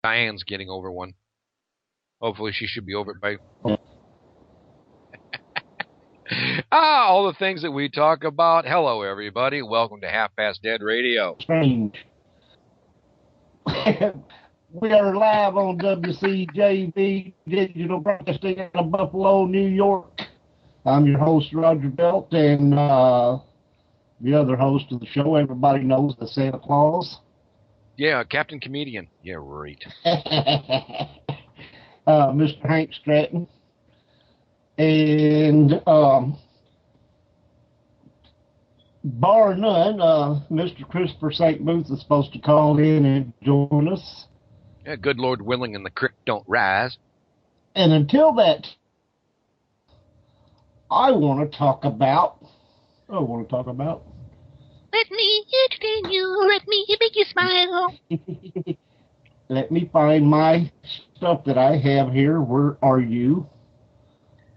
Diane's getting over one. Hopefully she should be over it by... all the things that we talk about. Hello, everybody. Welcome to Half Past Dead Radio. Strange. We are live on WCJV Digital Broadcasting out of Buffalo, New York. I'm your host, Roger Belt, and the other host of the show, everybody knows, the Santa Claus. Yeah, Captain Comedian. Yeah, right. Mr. Hank Stratton. And bar none, Mr. Christopher St. Booth is supposed to call in and join us. Yeah, good Lord willing and the creek don't rise. And until that, I want to talk about. Let me entertain you. Let me make you smile. Let me find my stuff that I have here. Where are you?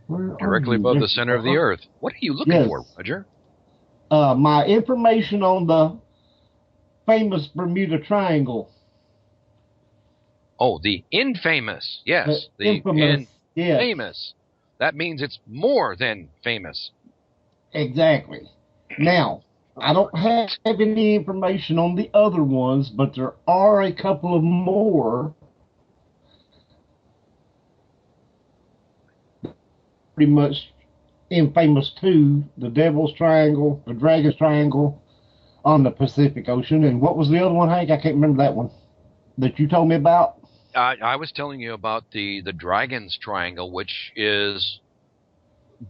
Directly above the center of the earth. What are you looking for, Roger? My information on the famous Bermuda Triangle. Oh, the infamous. Yes. The infamous. Yes. Famous. That means it's more than famous. Exactly. Now, I don't have any information on the other ones, but there are a couple of more. Pretty much infamous too. The Devil's Triangle, the Dragon's Triangle on the Pacific Ocean. And what was the other one, Hank? I can't remember that one that you told me about. I was telling you about the Dragon's Triangle, which is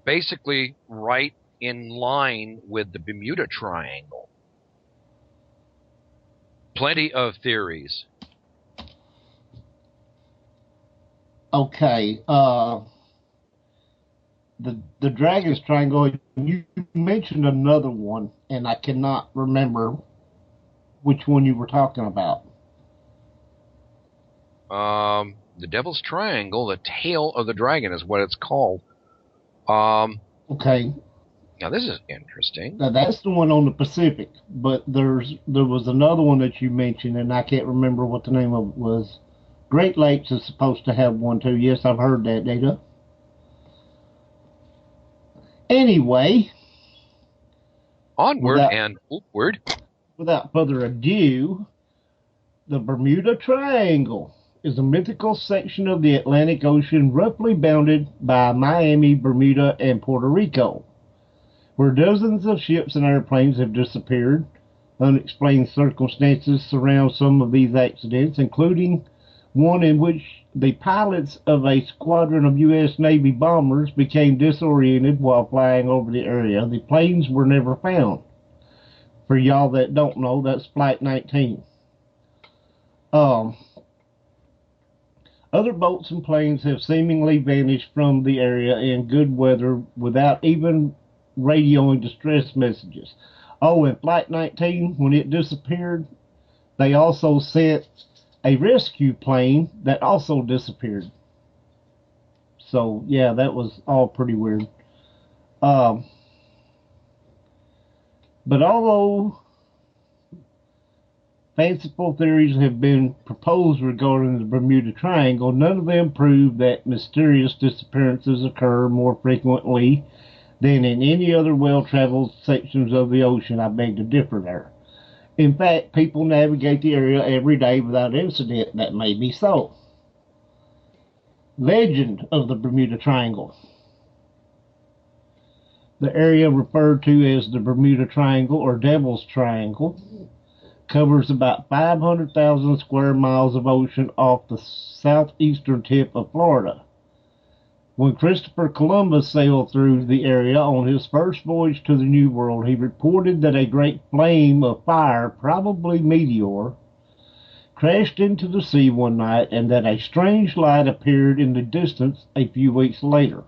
basically right in line with the Bermuda Triangle. Plenty of theories. Okay. The Dragon's Triangle, you mentioned another one, and I cannot remember which one you were talking about. The Devil's Triangle, the Tail of the Dragon is what it's called. Okay. Now this is interesting. Now that's the one on the Pacific, but there was another one that you mentioned, and I can't remember what the name of it was. Great Lakes is supposed to have one too. Yes, I've heard that data. Anyway. Onward and upward. Without further ado, the Bermuda Triangle is a mythical section of the Atlantic Ocean roughly bounded by Miami, Bermuda, and Puerto Rico, where dozens of ships and airplanes have disappeared. Unexplained circumstances surround some of these accidents, including one in which the pilots of a squadron of U.S. Navy bombers became disoriented while flying over the area. The planes were never found. For y'all that don't know, that's Flight 19. Other boats and planes have seemingly vanished from the area in good weather without even radioing distress messages. Oh, and Flight 19, when it disappeared, they also sent a rescue plane that also disappeared. So, yeah, that was all pretty weird. But although fanciful theories have been proposed regarding the Bermuda Triangle, none of them prove that mysterious disappearances occur more frequently than in any other well-traveled sections of the ocean. I beg to differ there. In fact, people navigate the area every day without incident. That may be so. Legend of the Bermuda Triangle. The area referred to as the Bermuda Triangle or Devil's Triangle covers about 500,000 square miles of ocean off the southeastern tip of Florida. When Christopher Columbus sailed through the area on his first voyage to the New World, he reported that a great flame of fire, probably meteor, crashed into the sea one night and that a strange light appeared in the distance a few weeks later.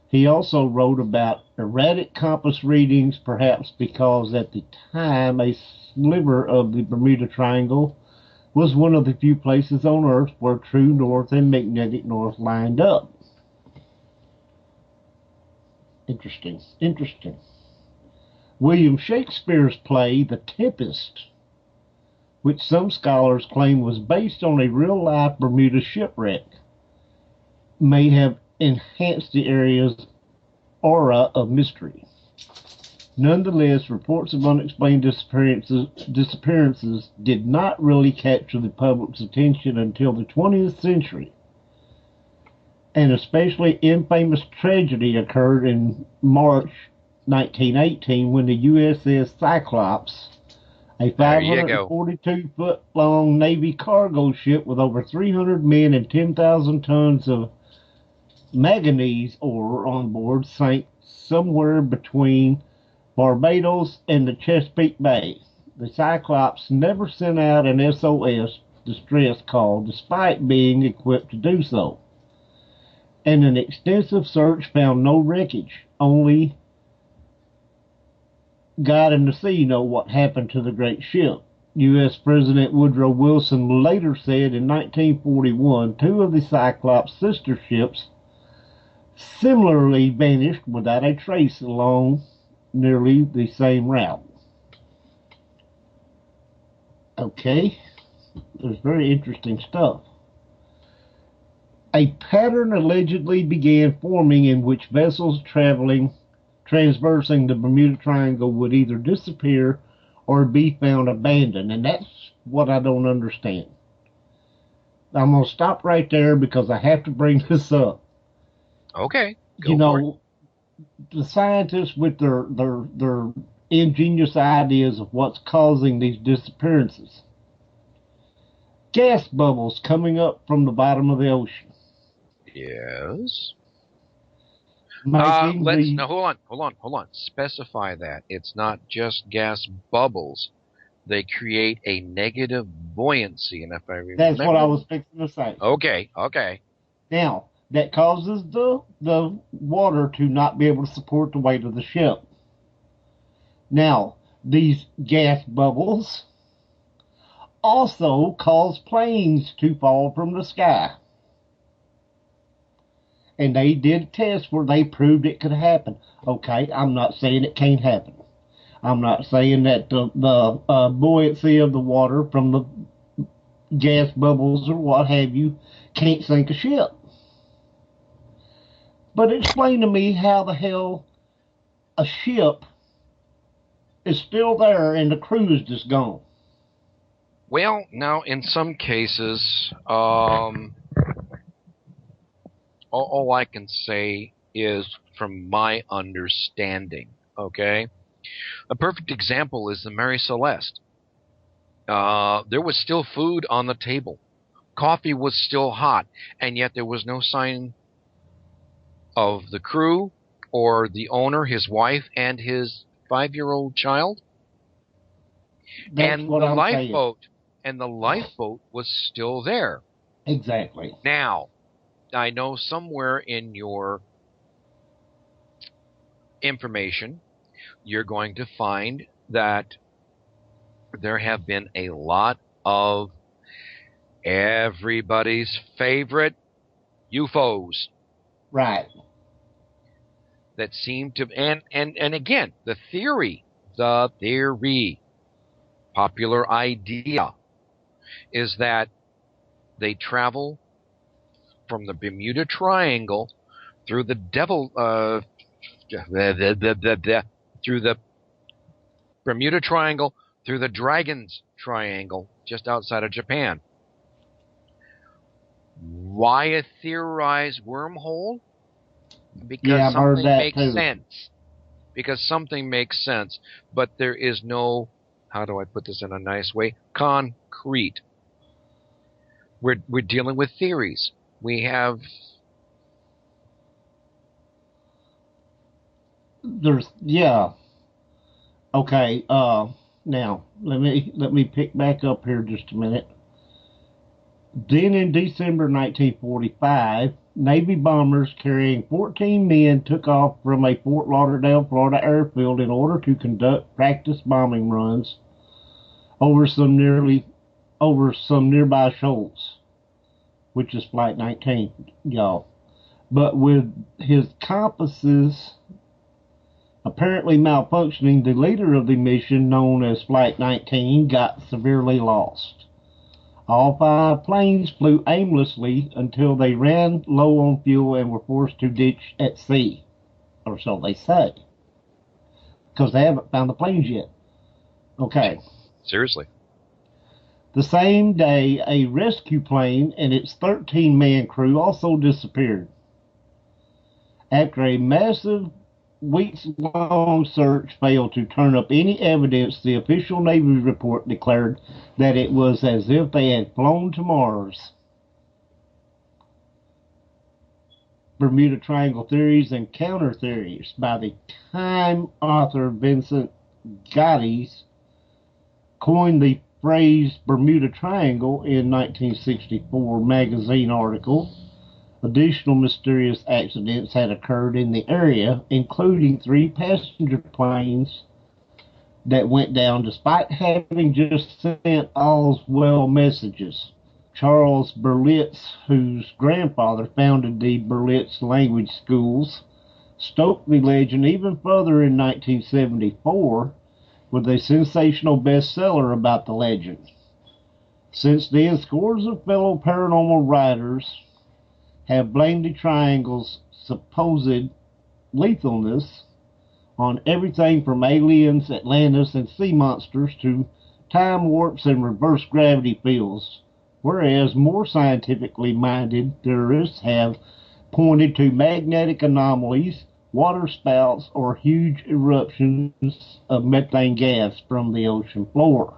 He also wrote about erratic compass readings, perhaps because at the time a sliver of the Bermuda Triangle was one of the few places on Earth where true north and magnetic north lined up. Interesting. William Shakespeare's play, The Tempest, which some scholars claim was based on a real-life Bermuda shipwreck, may have enhanced the area's aura of mystery. Nonetheless, reports of unexplained disappearances did not really capture the public's attention until the 20th century. An especially infamous tragedy occurred in March 1918 when the USS Cyclops, a 542-foot-long Navy cargo ship with over 300 men and 10,000 tons of manganese ore on board, sank somewhere between Barbados and the Chesapeake Bay. The Cyclops never sent out an SOS distress call, despite being equipped to do so. And an extensive search found no wreckage. Only God and the sea know what happened to the great ship. U.S. President Woodrow Wilson later said in 1941 two of the Cyclops' sister ships similarly vanished without a trace along nearly the same route. Okay, there's very interesting stuff. A pattern allegedly began forming in which vessels traversing the Bermuda Triangle would either disappear or be found abandoned, and that's what I don't understand. I'm going to stop right there because I have to bring this up. Okay, go for it. The scientists with their ingenious ideas of what's causing these disappearances. Gas bubbles coming up from the bottom of the ocean. Yes. Hold on. Specify that. It's not just gas bubbles. They create a negative buoyancy, and if I remember... That's what I was fixing to say. Okay. Now, that causes the water to not be able to support the weight of the ship. Now, these gas bubbles also cause planes to fall from the sky. And they did a test where they proved it could happen. Okay, I'm not saying it can't happen. I'm not saying that the buoyancy of the water from the gas bubbles or what have you can't sink a ship. But explain to me how the hell a ship is still there and the crew is just gone. Well, now, in some cases, all I can say is from my understanding, okay? A perfect example is the Mary Celeste. There was still food on the table. Coffee was still hot, and yet there was no sign of the crew or the owner, his wife, and his 5-year-old child. That's and what the I'm lifeboat saying. And the lifeboat was still there. Exactly. Now, I know somewhere in your information you're going to find that there have been a lot of everybody's favorite UFOs. Right. That seem to, and again, the theory, popular idea is that they travel from the Bermuda Triangle through the through the Bermuda Triangle, through the Dragon's Triangle, just outside of Japan. Why a theorized wormhole? Because something makes sense. Because something makes sense, but there is no, how do I put this in a nice way, concrete. We're dealing with theories. We have... Okay, now, let me pick back up here just a minute. Then in December 1945, Navy bombers carrying 14 men took off from a Fort Lauderdale, Florida airfield in order to conduct practice bombing runs over some nearby shoals, which is Flight 19, y'all. But with his compasses Apparently malfunctioning, the leader of the mission, known as Flight 19, got severely lost. All 5 planes flew aimlessly until they ran low on fuel and were forced to ditch at sea, or so they say, because they haven't found the planes yet. Okay. Seriously. The same day, a rescue plane and its 13-man crew also disappeared. After a massive weeks-long search failed to turn up any evidence, the official Navy report declared that it was as if they had flown to Mars. Bermuda Triangle Theories and Counter Theories by the Time author Vincent Gaddis coined the phrase Bermuda Triangle in 1964 magazine article. Additional mysterious accidents had occurred in the area, including 3 passenger planes that went down despite having just sent all's well messages. Charles Berlitz, whose grandfather founded the Berlitz Language Schools, stoked the legend even further in 1974 with a sensational bestseller about the legend. Since then, scores of fellow paranormal writers have blamed the triangle's supposed lethalness on everything from aliens, Atlantis, and sea monsters to time warps and reverse gravity fields, whereas more scientifically minded theorists have pointed to magnetic anomalies, water spouts, or huge eruptions of methane gas from the ocean floor.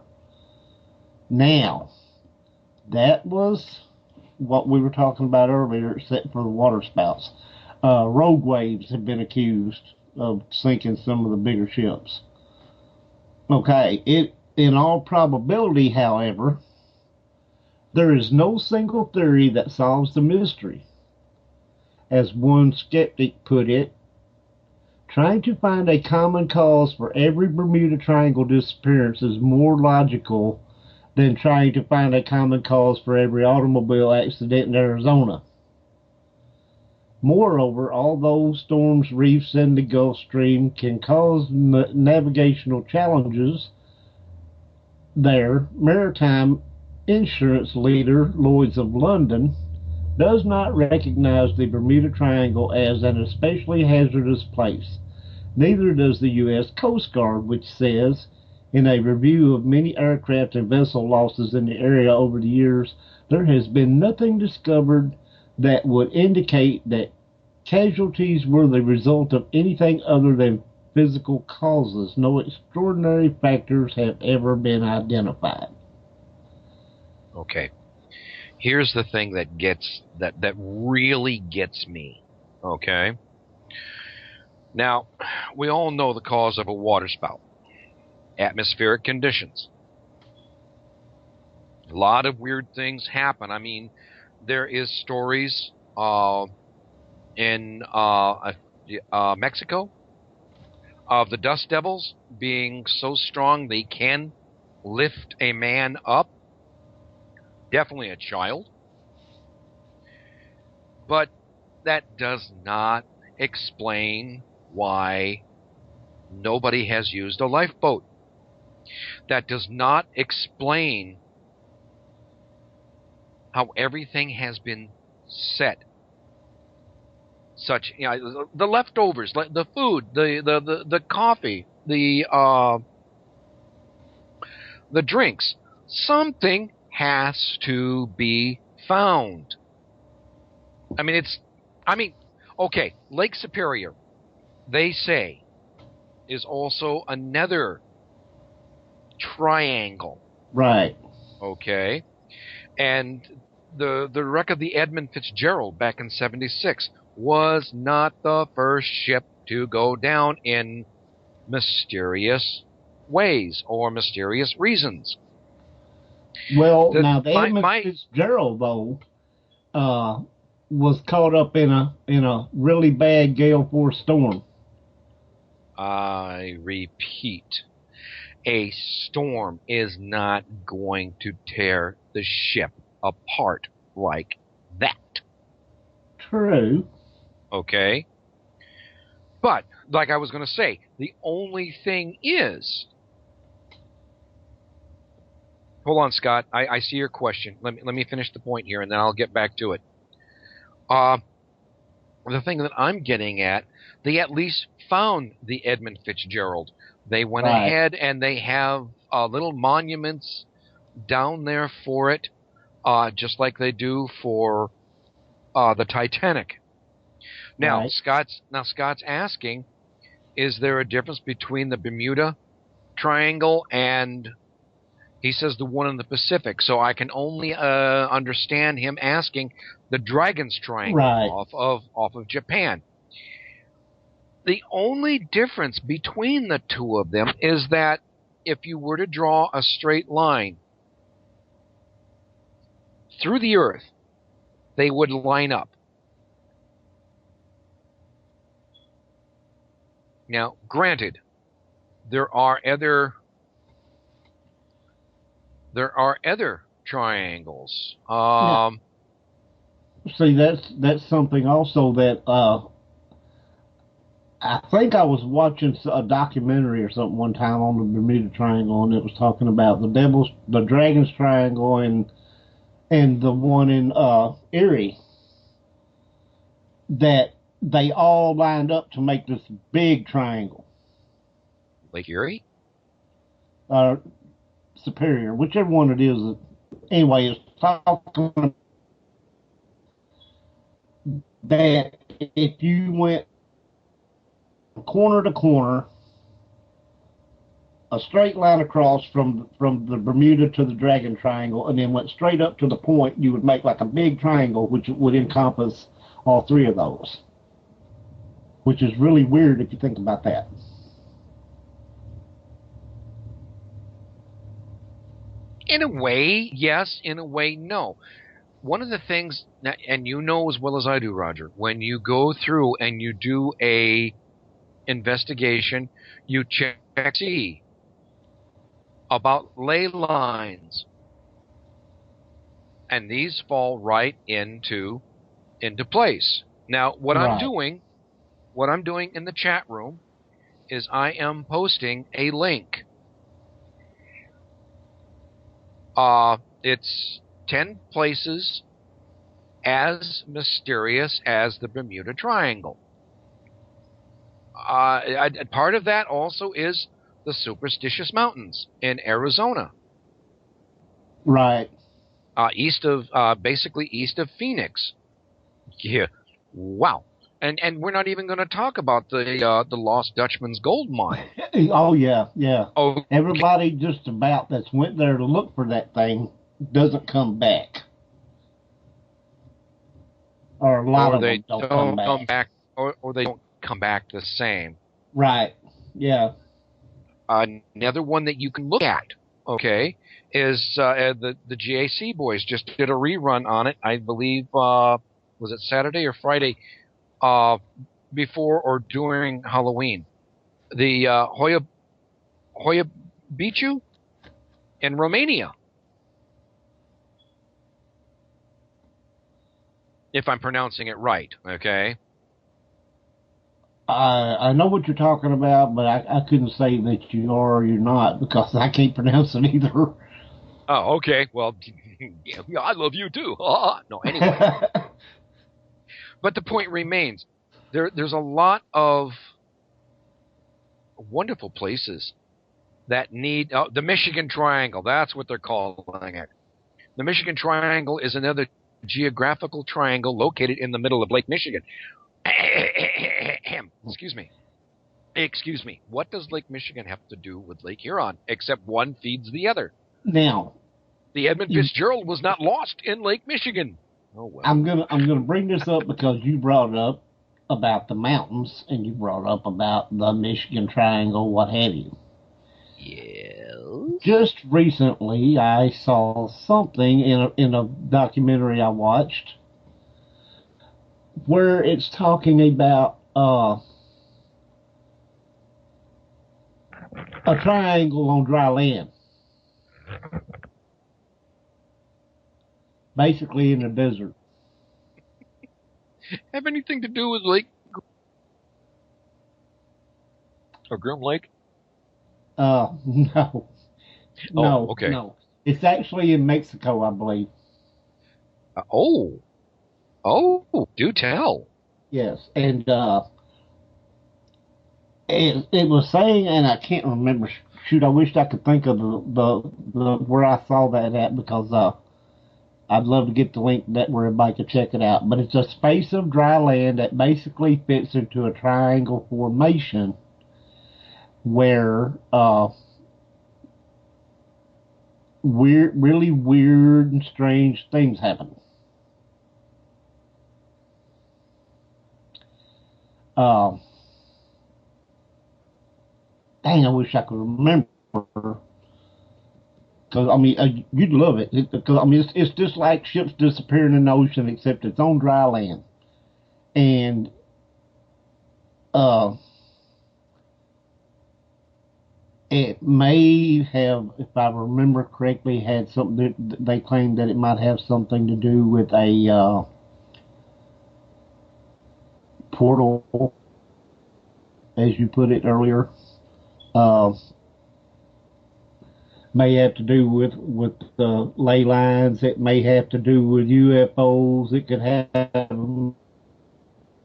Now, that was what we were talking about earlier, except for the water spouts. Rogue waves have been accused of sinking some of the bigger ships. Okay, in all probability, however, there is no single theory that solves the mystery. As one skeptic put it, trying to find a common cause for every Bermuda Triangle disappearance is more logical than trying to find a common cause for every automobile accident in Arizona. Moreover, although storms, reefs, and the Gulf Stream can cause navigational challenges there, maritime insurance leader Lloyd's of London does not recognize the Bermuda Triangle as an especially hazardous place. Neither does the U.S. Coast Guard, which says, in a review of many aircraft and vessel losses in the area over the years, there has been nothing discovered that would indicate that casualties were the result of anything other than physical causes. No extraordinary factors have ever been identified. Okay. Here's the thing that really gets me. Okay. Now, we all know the cause of a water spout. Atmospheric conditions. A lot of weird things happen. I mean, there is stories in Mexico of the dust devils being so strong they can lift a man up. Definitely a child. But that does not explain why nobody has used a lifeboat. That does not explain how everything has been set. Such, you know, the leftovers, the food, the coffee, the drinks. Something has to be found. Okay, Lake Superior, they say, is also another triangle. Right. Okay. And the wreck of the Edmund Fitzgerald back in '76 was not the first ship to go down in mysterious ways or mysterious reasons. Well, now the Edmund Fitzgerald though was caught up in a really bad gale force storm. I repeat, a storm is not going to tear the ship apart like that. True. Okay? But, like I was going to say, the only thing is... Hold on, Scott. I see your question. Let me finish the point here, and then I'll get back to it. The thing that I'm getting at, they at least found the Edmund Fitzgerald. They went ahead and they have little monuments down there for it, just like they do for the Titanic. Now, Scott's asking, is there a difference between the Bermuda Triangle and, he says, the one in the Pacific? So I can only understand him asking the Dragon's Triangle off of Japan. The only difference between the two of them is that if you were to draw a straight line through the Earth, they would line up. Now, granted, there are other triangles. See, that's something also that I think I was watching a documentary or something one time on the Bermuda Triangle, and it was talking about the Dragon's Triangle, and the one in Erie, that they all lined up to make this big triangle. Lake Erie? Superior, whichever one it is. Anyway, it's talking that if you went corner to corner, a straight line across from the Bermuda to the Dragon Triangle, and then went straight up to the point, you would make like a big triangle, which would encompass all three of those. Which is really weird if you think about that. In a way, yes. In a way, no. One of the things, and you know as well as I do, Roger, when you go through and you do a investigation, you check see about ley lines, and these fall right into place. Now, what I'm doing in the chat room is I am posting a link. It's 10 places as mysterious as the Bermuda Triangle. Part of that also is the Superstitious Mountains in Arizona. Right. Basically east of Phoenix. Yeah. Wow. And we're not even going to talk about the Lost Dutchman's gold mine. Oh yeah. Oh, everybody just about that's went there to look for that thing doesn't come back, or a lot of them don't come back, or they don't come back the same. Right. Yeah. Another one that you can look at, okay, is the GAC boys just did a rerun on it. I believe was it Saturday or Friday? Before or during Halloween, the Hoia Bichu in Romania, if I'm pronouncing it right. Okay. I know what you're talking about, but I couldn't say that you are or you're not because I can't pronounce it either. Oh, okay. Well, yeah, I love you too. No, anyway. But the point remains. There's a lot of wonderful places that need the Michigan Triangle. That's what they're calling it. The Michigan Triangle is another geographical triangle located in the middle of Lake Michigan. Excuse me. What does Lake Michigan have to do with Lake Huron, except one feeds the other? Now, the Edmund Fitzgerald was not lost in Lake Michigan. Oh well. I'm gonna bring this up because you brought it up about the mountains, and you brought up about the Michigan Triangle, what have you. Yes. Just recently, I saw something in a documentary I watched where it's talking about a triangle on dry land, basically in the desert. Have anything to do with Lake? Or Groom Lake? No, Oh, no, okay. no. It's actually in Mexico, I believe. Oh, do tell. Yes, and it was saying, and I can't remember. Shoot, I wished I could think of the where I saw that at because I'd love to get the link that where everybody could check it out. But it's a space of dry land that basically fits into a triangle formation where really weird and strange things happen. Um, Dang, I wish I could remember. Because I mean, you'd love it. Because I mean, it's just like ships disappearing in the ocean, except it's on dry land. And uh, it may have, if I remember correctly, had something. They claimed that it might have something to do with a portal, as you put it earlier. Uh, may have to do with ley lines. It may have to do with UFOs. It could have.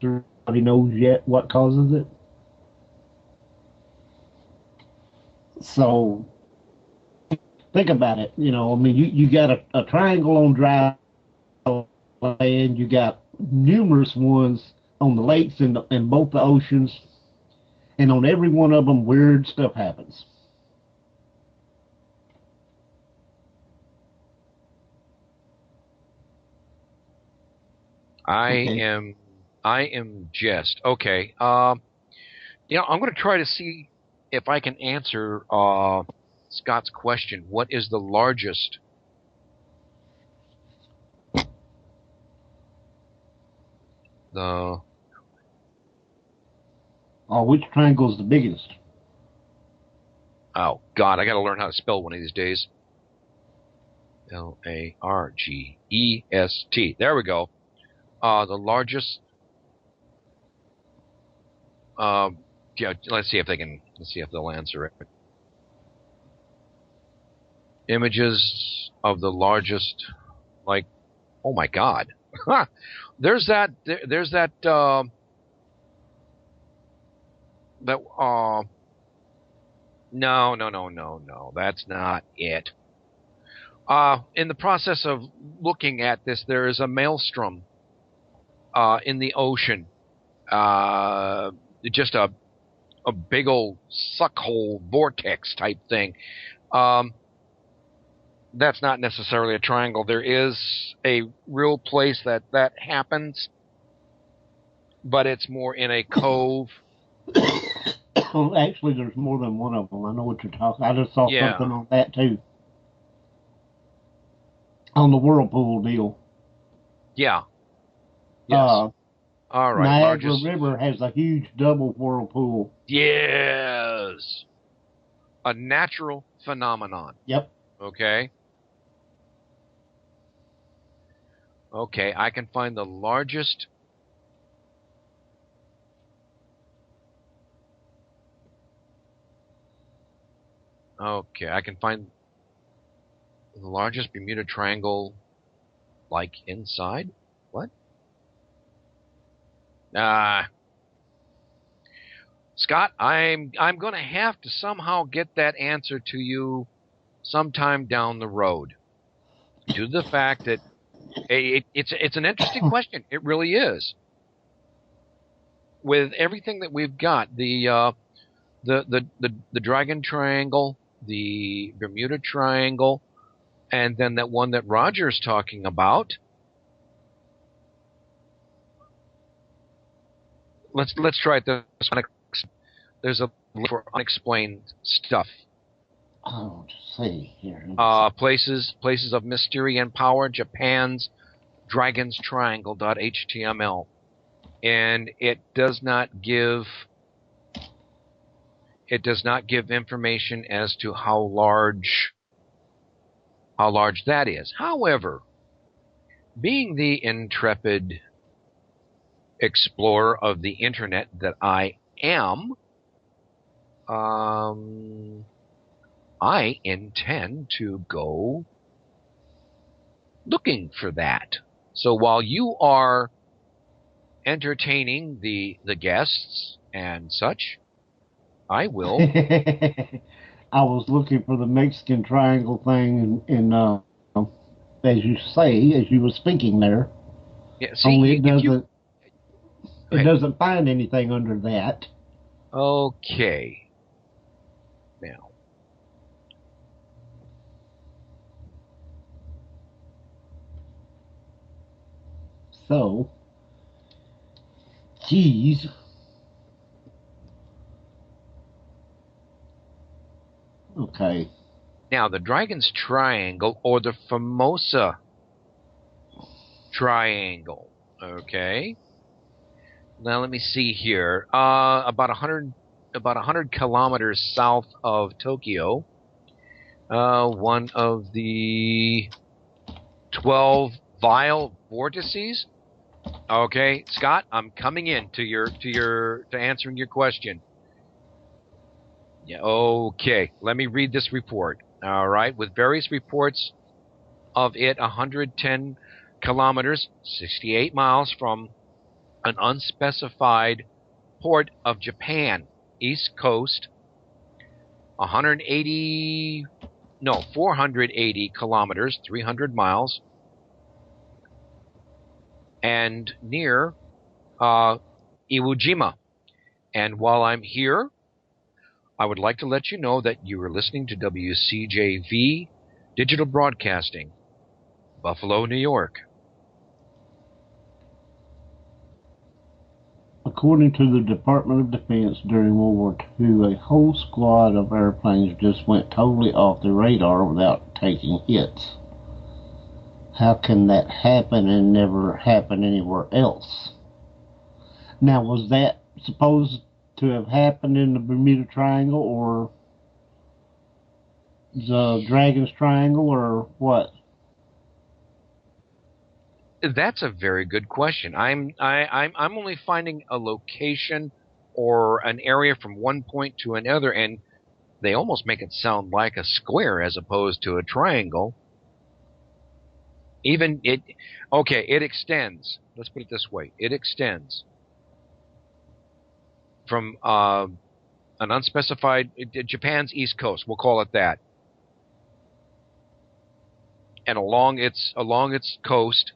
Nobody knows yet what causes it. So think about it. I mean, you got a triangle on dry land. You got numerous ones on the lakes and in both the oceans, and on every one of them, weird stuff happens. I Okay. am I am just okay. I'm going to try to see if I can answer Scott's question. What is the largest? The Which triangle is the biggest? Oh God, I got to learn how to spell one of these days. Largest. There we go. The largest. Yeah, let's see if they'll answer it. Images of the largest, like, oh my God. There's that. There's that. That. No. That's not it. In the process of looking at this, there is a maelstrom in the ocean. Just a big old suckhole vortex type thing. That's not necessarily a triangle. There is a real place that happens, but it's more in a cove. Well, actually, there's more than one of them. I know what you're talking. I just saw Yeah. something on that too, on the whirlpool deal. Yeah. Yes. Uh, All right. Niagara Largest. River has a huge double whirlpool. Yes. A natural phenomenon. Yep. Okay. Okay. I can find the largest. Okay. I can find the largest Bermuda Triangle, like inside. What? Scott, I'm going to have to somehow get that answer to you sometime down the road, due to the fact that it's an interesting question. It really is. With everything that we've got, the Dragon Triangle, the Bermuda Triangle, and then that one that Roger's talking about. Let's try it this one. There's a list for unexplained stuff. Oh, see here. Places of mystery and power. Japan's Dragon's Triangle.html, and it does not give information as to how large that is. However, being the intrepid explorer of the internet that I am, I intend to go looking for that. So while you are entertaining the guests and such, I will. I was looking for the Mexican Triangle thing, as you say, as you were speaking there. Yeah, see, Only go it ahead. doesn't find anything under that. Okay. Now, So, geez. Okay. now the Dragon's Triangle or the Formosa Triangle. Okay. Now let me see here. About 100 kilometers south of Tokyo. One of the 12 vile vortices. Okay, Scott, I'm coming in to answering your question. Yeah, okay. Let me read this report. All right, with various reports of it 110 kilometers, 68 miles from an unspecified port of Japan, east coast, 480 kilometers, 300 miles, and near Iwo Jima. And while I'm here, I would like to let you know that you are listening to WCJV Digital Broadcasting, Buffalo, New York. According to the Department of Defense, during World War II, a whole squad of airplanes just went totally off the radar without taking hits. How can that happen and never happen anywhere else? Now, was that supposed to have happened in the Bermuda Triangle or the Dragon's Triangle or what? That's a very good question. I'm only finding a location or an area from one point to another, and they almost make it sound like a square as opposed to a triangle. It extends. Let's put it this way: it extends from an unspecified Japan's east coast. We'll call it that, and along its coast,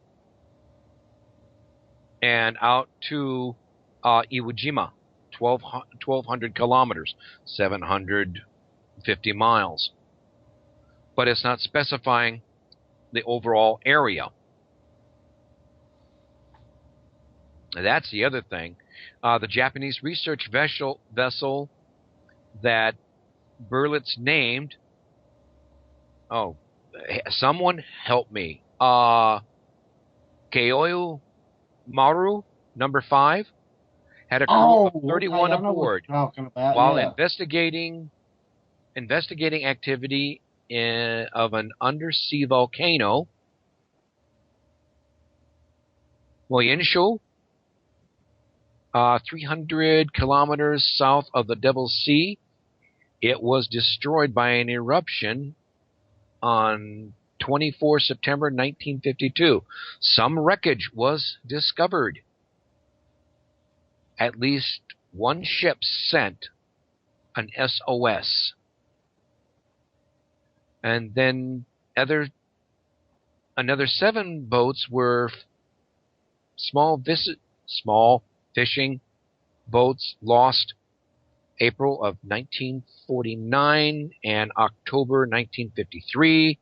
and out to Iwo Jima, 1,200 kilometers, 750 miles. But it's not specifying the overall area. That's the other thing. The Japanese research vessel that Berlitz named. Oh, someone help me. Keoyu Maru, number 5, had a crew of 31 okay, I know what aboard you're talking about, while yeah. investigating activity of an undersea volcano. Moyensho, 300 kilometers south of the Devil's Sea. It was destroyed by an eruption on 24 September 1952. Some wreckage was discovered. At least one ship sent an SOS. And then another 7 boats were small fishing boats lost April of 1949 and October 1953.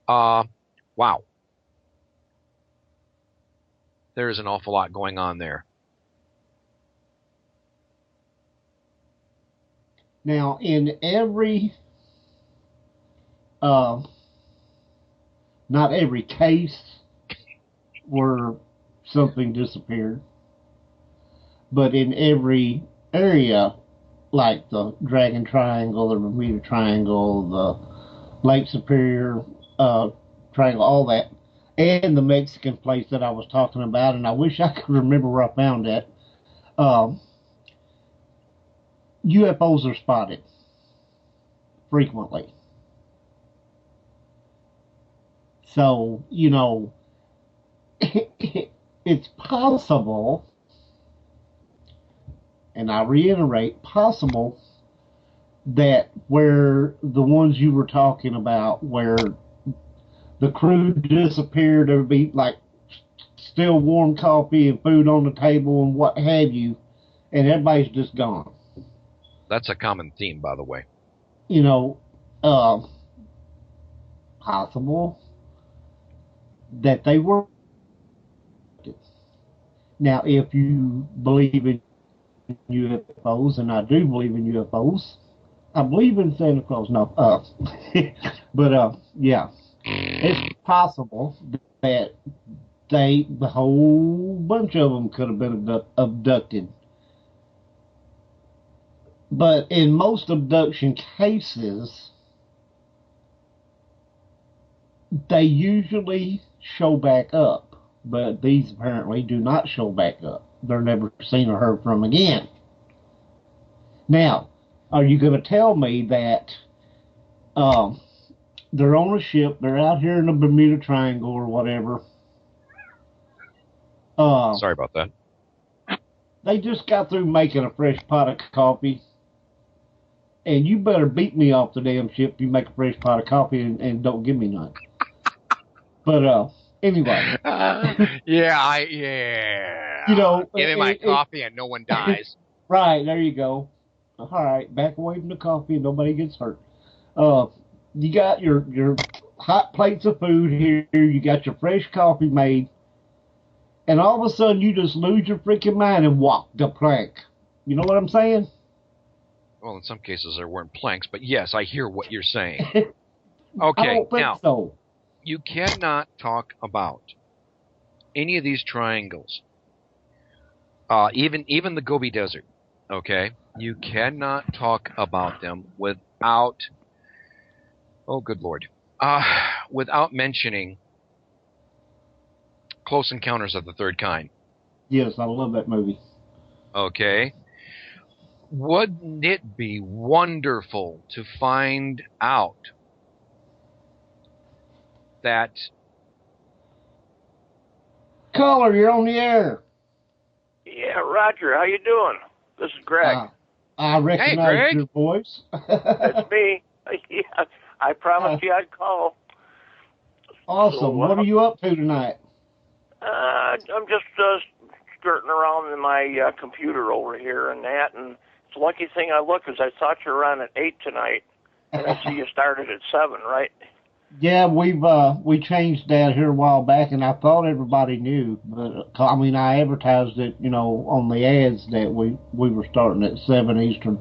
Wow. There's an awful lot going on there. Now, in every, not every case where something disappeared, but in every area, like the Dragon Triangle, the Bermuda Triangle, the Lake Superior Triangle, all that, and the Mexican place that I was talking about, and I wish I could remember where I found that. UFOs are spotted frequently. So, it's possible, and I reiterate, possible that where the ones you were talking about, where the crew disappeared, there would be like still warm coffee and food on the table and what have you, and everybody's just gone. That's a common theme, by the way. Uh, possible that they were. Now, if you believe in UFOs, and I do believe in UFOs, I believe in Santa Claus. No, but yeah, it's possible that the whole bunch of them could have been abducted. But in most abduction cases, they usually show back up. But these apparently do not show back up. They're never seen or heard from again. Now, are you going to tell me that they're on a ship, they're out here in the Bermuda Triangle or whatever? Sorry about that. They just got through making a fresh pot of coffee, and you better beat me off the damn ship if you make a fresh pot of coffee and don't give me none. But anyway. Yeah. Give me my coffee and no one dies. Right, there you go. All right, back away from the coffee and nobody gets hurt. You got your hot plates of food here. You got your fresh coffee made. And all of a sudden, you just lose your freaking mind and walk the plank. You know what I'm saying? Well, in some cases, there weren't planks, but yes, I hear what you're saying. Okay, I don't think now, so. You cannot talk about any of these triangles, even the Gobi Desert, okay? You cannot talk about them without, oh, good Lord, without mentioning Close Encounters of the Third Kind. Yes, I love that movie. Okay. Wouldn't it be wonderful to find out that... Caller, you're on the air. Yeah, Roger, how you doing? This is Greg. I recognize your voice. That's me. Yeah, I promised you I'd call. Awesome. So, what are you up to tonight? I'm just skirting around in my computer over here and that, and it's a lucky thing I look because I thought you were on at 8 tonight, and I see you started at 7, right? Yeah, we changed that here a while back, and I thought everybody knew, but I mean I advertised it, on the ads that we were starting at 7 Eastern.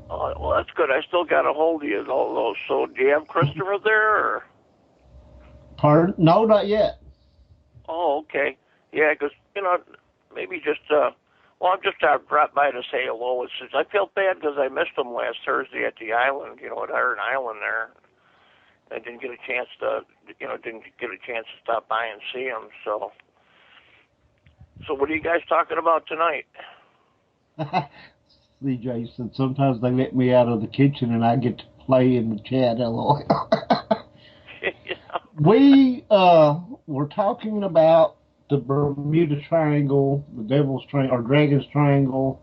Oh, well, that's good. I still got a hold of you, all those. So, do you have Christopher there? Or? Pardon? No, not yet. Oh, okay. Yeah, because maybe just I'm just dropped by to say hello. It's just, I felt bad because I missed him last Thursday at the island. At Iron Island there. I didn't get a chance to, stop by and see him. So what are you guys talking about tonight? See, Jason, sometimes they let me out of the kitchen and I get to play in the chat. LOL. We were talking about the Bermuda Triangle, the Devil's Triangle, or Dragon's Triangle,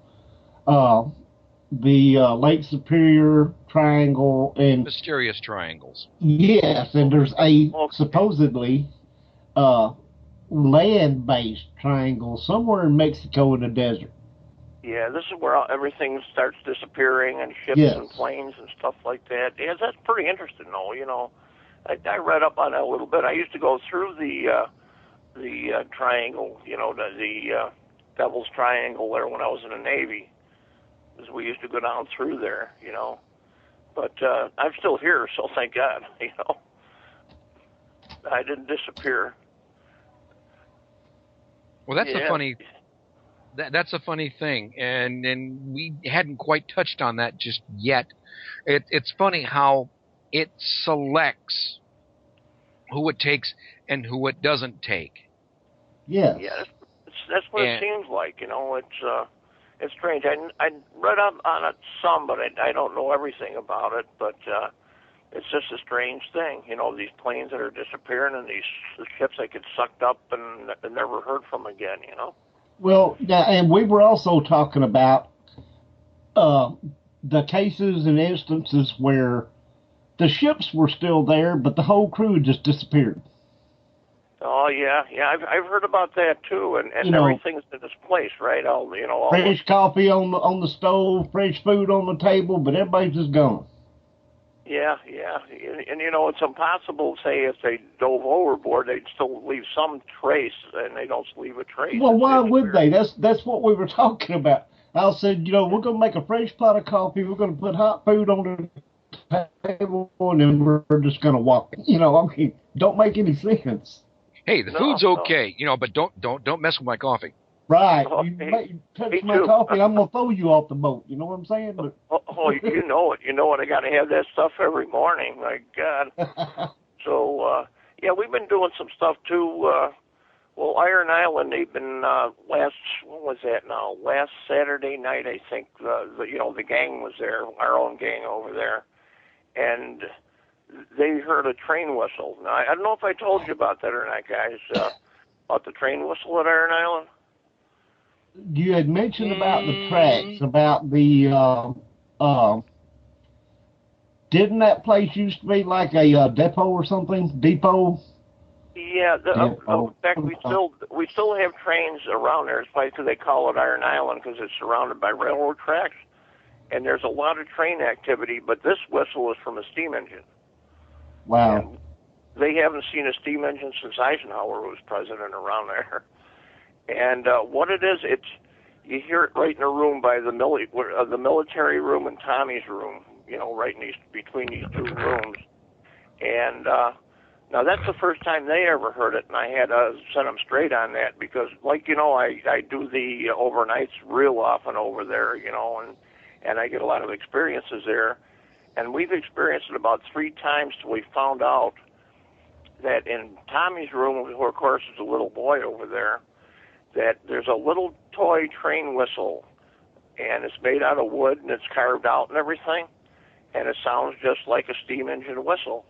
the Lake Superior Triangle, and mysterious triangles. Yes, and there's a supposedly land-based triangle somewhere in Mexico in the desert. Yeah, this is where everything starts disappearing and ships and planes and stuff like that. Yeah, that's pretty interesting, though. I read up on it a little bit. I used to go through the triangle, the Devil's Triangle there when I was in the Navy. Because we used to go down through there, But I'm still here, so thank God, I didn't disappear. Well, that's a funny... That's a funny thing, and we hadn't quite touched on that just yet. It's funny how it selects who it takes and who it doesn't take. Yeah. Yeah, that's what it seems like. It's it's strange. I read up on it some, but I don't know everything about it. But it's just a strange thing, you know, these planes that are disappearing and these ships that get sucked up and never heard from again, you know. Well, yeah, and we were also talking about the cases and instances where the ships were still there, but the whole crew just disappeared. Oh yeah, I've heard about that too, and you know, everything's in its place, right? All fresh coffee on the stove, fresh food on the table, but everybody's just gone. Yeah, and you know it's impossible. Say if they dove overboard, they'd still leave some trace, and they don't leave a trace. Well, why would they? That's what we were talking about. I said, you know, we're going to make a fresh pot of coffee. We're going to put hot food on the table, and then we're just going to walk. You know, I mean, don't make any sense. Hey, the food's okay, you know, but don't mess with my coffee. Right. You touch my coffee, I'm gonna throw you off the boat. You know what I'm saying? But... you know it. You know it. I got to have that stuff every morning. My God. So yeah, we've been doing some stuff too. Well, Iron Island, they've been when was that now? Last Saturday night, I think. The gang was there, our own gang over there, and they heard a train whistle. Now, I don't know if I told you about that or not, guys. About the train whistle at Iron Island. You had mentioned about the tracks, about the didn't that place used to be like a depot or something? Depot? Yeah, in fact, we still have trains around there. It's because they call it Iron Island because it's surrounded by railroad tracks, and there's a lot of train activity. But this whistle is from a steam engine. Wow. And they haven't seen a steam engine since Eisenhower was president around there. And what it is, you hear it right in a room by the military room and Tommy's room, you know, right in between these two rooms. And now that's the first time they ever heard it, and I had to set them straight on that because, like, you know, I do the overnights real often over there, you know, and I get a lot of experiences there. And we've experienced it about 3 times till we found out that in Tommy's room, who of course is a little boy over there, that there's a little toy train whistle, and it's made out of wood, and it's carved out and everything, and it sounds just like a steam engine whistle.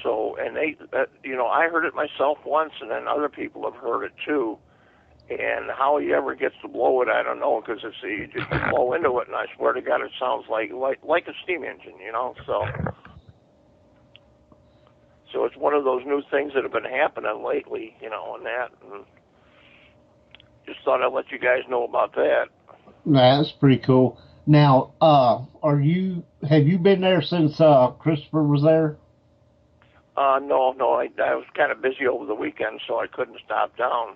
So, and they, you know, I heard it myself once, and then other people have heard it too. And how he ever gets to blow it, I don't know, because you just blow into it, and I swear to God, it sounds like a steam engine, you know. So it's one of those new things that have been happening lately, you know, and that. And just thought I'd let you guys know about that. That's pretty cool. Now, have you been there since Christopher was there? No, I was kind of busy over the weekend, so I couldn't stop down.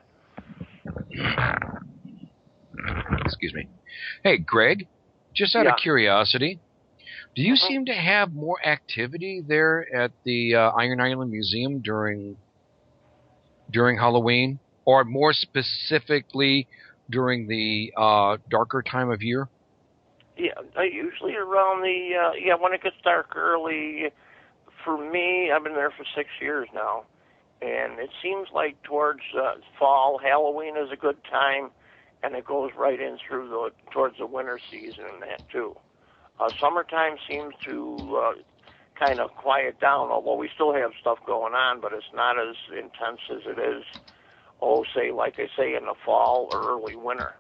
Excuse me. Hey, Greg, just out of curiosity, do you seem to have more activity there at the Iron Island Museum during Halloween, or more specifically during the darker time of year? Yeah, usually around the when it gets dark early. For me, I've been there for 6 years now, and it seems like towards fall, Halloween is a good time, and it goes right in through towards the winter season and that too. Summertime seems to kind of quiet down, although we still have stuff going on, but it's not as intense as it is, like I say, in the fall or early winter.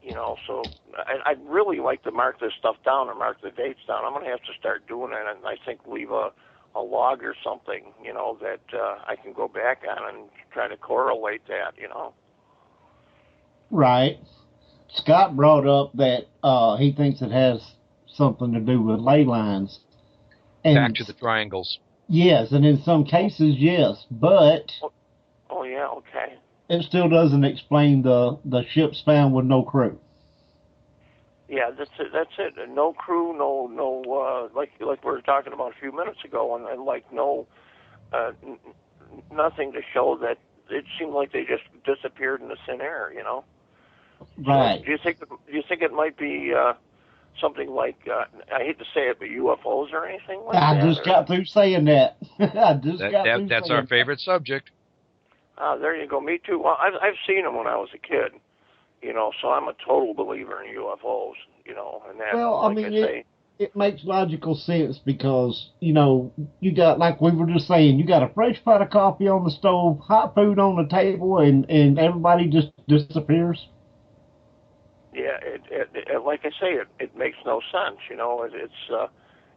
You know, so I'd really like to mark this stuff down or mark the dates down. I'm going to have to start doing it, and I think leave a log or something, you know, that I can go back on and try to correlate that, you know. Right. Scott brought up that he thinks it has something to do with ley lines. And back to the triangles. Yes, and in some cases, yes, but... Oh yeah, okay. It still doesn't explain the ships found with no crew. Yeah, that's it. No crew, no, like we were talking about a few minutes ago, and like no, nothing to show that it seemed like they just disappeared in the thin air, you know. Right. So do you think it might be something like I hate to say it, but UFOs or anything like that? I just got through saying that. That's our favorite subject. There you go. Me too. Well, I've seen them when I was a kid, You know, so I'm a total believer in UFOs. You know, and that, Well, I like mean, I say, it makes logical sense because, you know, you got, like we were just saying, you got a fresh pot of coffee on the stove, hot food on the table, and everybody just disappears. yeah, like I say, it makes no sense. You know,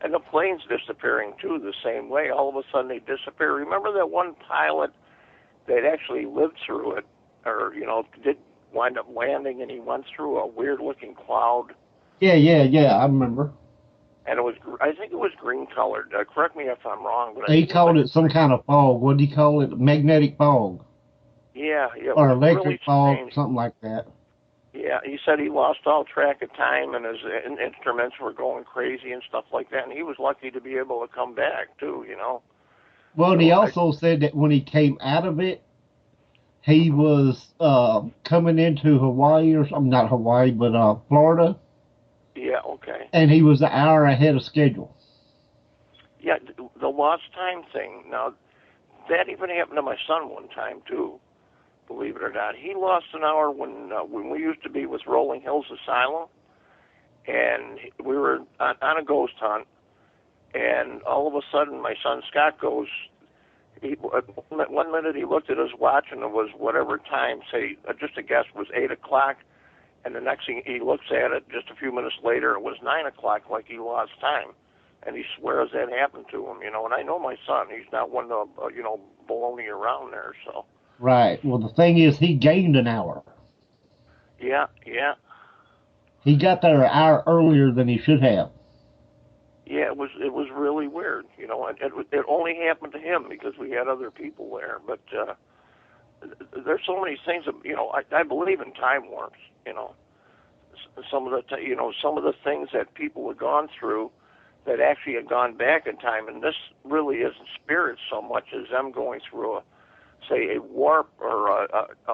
and the planes disappearing too the same way. All of a sudden they disappear. Remember that one pilot that actually lived through it, or you know, did wind up landing, and he went through a weird-looking cloud. Yeah, I remember. And I think it was green colored. Correct me if I'm wrong, but I He think it was called like it some kind of fog. What did he call it? Magnetic fog. yeah, it Or was electric really fog, strange. something like that. Yeah, he said he lost all track of time, and his instruments were going crazy and stuff like that. And he was lucky to be able to come back too. You know. Well, and he So also said that when he came out of it, he was coming into Hawaii, or something, not Hawaii, but Florida, yeah, okay. and he was an hour ahead of schedule. Yeah, the lost time thing. Now, that even happened to my son one time too. Believe it or not, he lost an hour when we used to be with Rolling Hills Asylum, and we were on a ghost hunt, and all of a sudden my son Scott goes. One minute he looked at his watch and it was whatever time, say, just a guess, was 8 o'clock, and the next thing he looks at it, just a few minutes later, it was 9 o'clock, like he lost time. And he swears that happened to him, you know. And I know my son; he's not one to, you know, baloney around there. So. Right. Well, the thing is, he gained an hour. Yeah. He got there an hour earlier than he should have. Yeah, it was really weird, you know. It only happened to him because we had other people there. But there's so many things, you know. I believe in time warps, you know. Some of the things that people have gone through that actually have gone back in time, and this really isn't spirits so much as them going through a warp or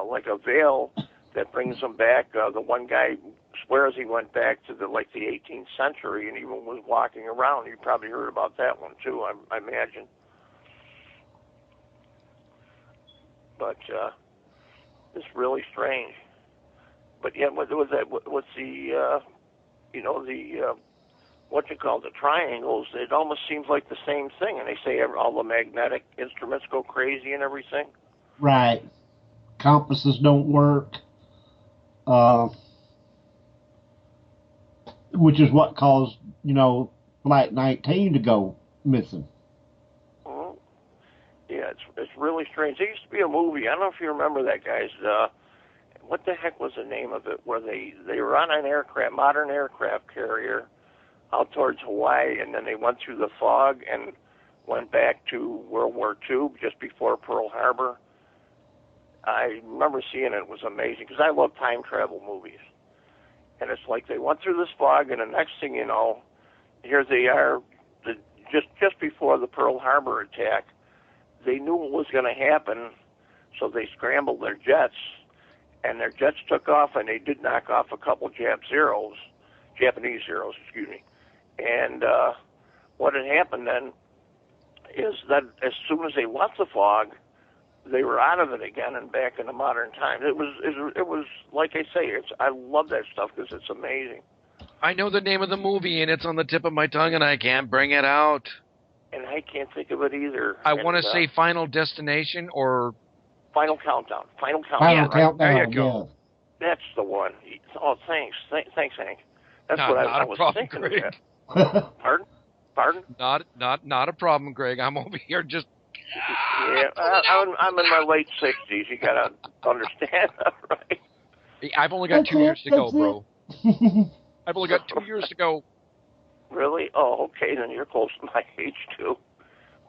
like a veil that brings them back. The one guy swears he went back to the 18th century and even was walking around. You probably heard about that one too, I imagine. But it's really strange. But yeah, what's the what you call the triangles? It almost seems like the same thing, and they say all the magnetic instruments go crazy and everything. Right. Compasses don't work, which is what caused, you know, Flight 19 to go missing. Mm-hmm. Yeah, it's really strange. There used to be a movie. I don't know if you remember that, guys. What the heck was the name of it? Where they were on an modern aircraft carrier, out towards Hawaii, and then they went through the fog and went back to World War II just before Pearl Harbor. I remember seeing it. It was amazing because I love time travel movies. And it's like they went through this fog, and the next thing you know, here they are, just before the Pearl Harbor attack. They knew what was going to happen, so they scrambled their jets, and their jets took off, and they did knock off a couple Japanese Zeros, excuse me. And what had happened then is that as soon as they left the fog, they were out of it again and back into modern times. It was like I say, I love that stuff because it's amazing. I know the name of the movie, and it's on the tip of my tongue, and I can't bring it out. And I can't think of it either. I want to say Final Destination or Final Countdown. Final Countdown. There you go. Yeah. That's the one. Oh, thanks, Hank. That's what I was thinking of. That. Pardon? Not a problem, Greg. I'm over here just. Yeah, I'm in my late 60s. You gotta understand, right? I've only got 2 years to go, bro. I've only got 2 years to go. Really? Oh, okay. Then you're close to my age too.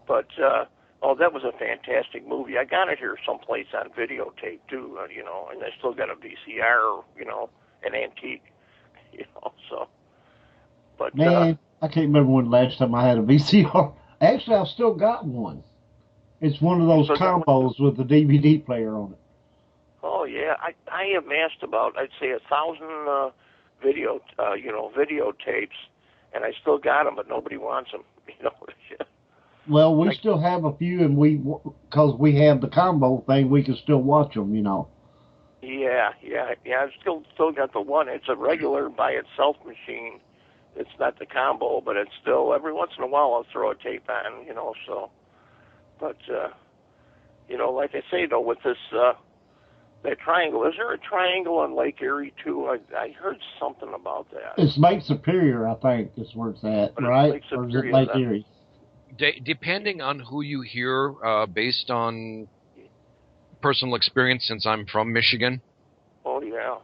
But that was a fantastic movie. I got it here someplace on videotape too. You know, and I still got a VCR. You know, an antique. You know, so. But man, I can't remember when the last time I had a VCR. Actually, I've still got one. It's one of those combos with the DVD player on it. Oh yeah, I amassed about I'd say 1,000 videotapes, and I still got them, but nobody wants them. You know. Well, we still have a few, and because we have the combo thing, we can still watch them. You know. Yeah. I've still got the one. It's a regular by itself machine. It's not the combo, but it's still every once in a while I'll throw a tape on, So, but like I say though, with this that triangle, is there a triangle on Lake Erie too? I heard something about that. It's Lake Superior, I think, is where it's at, But right? Lake Or is Superior, it Lake Erie? Depending on who you hear, based on personal experience, since I'm from Michigan, Oh yeah.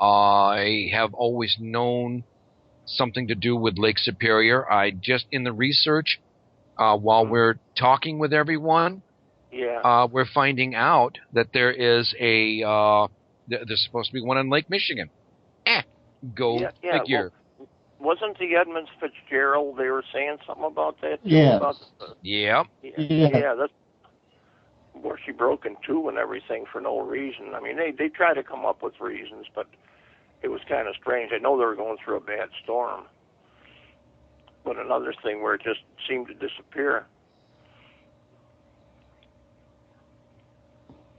I have always known something to do with Lake Superior. I just, in the research, while we're talking with everyone, we're finding out that there is there's supposed to be one in Lake Michigan. Go figure. Well, wasn't the Edmonds Fitzgerald, they were saying something about that? Yeah. Yeah, that's where she broke in two and everything for no reason. I mean, they try to come up with reasons, but it was kind of strange. I know they were going through a bad storm. But another thing where it just seemed to disappear.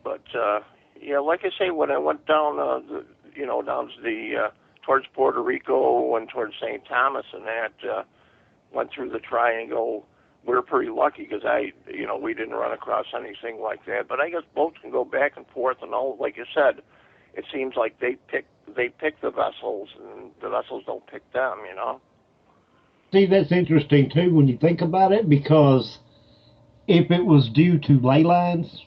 But, like I say, when I went down, down to towards Puerto Rico and towards St. Thomas and that, went through the triangle, we were pretty lucky because we didn't run across anything like that. But I guess boats can go back and forth and all, like you said, it seems like they pick the vessels and the vessels don't pick them, See, that's interesting too when you think about it, because if it was due to ley lines,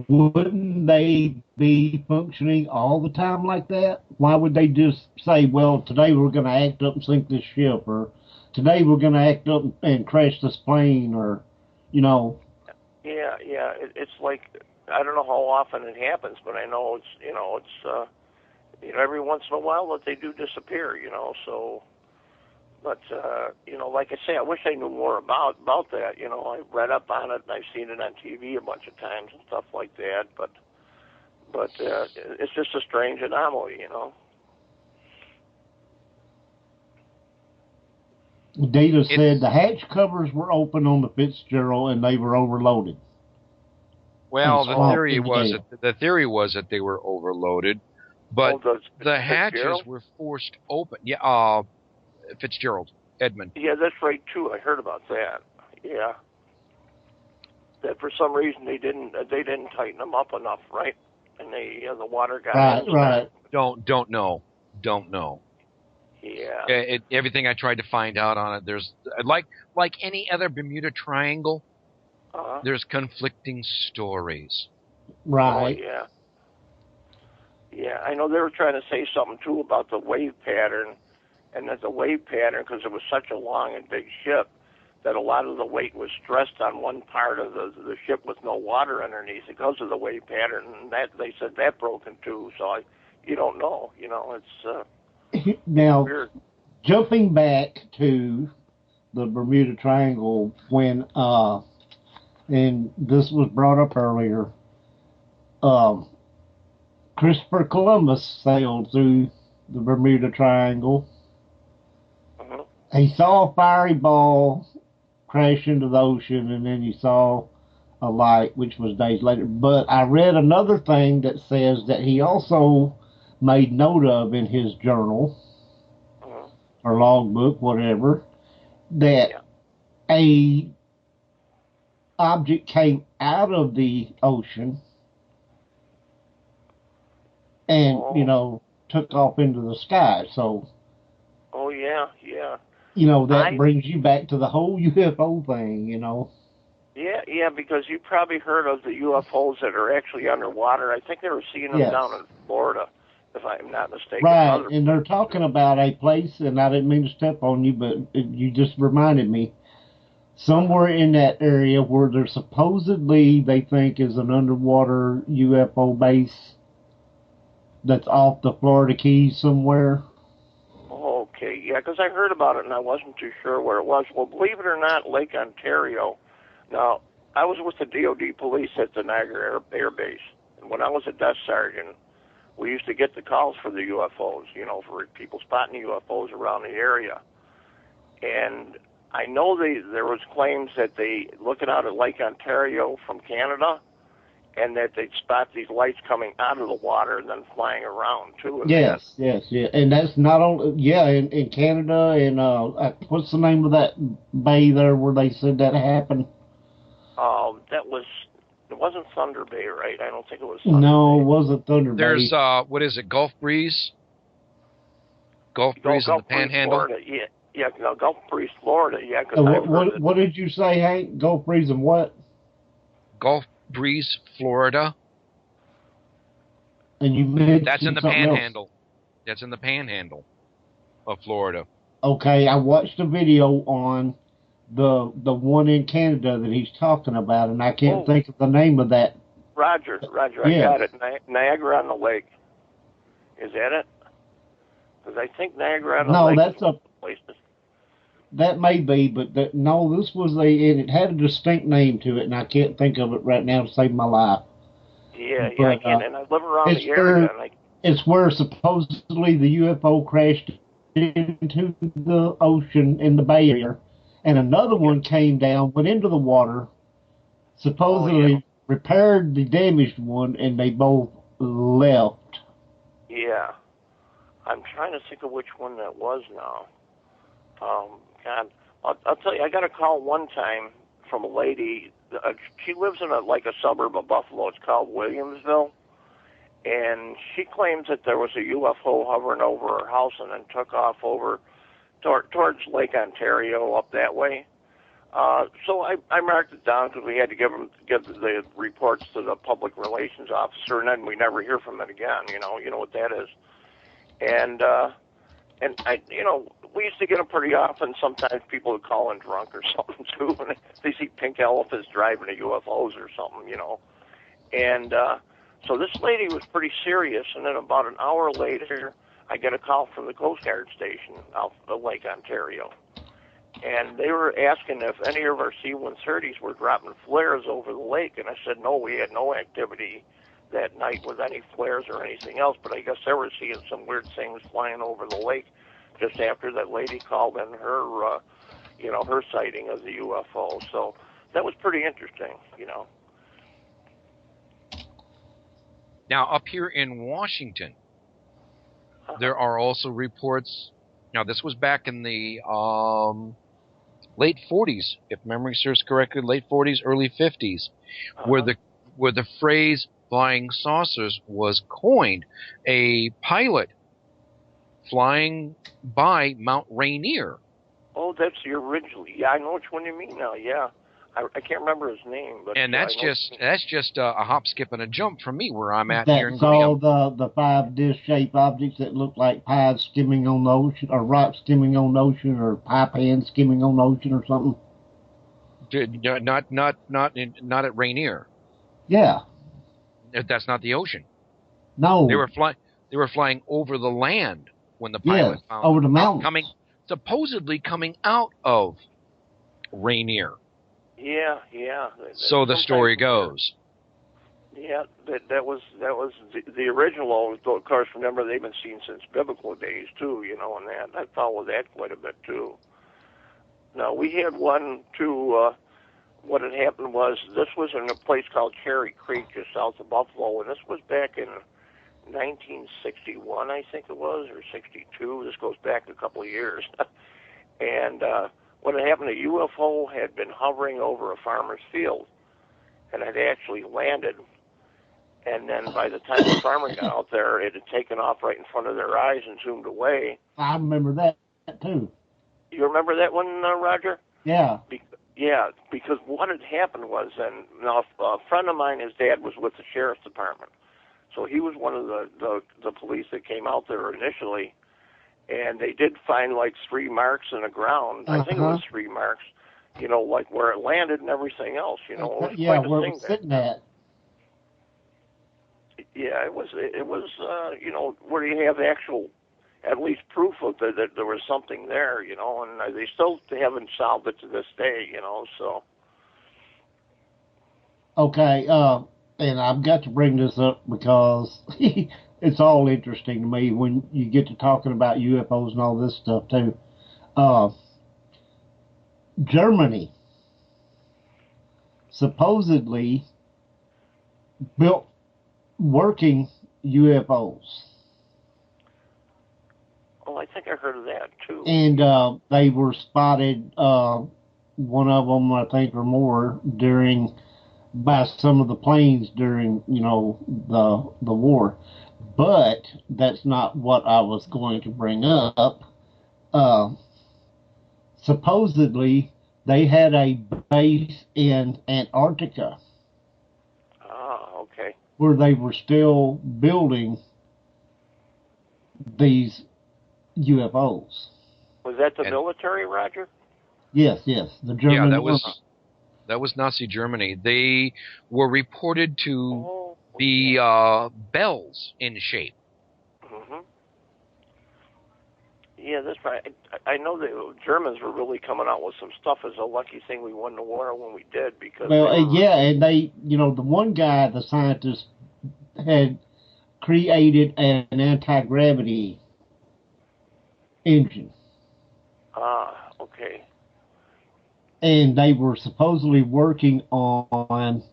wouldn't they be functioning all the time like that? Why would they just say, well, today we're going to act up and sink this ship, or today we're going to act up and crash this plane, or, Yeah, it's like, I don't know how often it happens, but I know it's every once in a while that they do disappear, so... But, like I say, I wish I knew more about that. I read up on it, and I've seen it on TV a bunch of times and stuff like that. But it's just a strange anomaly, Data said the hatch covers were open on the Fitzgerald, and they were overloaded. Well, the theory was that they were overloaded, but the hatches were forced open. Yeah, Fitzgerald, Edmund. Yeah, that's right too. I heard about that. Yeah, that for some reason they didn't tighten them up enough, right? And the water got in. Right. Don't know. Yeah. Everything I tried to find out on it, there's like any other Bermuda Triangle. There's conflicting stories. Right. Oh, yeah. Yeah, I know they were trying to say something too about the wave pattern. And that the wave pattern, because it was such a long and big ship, that a lot of the weight was stressed on one part of the ship with no water underneath because of the wave pattern. And that they said that broke in two. So you don't know. It's now weird. Jumping back to the Bermuda Triangle, when and this was brought up earlier, Christopher Columbus sailed through the Bermuda Triangle. He saw a fiery ball crash into the ocean, and then he saw a light, which was days later. But I read another thing that says that he also made note of in his journal or logbook, whatever, that a object came out of the ocean and took off into the sky. So. Oh yeah. That brings you back to the whole UFO thing, Yeah, because you probably heard of the UFOs that are actually underwater. I think they were seeing them down in Florida, if I'm not mistaken. Right, and they're talking about a place, and I didn't mean to step on you, but you just reminded me. Somewhere in that area where there supposedly they think is an underwater UFO base that's off the Florida Keys somewhere. Okay, yeah, because I heard about it and I wasn't too sure where it was. Well, believe it or not, Lake Ontario. Now, I was with the DOD police at the Niagara Air Base, and when I was a desk sergeant, we used to get the calls for the UFOs, for people spotting UFOs around the area. And I know there was claims that they looking out at Lake Ontario from Canada, and that they'd spot these lights coming out of the water and then flying around too. Yes, and that's not only in Canada and what's the name of that bay there where they said that happened? It wasn't Thunder Bay, right? I don't think it was Thunder No, Bay. It wasn't Thunder Bay. There's what is it? Gulf Breeze. Gulf Breeze in the Panhandle. Florida. No, Gulf Breeze, Florida. Yeah, because what did you say, Hank? Gulf Breeze and what? Gulf Breeze, Florida. And you mentioned that's in the Panhandle. Else. That's in the Panhandle of Florida. Okay, I watched a video on the one in Canada that he's talking about, and I can't think of the name of that. Roger, I got it. Niagara on the Lake. Is that it? Because I think Niagara on the Lake. No, that's places. That may be, but this was and it had a distinct name to it, and I can't think of it right now to save my life. Yeah, I can't, and I live around the area. It's where supposedly the UFO crashed into the ocean in the Bay Area, and another one came down, went into the water, supposedly repaired the damaged one, and they both left. Yeah. I'm trying to think of which one that was now. God, I'll tell you, I got a call one time from a lady. She lives in a suburb of Buffalo. It's called Williamsville. And she claims that there was a UFO hovering over her house and then took off over towards Lake Ontario up that way. So I marked it down because we had to give the reports to the public relations officer, and then we never hear from it again. You know what that is. And I, we used to get them pretty often. Sometimes people would call in drunk or something too, and they see pink elephants driving the UFOs or something, And so this lady was pretty serious, and then about an hour later, I get a call from the Coast Guard station off of Lake Ontario. And they were asking if any of our C-130s were dropping flares over the lake, and I said, no, we had no activity that night with any flares or anything else, but I guess they were seeing some weird things flying over the lake just after that lady called in her, her sighting of the UFO. So that was pretty interesting, Now, up here in Washington, there are also reports. Now, this was back in the late 40s, if memory serves correctly, late 40s, early 50s, where the phrase flying saucers was coined. A pilot flying by Mount Rainier. Oh, that's the original. Yeah, I know which one you mean now. Yeah, I can't remember his name, but that's just a hop, skip, and a jump from me where I'm at that's here in Graham. All the 5 disc-shaped objects that look like pies skimming on the ocean, or rocks skimming on the ocean, or pie pans skimming on the ocean, or something. Not at Rainier. Yeah. That's not the ocean. No. They were flying over the land when the pilot found over the mountains. Supposedly coming out of Rainier. Yeah. So the story goes. Yeah, that was the original. Of course, remember they've been seen since biblical days too, and that I follow that quite a bit too. Now we had one too. What had happened was this was in a place called Cherry Creek, just south of Buffalo, and this was back in 1961, I think it was, or 62. This goes back a couple of years. And what had happened, a UFO had been hovering over a farmer's field, and had actually landed. And then by the time the farmer got out there, it had taken off right in front of their eyes and zoomed away. I remember that too. You remember that one, Roger? Yeah. Yeah, because what had happened was, and now a friend of mine, his dad was with the sheriff's department, so he was one of the police that came out there initially, and they did find 3 marks in the ground. I think it was 3 marks, like where it landed and everything else. It was yeah, quite where it was sitting at. Yeah, it was where you have actual, at least proof of that there was something there, and they still haven't solved it to this day, so. Okay, and I've got to bring this up because it's all interesting to me when you get to talking about UFOs and all this stuff too. Germany supposedly built working UFOs. Oh, I think I heard of that too. And they were spotted, one of them, I think, or more, by some of the planes during, the war. But that's not what I was going to bring up. Supposedly, they had a base in Antarctica. Ah, okay. Where they were still building these UFOs. Was that the military, Roger? Yes, the German. Yeah, that was Nazi Germany. They were reported to be bells in shape. Mm-hmm. Yeah, that's right. I know the Germans were really coming out with some stuff. It's a lucky thing we won the war when we did, because and they, the one guy, the scientist, had created an anti-gravity engine. Ah, okay. And they were supposedly working on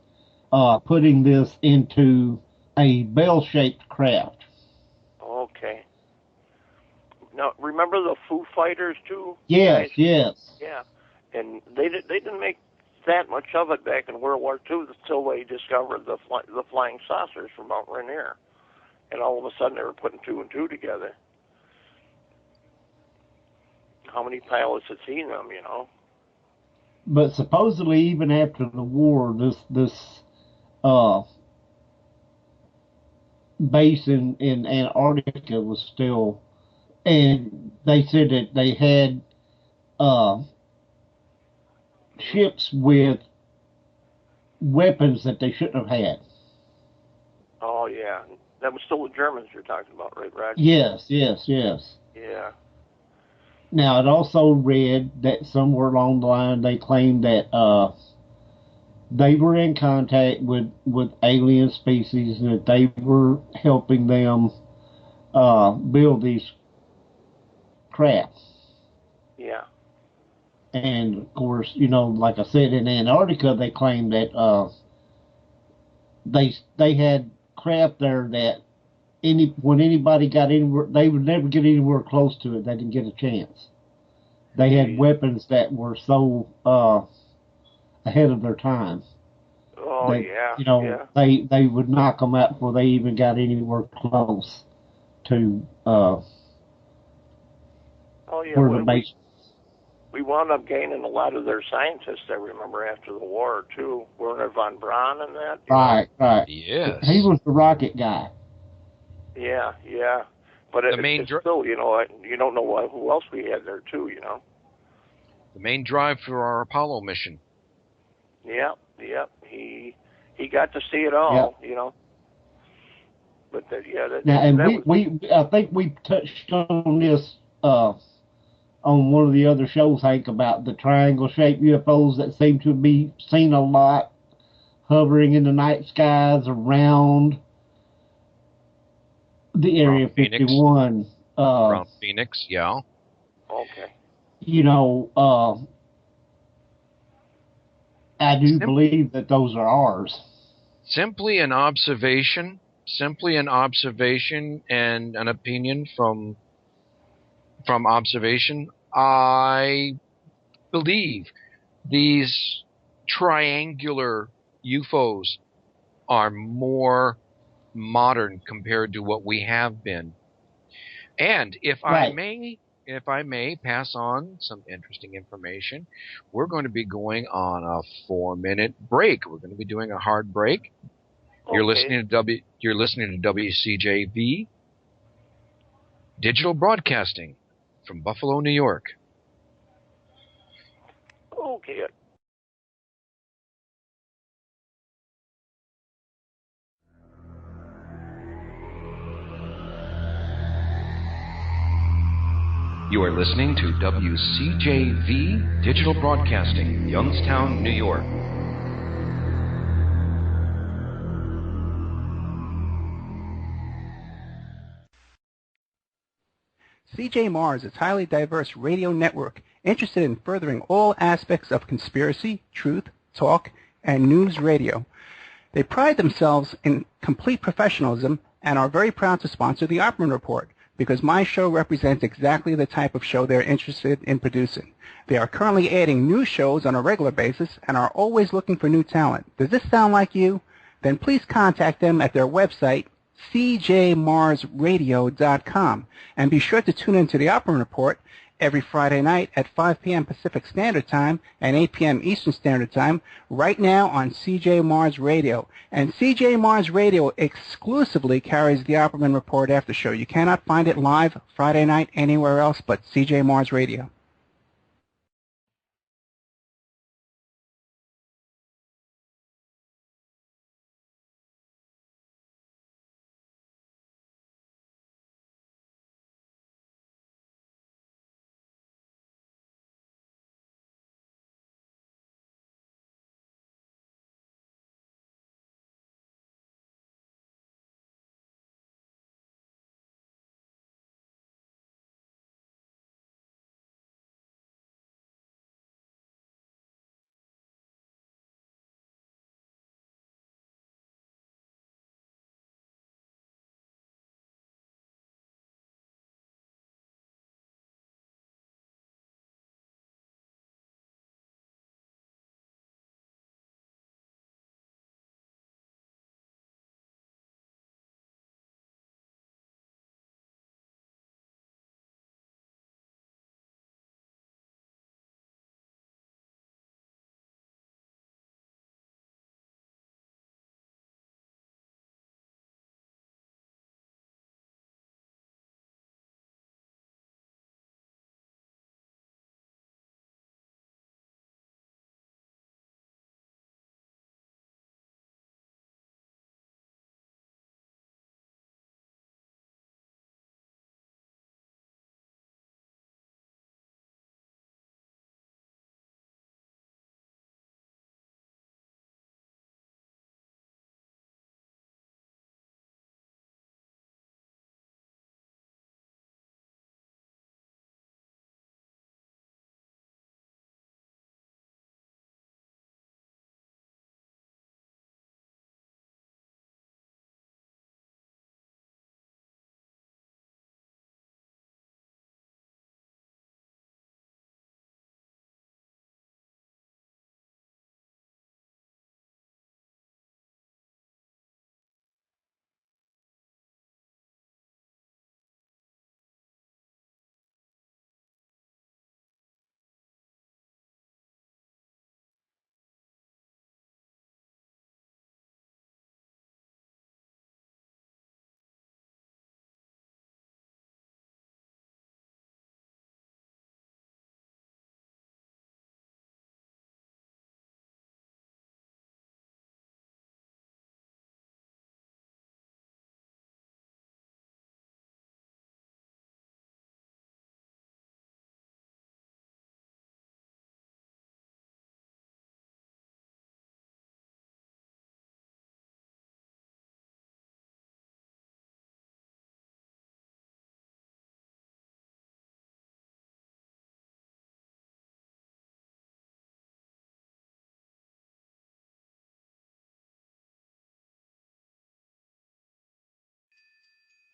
putting this into a bell-shaped craft. Okay. Now, remember the Foo Fighters too? Yes, guys? yes. Yeah, and they didn't make that much of it back in World War II until they discovered the flying saucers from Mount Rainier, and all of a sudden they were putting two and two together. How many pilots had seen them, But supposedly, even after the war, this base in Antarctica was still, and they said that they had ships with weapons that they shouldn't have had. Oh yeah, that was still the Germans you're talking about, right, Roger? Yes. Yeah. Now, it also read that somewhere along the line they claimed that they were in contact with alien species and that they were helping them build these crafts. Yeah. And of course, like I said, in Antarctica, they claimed that they had craft there that when anybody got anywhere, they would never get anywhere close to it. They didn't get a chance. They had weapons that were so ahead of their time. Oh that, yeah. They would knock them out before they even got anywhere close to oh yeah. where the base. We wound up gaining a lot of their scientists, I remember, after the war, too. Werner von Braun and that. Right. Yes. He was the rocket guy. Yeah. But it's still, you don't know who else we had there, too, The main drive for our Apollo mission. Yep. He got to see it all, But I think we touched on this on one of the other shows, Hank, about the triangle-shaped UFOs that seem to be seen a lot hovering in the night skies around the Area 51. Around Phoenix, yeah. Okay. I do believe that those are ours. Simply an observation and an opinion from observation. I believe these triangular UFOs are more modern compared to what we have been. And if I may pass on some interesting information, we're going to be going on a 4-minute break. We're going to be doing a hard break. Okay. You're listening to WCJV Digital Broadcasting from Buffalo, New York. Okay. You are listening to WCJV Digital Broadcasting, Youngstown, New York. CJ Mars is a highly diverse radio network interested in furthering all aspects of conspiracy, truth, talk, and news radio. They pride themselves in complete professionalism and are very proud to sponsor the Opperman Report because my show represents exactly the type of show they're interested in producing. They are currently adding new shows on a regular basis and are always looking for new talent. Does this sound like you? Then please contact them at their website, cjmarsradio.com, and be sure to tune into the Opperman Report every Friday night at 5 p.m. Pacific Standard Time and 8 p.m. Eastern Standard Time, right now on CJ Mars Radio. And CJ Mars Radio exclusively carries the Opperman Report after show. You cannot find it live Friday night anywhere else but CJ Mars Radio.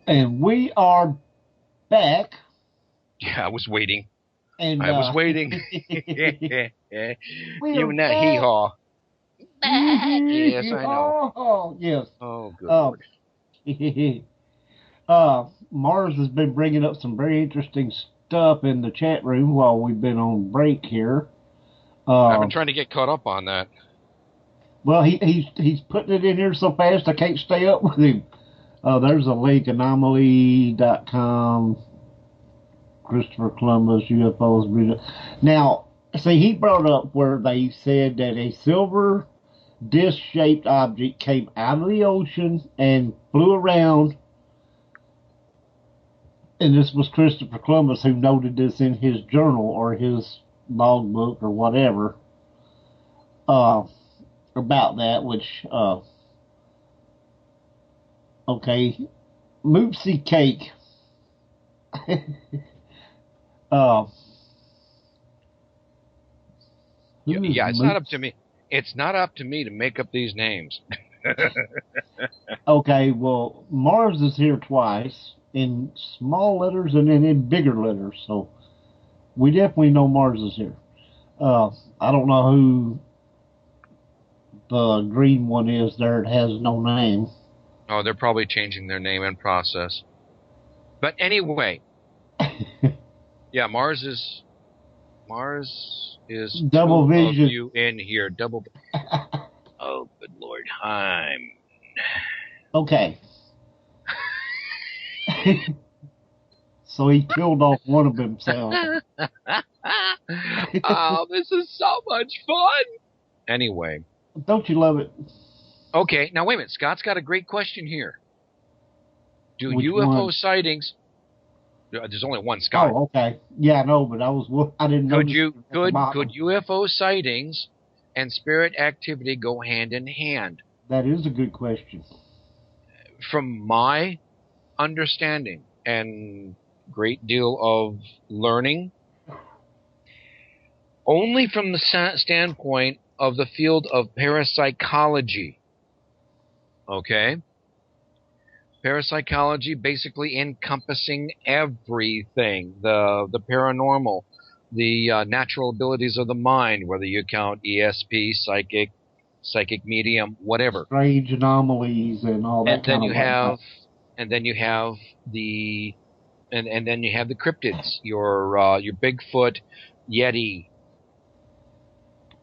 And we are back. Yeah, I was waiting. And I was waiting. You and that hee-haw. Yes, I know. Oh, yes. Oh, good Lord. Mars has been bringing up some very interesting stuff in the chat room while we've been on break here. I've been trying to get caught up on that. Well, he's putting it in here so fast I can't stay up with him. There's a link, anomaly.com, Christopher Columbus, UFOs. Now, see, he brought up where they said that a silver disc-shaped object came out of the ocean and flew around. And this was Christopher Columbus who noted this in his journal or his logbook or whatever about that, which, okay, Moopsie Cake. Yeah, it's not up to me. It's not up to me to make up these names. Okay, well, Mars is here twice in small letters and then in bigger letters, so we definitely know Mars is here. I don't know who the green one is there. It has no name. Oh, they're probably changing their name and process. But anyway, yeah, Mars is Double two vision. of you in here. Double. Oh, good Lord, Okay. So he killed off one of himself. Oh, this is so much fun. Anyway. Don't you love it? Okay, now wait a minute. Scott's got a great question here. Do Which UFO one? sightings? There's only one, Scott. Oh, okay. Yeah, I know, but I didn't know. Could UFO sightings and spirit activity go hand in hand? That is a good question. From my understanding and great deal of learning, only from the standpoint of the field of parapsychology. Okay? Parapsychology basically encompassing everything, the paranormal, the natural abilities of the mind, whether you count ESP, psychic medium, whatever. Strange anomalies and all that. And then you have the cryptids, your Bigfoot, Yeti,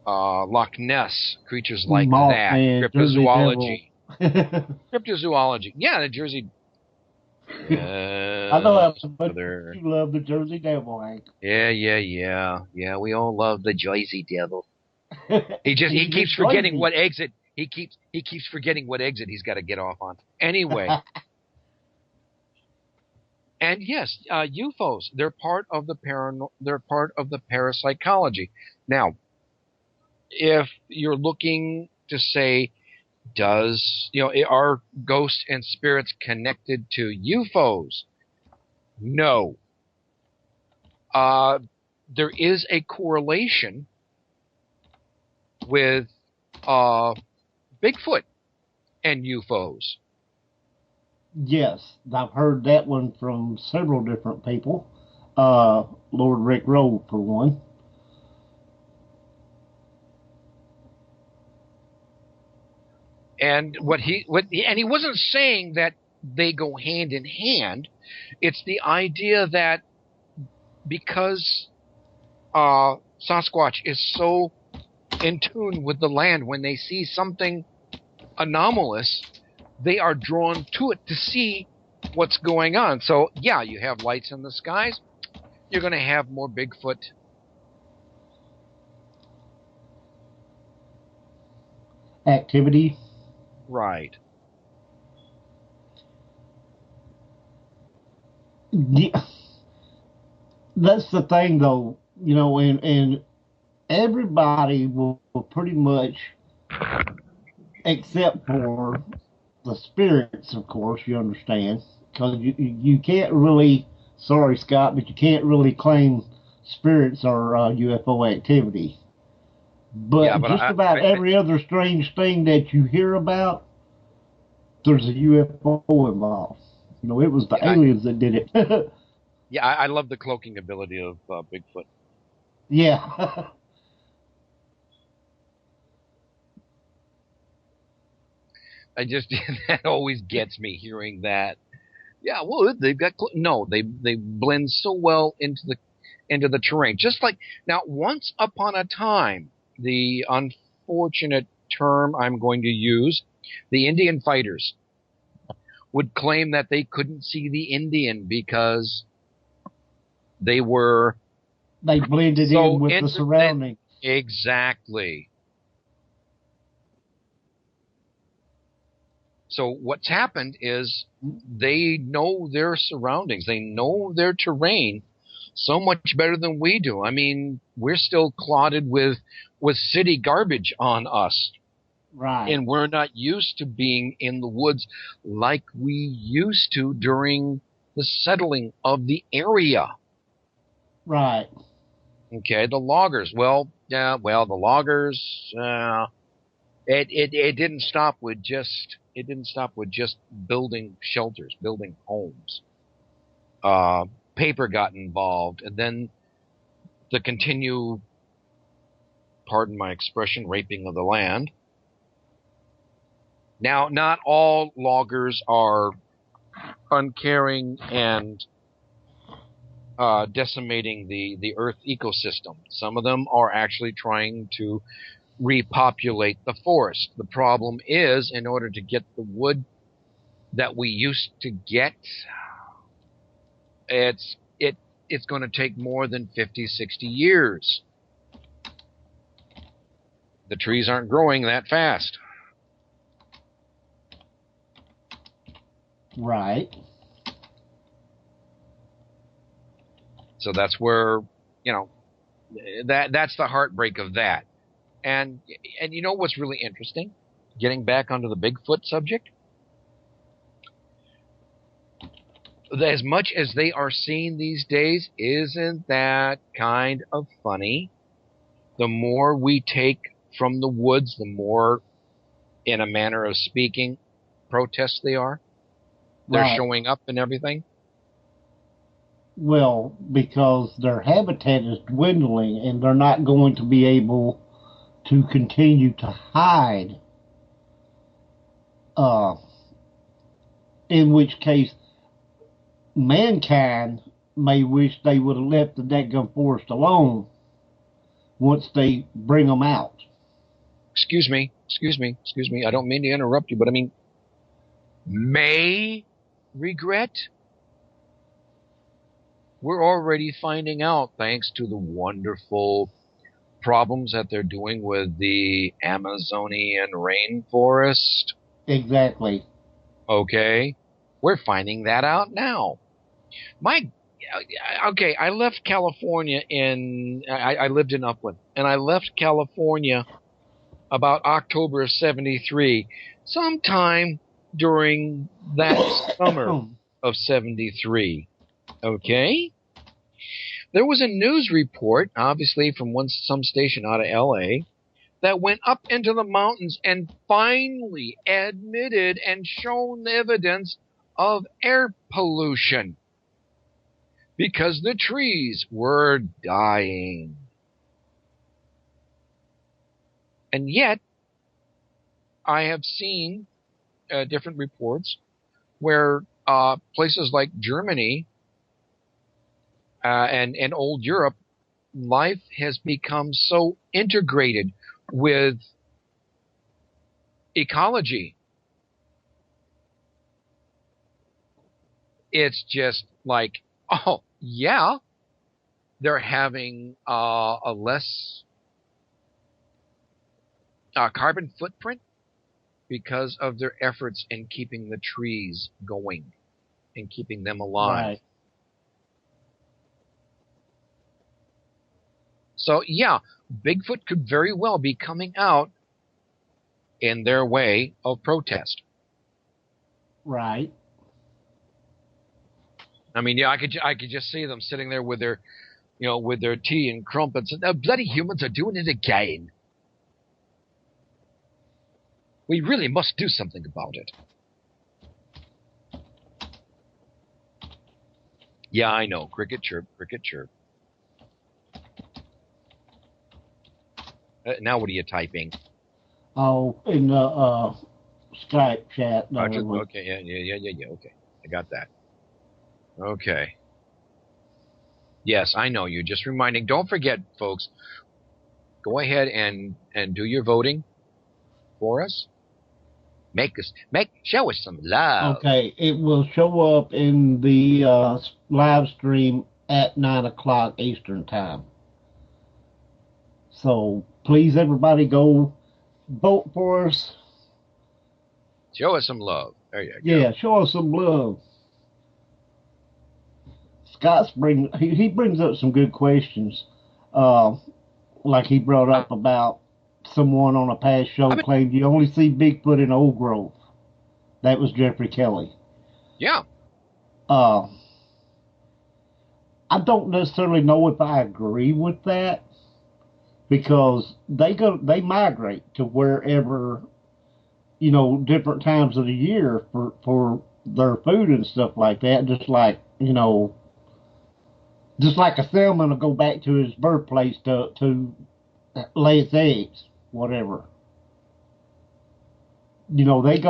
Loch Ness, creatures like that, cryptozoology. Cryptozoology. Yeah, the Jersey. I know how much you love the Jersey Devil, Hank. Yeah. We all love the Jersey Devil. He keeps forgetting what exit. He keeps forgetting what exit he's got to get off on. Anyway. And yes, UFOs. They're part of the They're part of the parapsychology. Now, if you're looking to say, are ghosts and spirits connected to UFOs? No. There is a correlation with Bigfoot and UFOs. Yes, I've heard that one from several different people. Lord Rick Rowe, for one. And he wasn't saying that they go hand in hand. It's the idea that because Sasquatch is so in tune with the land, when they see something anomalous, they are drawn to it to see what's going on. So, yeah, you have lights in the skies. You're going to have more Bigfoot. Activity. Right. Yeah. That's the thing, though, and everybody will pretty much, except for the spirits, of course, you understand, because you can't really, sorry, Scott, but you can't really claim spirits are UFO activity. But about every other strange thing that you hear about, there's a UFO involved. It was the aliens that did it. Yeah, I love the cloaking ability of Bigfoot. Yeah. That always gets me hearing that. Yeah, well, they've got they blend so well into the terrain. Just like now, once upon a time, the unfortunate term I'm going to use, the Indian fighters would claim that they couldn't see the Indian because they blended in with the surroundings. Exactly. So what's happened is they know their surroundings. They know their terrain so much better than we do. I mean, we're still clotted with city garbage on us. Right. And we're not used to being in the woods like we used to during the settling of the area. Right. Okay, the loggers. The loggers, It didn't stop with just building shelters, building homes. Paper got involved, and then the continued, pardon my expression, raping of the land. Now, not all loggers are uncaring and decimating the Earth ecosystem. Some of them are actually trying to repopulate the forest. The problem is, in order to get the wood that we used to get, it's going to take more than 50, 60 years. The trees aren't growing that fast. Right. So that's where, that's the heartbreak of that. And you know what's really interesting? Getting back onto the Bigfoot subject. As much as they are seen these days, isn't that kind of funny? The more we take from the woods, the more, in a manner of speaking, protests they are. They're Right. showing up and everything. Well, because their habitat is dwindling and they're not going to be able to continue to hide. In which case, mankind may wish they would have left the dadgum forest alone once they bring them out. Excuse me. I don't mean to interrupt you, but I mean, may regret? We're already finding out, thanks to the wonderful problems that they're doing with the Amazonian rainforest. Exactly. Okay? We're finding that out now. I left California I lived in Upland, and I left California about October of 73, sometime during that summer of 73. Okay? There was a news report, obviously from some station out of L.A., that went up into the mountains and finally admitted and shown evidence of air pollution because the trees were dying. And yet, I have seen different reports where places like Germany and old Europe, life has become so integrated with ecology. It's just like, oh, yeah, they're having a less carbon footprint because of their efforts in keeping the trees going and keeping them alive. Right. So, yeah, Bigfoot could very well be coming out in their way of protest. Right. I mean, yeah, I could just see them sitting there with their tea and crumpets. And the bloody humans are doing it again. We really must do something about it. Yeah, I know. Cricket chirp, cricket chirp. Now what are you typing? Oh, in the Skype chat. Okay, yeah. Okay, I got that. Okay. Yes, I know. You're just reminding. Don't forget, folks. Go ahead and do your voting for us. Show us some love. Okay, it will show up in the live stream at 9 o'clock Eastern time. So please, everybody, go vote for us. Show us some love. There you go. Yeah, show us some love. Scott's he brings up some good questions. Like he brought up about someone on a past show claimed you only see Bigfoot in old growth. That was Jeffrey Kelly. Yeah. I don't necessarily know if I agree with that, because they migrate to wherever, different times of the year for their food and stuff like that. Just like a salmon will go back to his birthplace to lay its eggs, whatever. They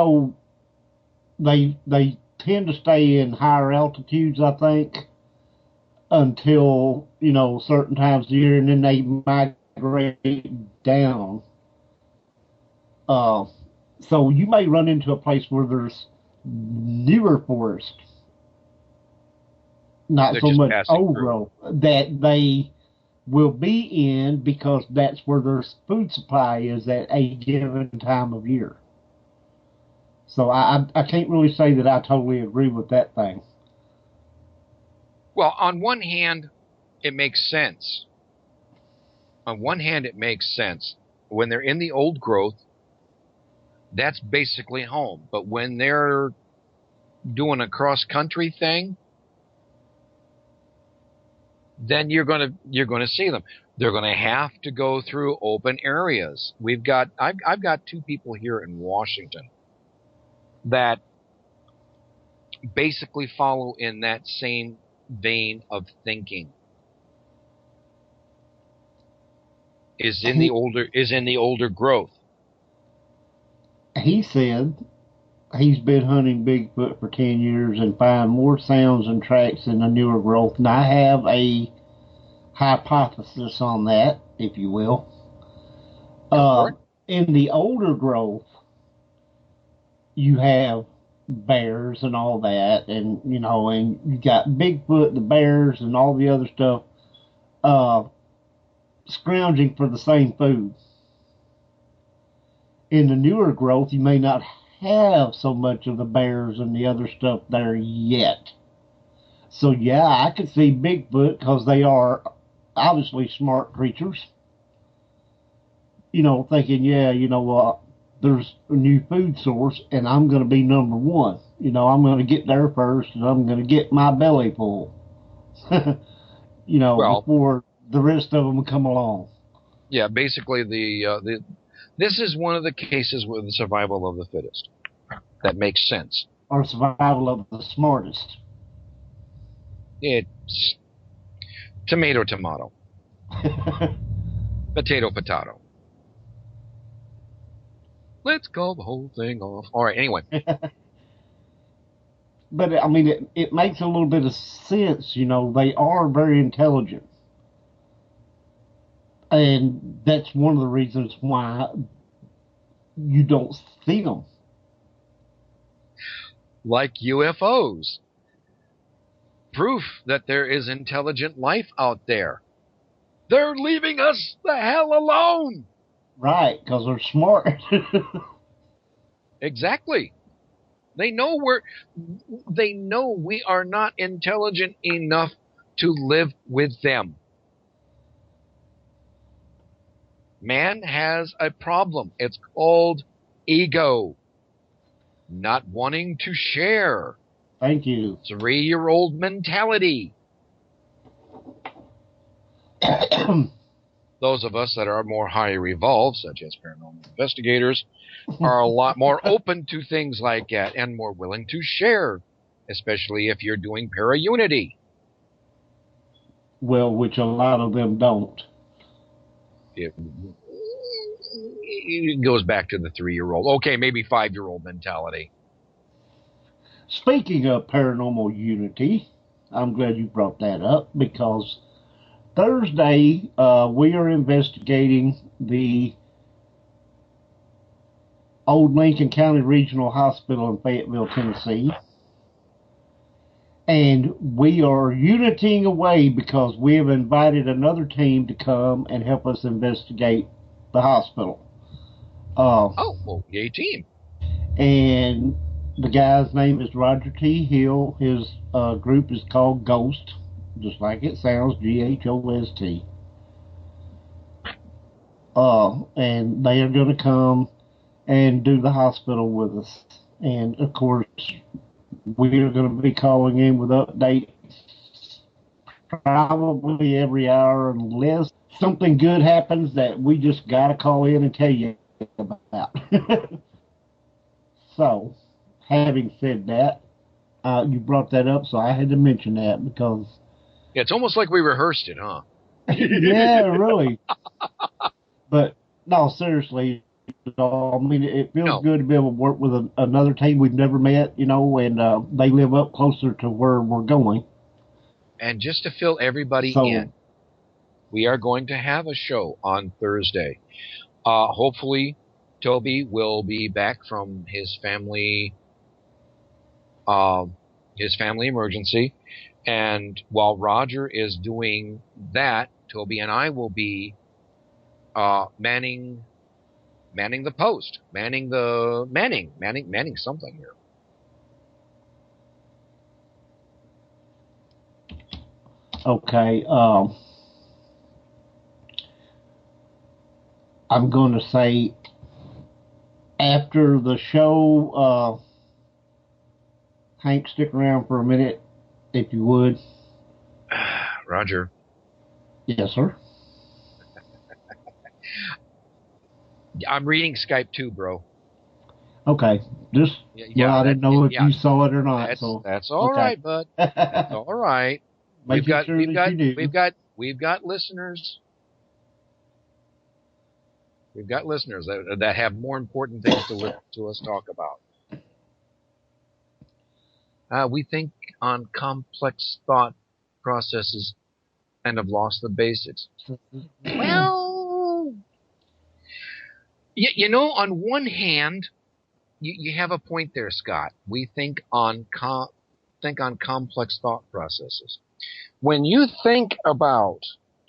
tend to stay in higher altitudes, I think, until, certain times of the year, and then they migrate down. So you may run into a place where there's newer forest, not so much old growth, that they will be in because that's where their food supply is at a given time of year. So I can't really say that I totally agree with that thing. Well, on one hand, it makes sense. When they're in the old growth, that's basically home. But when they're doing a cross-country thing, then you're gonna see them. They're gonna have to go through open areas. I've got two people here in Washington that basically follow in that same vein of thinking. Is in the older growth. He said he's been hunting Bigfoot for 10 years and find more sounds and tracks in the newer growth. And I have a hypothesis on that, if you will. In the older growth, you have bears and all that, and and you got Bigfoot, the bears, and all the other stuff scrounging for the same food. In the newer growth, you may not have so much of the bears and the other stuff there yet. So yeah, I could see Bigfoot, because they are obviously smart creatures, thinking, there's a new food source and I'm going to be number one. I'm going to get there first and I'm going to get my belly full, before the rest of them come along. Yeah, basically this is one of the cases with the survival of the fittest. That makes sense. Or survival of the smartest. It's tomato. Potato. Let's call the whole thing off. All right, anyway. But, I mean, it makes a little bit of sense. They are very intelligent. And that's one of the reasons why you don't see them. Like UFOs. Proof that there is intelligent life out there. They're leaving us the hell alone. Right, because they're smart. Exactly. They know we are not intelligent enough to live with them. Man has a problem. It's called ego. Not wanting to share. Thank you. 3-year-old mentality. Those of us that are more higher evolved, such as paranormal investigators, are a lot more open to things like that and more willing to share, especially if you're doing para-unity. Well, which a lot of them don't. It goes back to the 3-year-old. Okay, maybe 5-year-old mentality. Speaking of paranormal unity, I'm glad you brought that up, because Thursday we are investigating the old Lincoln County Regional Hospital in Fayetteville, Tennessee. And we are unitying away because we have invited another team to come and help us investigate the hospital. Yay team. And the guy's name is Roger T. Hill. His group is called Ghost, just like it sounds, GHOST. And they are going to come and do the hospital with us. And, of course, we are going to be calling in with updates probably every hour unless something good happens that we just got to call in and tell you about. So, having said that, you brought that up, so I had to mention that because... Yeah, it's almost like we rehearsed it, huh? Yeah, really. But, no, seriously, I mean, it feels good to be able to work with another team we've never met, you know, and they live up closer to where we're going. And just to fill everybody in, we are going to have a show on Thursday. Hopefully, Toby will be back from his family emergency. And while Roger is doing that, Toby and I will be manning the post, manning something here. Okay. I'm going to say after the show, Hank, stick around for a minute, if you would. Roger. Yes, sir. I'm reading Skype too, bro. Okay. Just I didn't know if you saw it or not. That's all right, bud. That's all right. We've got listeners. We've got listeners that have more important things to us talk about. We think on complex thought processes and have lost the basics. Well, you know, on one hand, you have a point there, Scott. We think on complex thought processes. When you think about,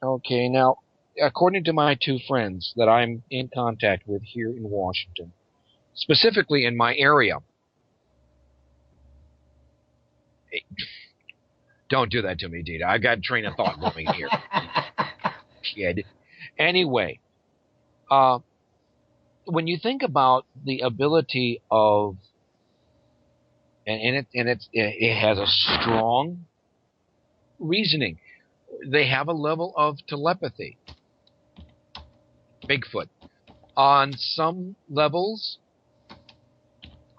okay, now, according to my two friends that I'm in contact with here in Washington, specifically in my area, don't do that to me, Dita. I've got a train of thought going here. Kid. Anyway, when you think about the ability of, and it has a strong reasoning. They have a level of telepathy. Bigfoot. On some levels,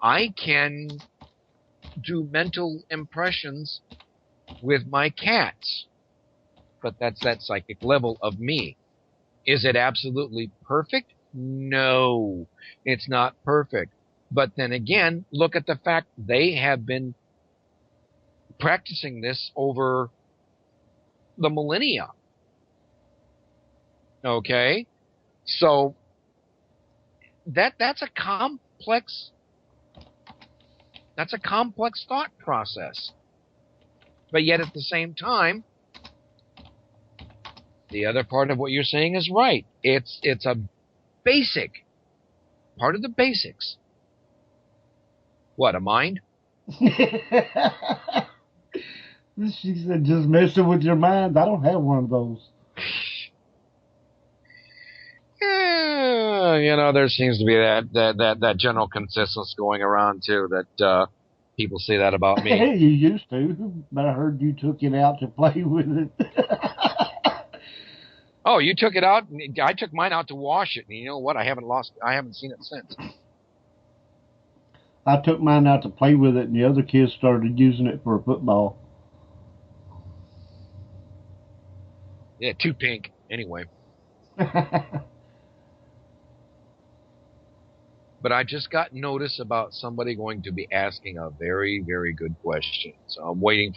I can do mental impressions with my cats. But that's that psychic level of me. Is it absolutely perfect? No, it's not perfect. But then again, look at the fact they have been practicing this over the millennia. Okay? So that's a complex thought process. But yet at the same time, the other part of what you're saying is right. It's a basic part of the basics. What, a mind? She said, just messing with your mind. I don't have one of those. Yeah, you know, there seems to be that general consensus going around too, that people say that about me. Hey, you used to, but I heard you took it out to play with it. Oh, you took it out? I took mine out to wash it, and you know what? I haven't seen it since. I took mine out to play with it, and the other kids started using it for a football. Yeah, too pink. Anyway. But I just got notice about somebody going to be asking a very, very good question. So I'm waiting.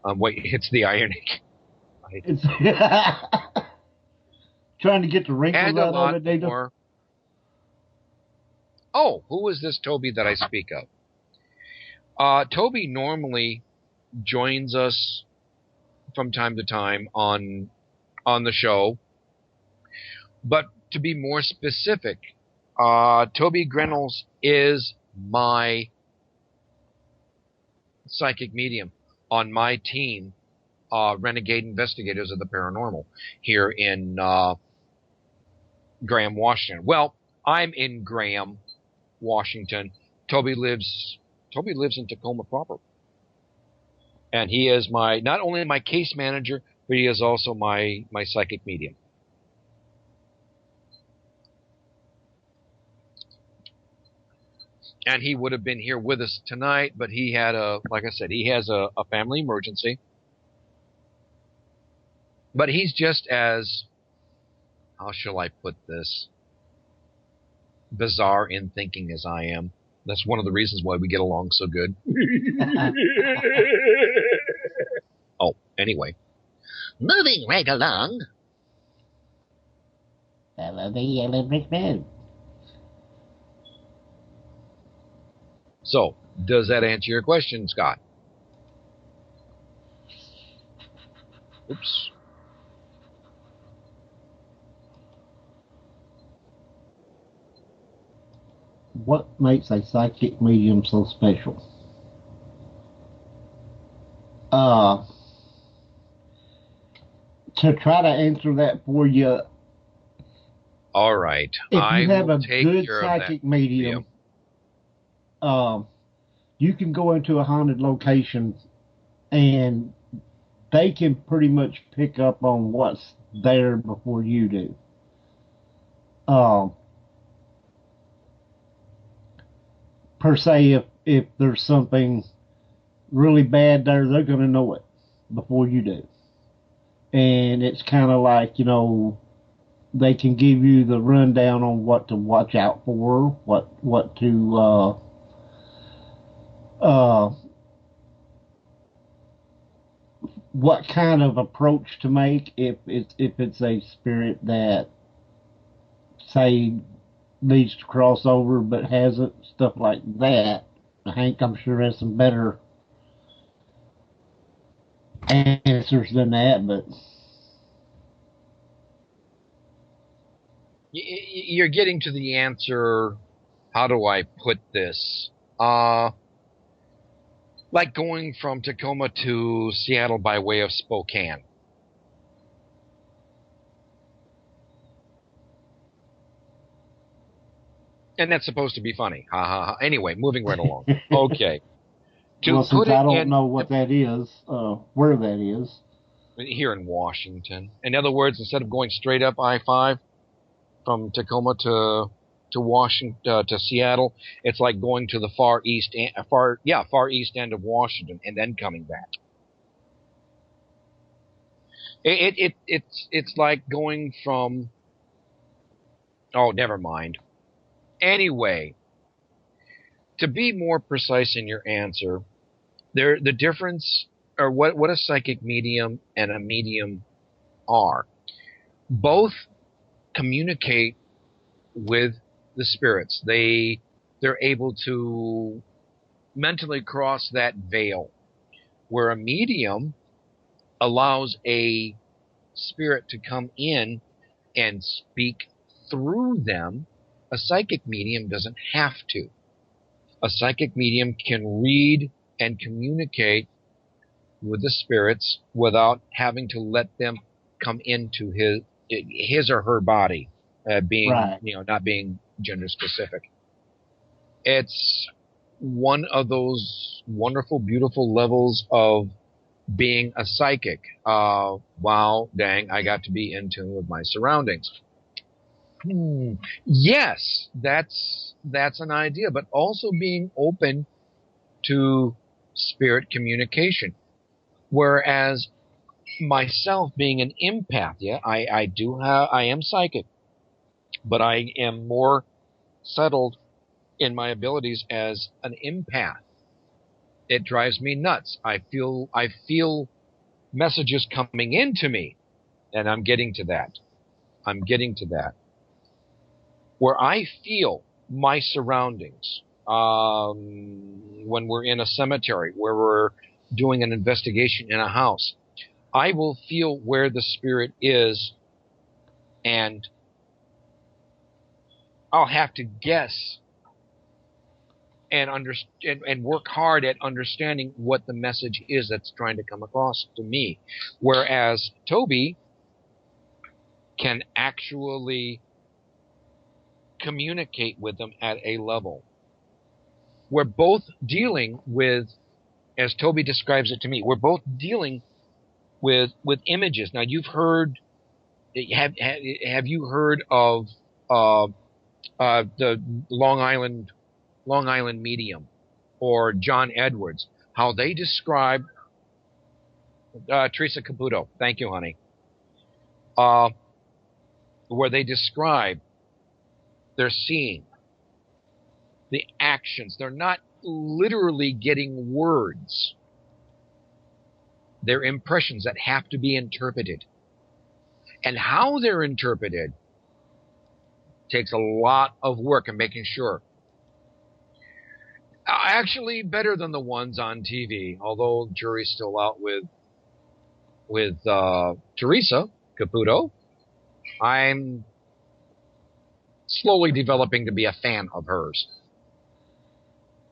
It's the irony. It's trying to get the wrinkles out of it, Data. More. Oh, who is this Toby that I speak of? Toby normally joins us from time to time on the show. But to be more specific, Toby Grenels is my psychic medium on my team, Renegade Investigators of the Paranormal, here in Graham, Washington. Well, I'm in Graham, Washington. Toby lives in Tacoma proper. And he is not only my case manager, but he is also my psychic medium. and he would have been here with us tonight, but he had like I said, he has a family emergency. But he's just as, how shall I put this, bizarre in thinking as I am. That's one of the reasons why we get along so good. Oh, anyway. Moving right along. Follow the yellow brick road. So, does that answer your question, Scott? Oops. What makes a psychic medium so special? To try to answer that for you, All right. if you have a take good care psychic of that. medium, you can go into a haunted location and they can pretty much pick up on what's there before you do. Per se, if there's something really bad there, they're going to know it before you do. And it's kind of like, they can give you the rundown on what to watch out for, what to what kind of approach to make if it's a spirit that, say, needs to cross over but hasn't, stuff like that. Hank, I'm sure, has some better answers than that, but You're getting to the answer. How do I put this? Like going from Tacoma to Seattle by way of Spokane. And that's supposed to be funny. Ha ha ha. Anyway, moving right along. Okay. well, since I don't know what that is, where that is. Here in Washington. In other words, instead of going straight up I-5 from Tacoma to Washington to Seattle, it's like going to the far east end of Washington and then coming back. It's like going from, oh, never mind. Anyway, to be more precise in your answer, the difference, or what a psychic medium and a medium are, both communicate with the spirits. They're able to mentally cross that veil, where a medium allows a spirit to come in and speak through them. A psychic medium doesn't have to. A psychic medium can read and communicate with the spirits without having to let them come into his or her body, being Right. Not being gender specific. It's one of those wonderful, beautiful levels of being a psychic. Wow, dang, I got to be in tune with my surroundings. Yes, that's an idea, but also being open to spirit communication. Whereas myself being an empath, I am psychic, but I am more settled in my abilities as an empath. It drives me nuts. I feel messages coming into me, and I'm getting to that. Where I feel my surroundings, when we're in a cemetery, where we're doing an investigation in a house, I will feel where the spirit is, and I'll have to guess and understand and work hard at understanding what the message is that's trying to come across to me. Whereas Toby can actually communicate with them at a level. We're both dealing with, as Toby describes it to me, we're both dealing with images. Now, you've heard, have you heard of the Long Island Long Island Medium, or John Edwards, how they describe Teresa Caputo. Thank you, honey. Where they describe they're seeing the actions. They're not literally getting words. They're impressions that have to be interpreted. And how they're interpreted takes a lot of work in making sure. Actually, better than the ones on TV, although the jury's still out with Teresa Caputo. I'm slowly developing to be a fan of hers.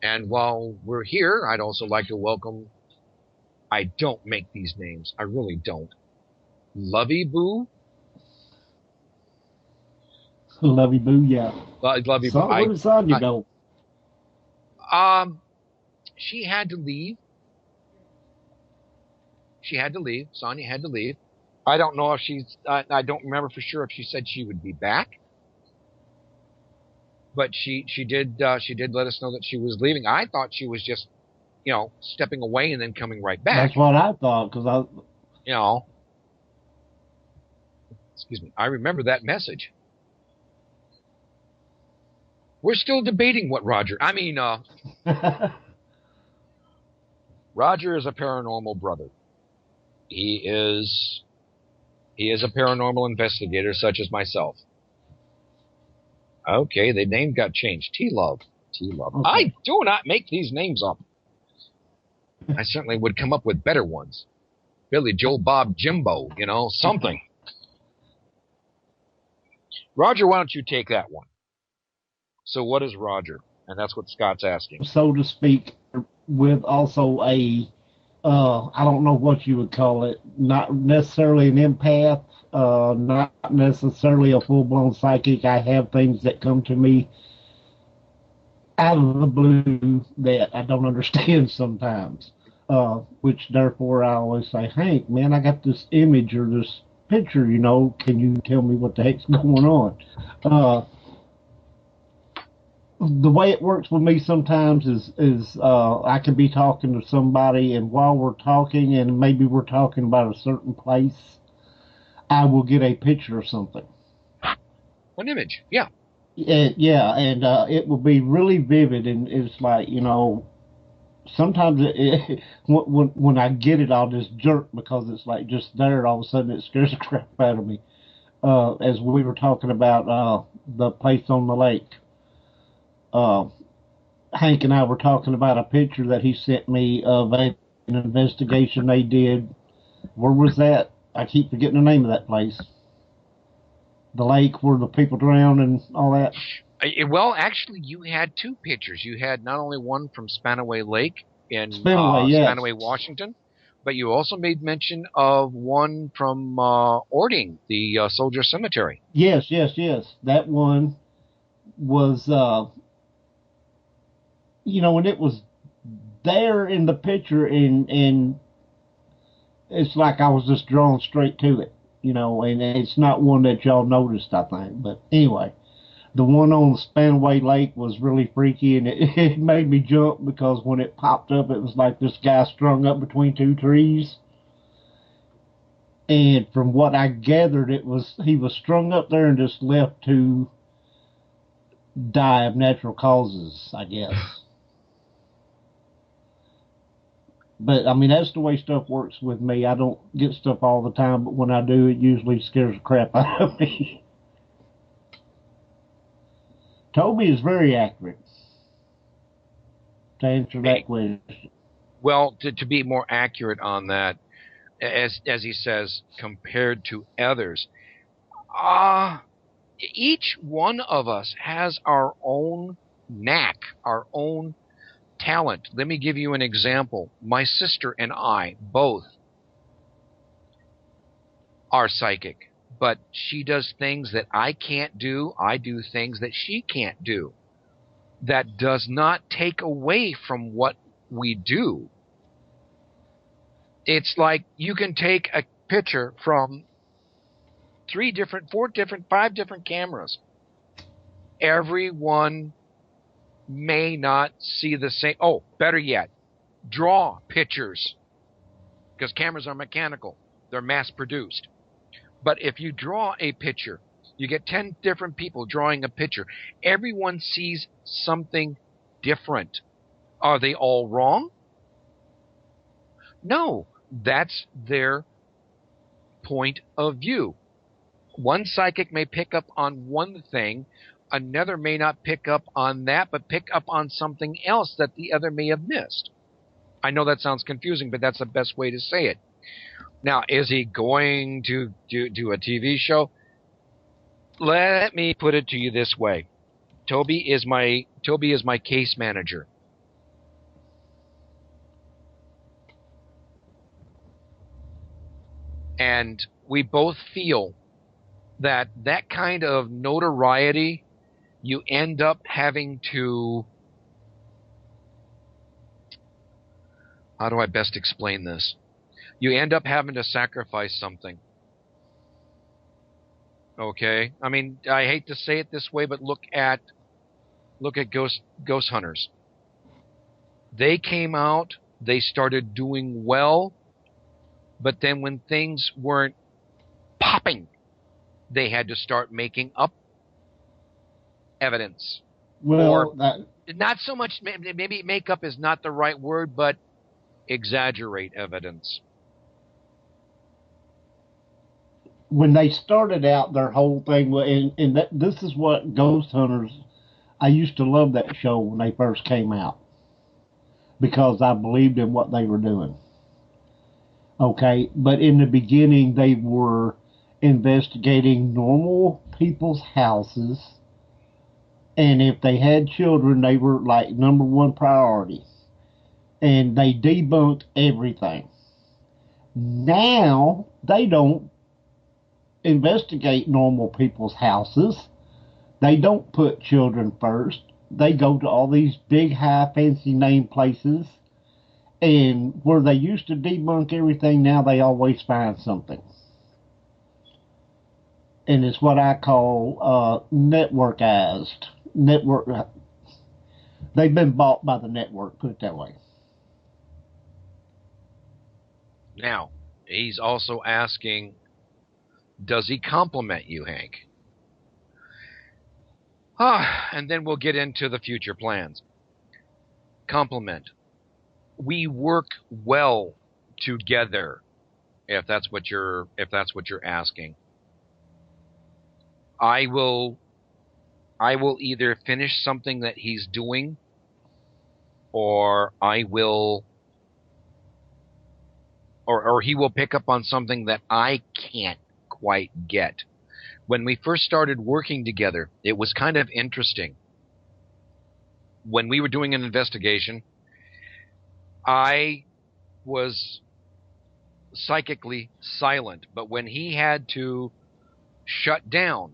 And while we're here, I'd also like to welcome, I don't make these names, I really don't, Lovey Boo? Lovey Boo, yeah. Lovey Boo. What did Sonya go? She had to leave. Sonya had to leave. I don't know if I don't remember for sure if she said she would be back. But she did let us know that she was leaving. I thought she was just, stepping away and then coming right back. That's what I thought, because excuse me, I remember that message. We're still debating what Roger is a paranormal brother. He is a paranormal investigator such as myself. Okay, the name got changed. T-Love. Okay. I do not make these names up. I certainly would come up with better ones. Billy, Joe, Bob, Jimbo, something. Roger, why don't you take that one? So what is Roger? And that's what Scott's asking. So to speak, with also I don't know what you would call it, not necessarily an empath, not necessarily a full-blown psychic. I have things that come to me out of the blue that I don't understand sometimes, which therefore I always say, Hank, man, I got this image or this picture, can you tell me what the heck's going on? The way it works with me sometimes is I could be talking to somebody, and while we're talking, and maybe we're talking about a certain place, I will get a picture of something. An image, yeah. Yeah, and it will be really vivid, and it's like, sometimes when I get it, I'll just jerk because it's like just there, all of a sudden it scares the crap out of me. As we were talking about the place on the lake. Hank and I were talking about a picture that he sent me of an investigation they did. Where was that? I keep forgetting the name of that place. The lake where the people drowned and all that. Well, actually, you had two pictures. You had not only one from Spanaway Lake in Spanaway, Washington, but you also made mention of one from Ording, the Soldier Cemetery. Yes. That one was... and it was there in the picture, and it's like I was just drawn straight to it, and it's not one that y'all noticed, I think. But anyway, the one on the Spanaway Lake was really freaky, and it made me jump because when it popped up, it was like this guy strung up between two trees. And from what I gathered, he was strung up there and just left to die of natural causes, I guess. But, that's the way stuff works with me. I don't get stuff all the time, but when I do, it usually scares the crap out of me. Toby is very accurate, to answer that question. Well, to be more accurate on that, as he says, compared to others, each one of us has our own knack, our own talent. Let me give you an example. My sister and I both are psychic, but she does things that I can't do. I do things that she can't do. That does not take away from what we do. It's like you can take a picture from 3 different, 4 different, 5 different cameras. Every one may not see the same. Oh, better yet, draw pictures, because cameras are mechanical. They're mass produced. But if you draw a picture, you get 10 different people drawing a picture. Everyone sees something different. Are they all wrong? No, that's their point of view. One psychic may pick up on one thing, another may not pick up on that, but pick up on something else that the other may have missed. I know that sounds confusing, but that's the best way to say it. Now, is he going to do a TV show? Let me put it to you this way. Toby is my case manager. And we both feel that kind of notoriety, you end up having to, how do I best explain this? You end up having to sacrifice something. Okay? I mean, I hate to say it this way, but look at ghost hunters. They came out, they started doing well, but then when things weren't popping, they had to start making up evidence. Well, not so much, maybe makeup is not the right word, but exaggerate evidence. When they started out, their whole thing, this is what Ghost Hunters, I used to love that show when they first came out because I believed in what they were doing. Okay, but in the beginning, they were investigating normal people's houses, and if they had children, they were like number one priority, and they debunked everything. Now they don't investigate normal people's houses. They don't put children first. They go to all these big, high, fancy name places, and where they used to debunk everything, now they always find something. And it's what I call networkized. They've been bought by the network, put it that way. Now, he's also asking, does he compliment you, Hank? And then we'll get into the future plans. Compliment. We work well together, if that's what you're asking. I will either finish something that he's doing, or I will, or he will pick up on something that I can't quite get. When we first started working together, it was kind of interesting. When we were doing an investigation, I was psychically silent, but when he had to shut down,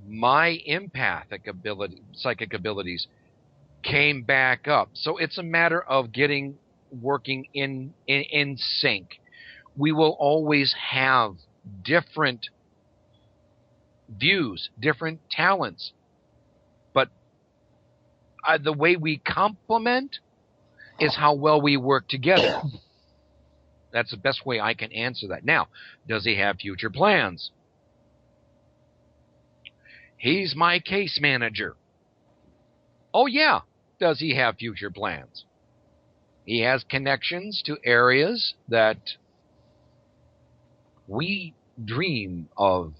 my psychic abilities came back up. So it's a matter of working in sync. We will always have different views, different talents, but the way we complement is how well we work together. That's the best way I can answer that. Now, does he have future plans? He's my case manager. Oh yeah, does he have future plans? He has connections to areas that we dream of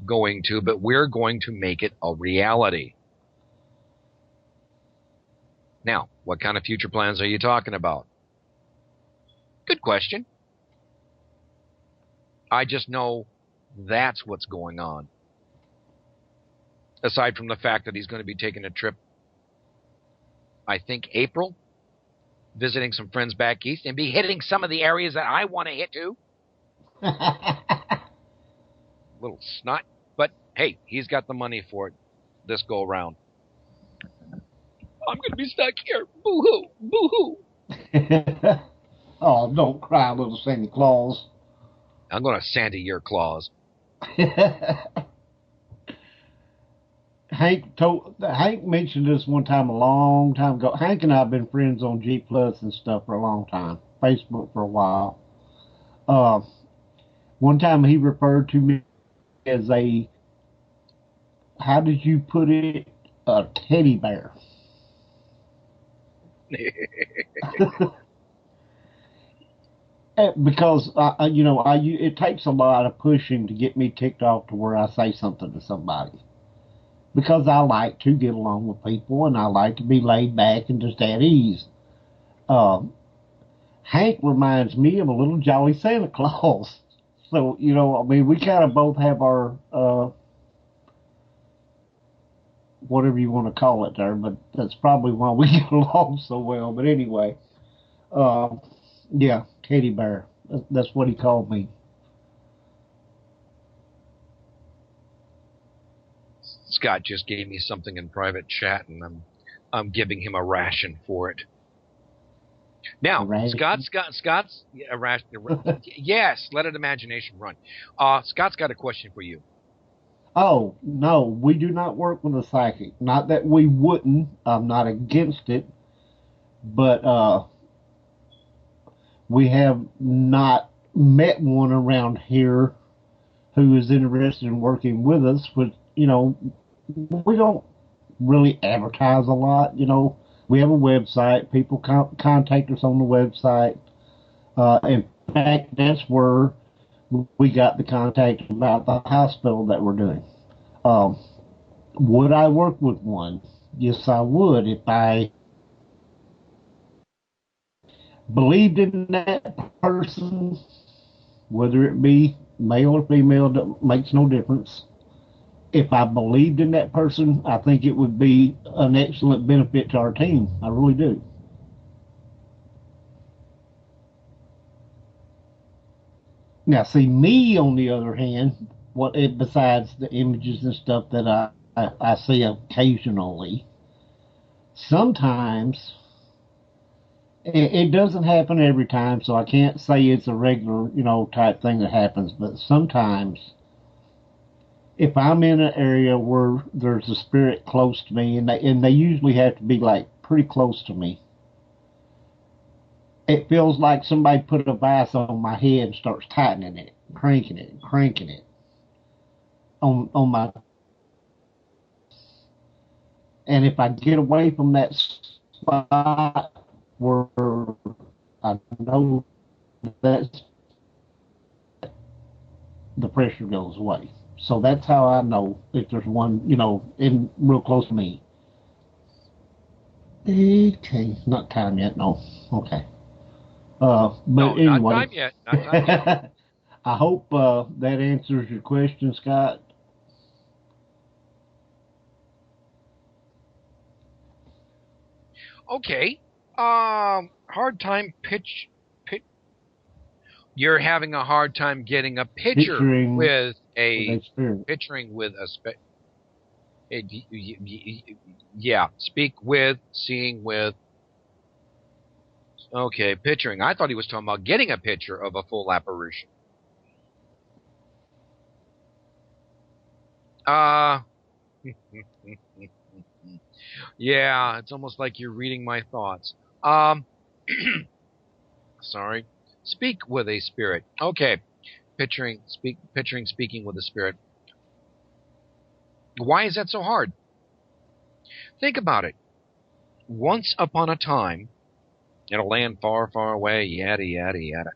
going to, but we're going to make it a reality. Now, what kind of future plans are you talking about? Good question. I just know that's what's going on. Aside from the fact that he's going to be taking a trip, I think April, visiting some friends back east and be hitting some of the areas that I want to hit too. Little snot, but hey, he's got the money for it this go around. I'm going to be stuck here. Boo-hoo, boo-hoo. Oh, don't cry, little Santa Claus. I'm going to Santa your claws. Hank mentioned this one time a long time ago. Hank and I have been friends on G Plus and stuff for a long time. Facebook for a while. One time he referred to me as a, how did you put it, a teddy bear. Because it takes a lot of pushing to get me ticked off to where I say something to somebody. Because I like to get along with people and I like to be laid back and just at ease. Hank reminds me of a little jolly Santa Claus. So, we kind of both have our, whatever you want to call it there, but that's probably why we get along so well. But anyway, yeah, teddy bear. That's what he called me. Scott just gave me something in private chat, and I'm giving him a ration for it. Now, Scott's a ration. Yes, let an imagination run. Scott's got a question for you. Oh, no, we do not work with a psychic. Not that we wouldn't. I'm not against it. But we have not met one around here who is interested in working with us. But, we don't really advertise a lot. We have a website. People contact us on the website. In fact, that's where we got the contact about the hospital that we're doing. Would I work with one? Yes, I would if I believed in that person, whether it be male or female, that makes no difference. If I believed in that person, I think it would be an excellent benefit to our team. I really do. Now, see, me, on the other hand, besides the images and stuff that I see occasionally, sometimes, it doesn't happen every time, so I can't say it's a regular, type thing that happens, but sometimes, if I'm in an area where there's a spirit close to me, and they usually have to be, like, pretty close to me, it feels like somebody put a vice on my head and starts tightening it, cranking it on my. And if I get away from that spot where I know that's, the pressure goes away. So that's how I know if there's one, in real close to me. Okay, not time yet, no. Okay. But no, anyway, not time yet. Not time yet. I hope that answers your question, Scott. Okay. Hard time pitch. You're having a hard time getting a picture with a picturing with a yeah, speak with, seeing with. Okay, picturing. I thought he was talking about getting a picture of a full apparition. Yeah, it's almost like you're reading my thoughts. Sorry. Speak with a spirit. Okay. Picturing speaking with a spirit. Why is that so hard? Think about it. Once upon a time, in a land far, far away, yada, yada, yada,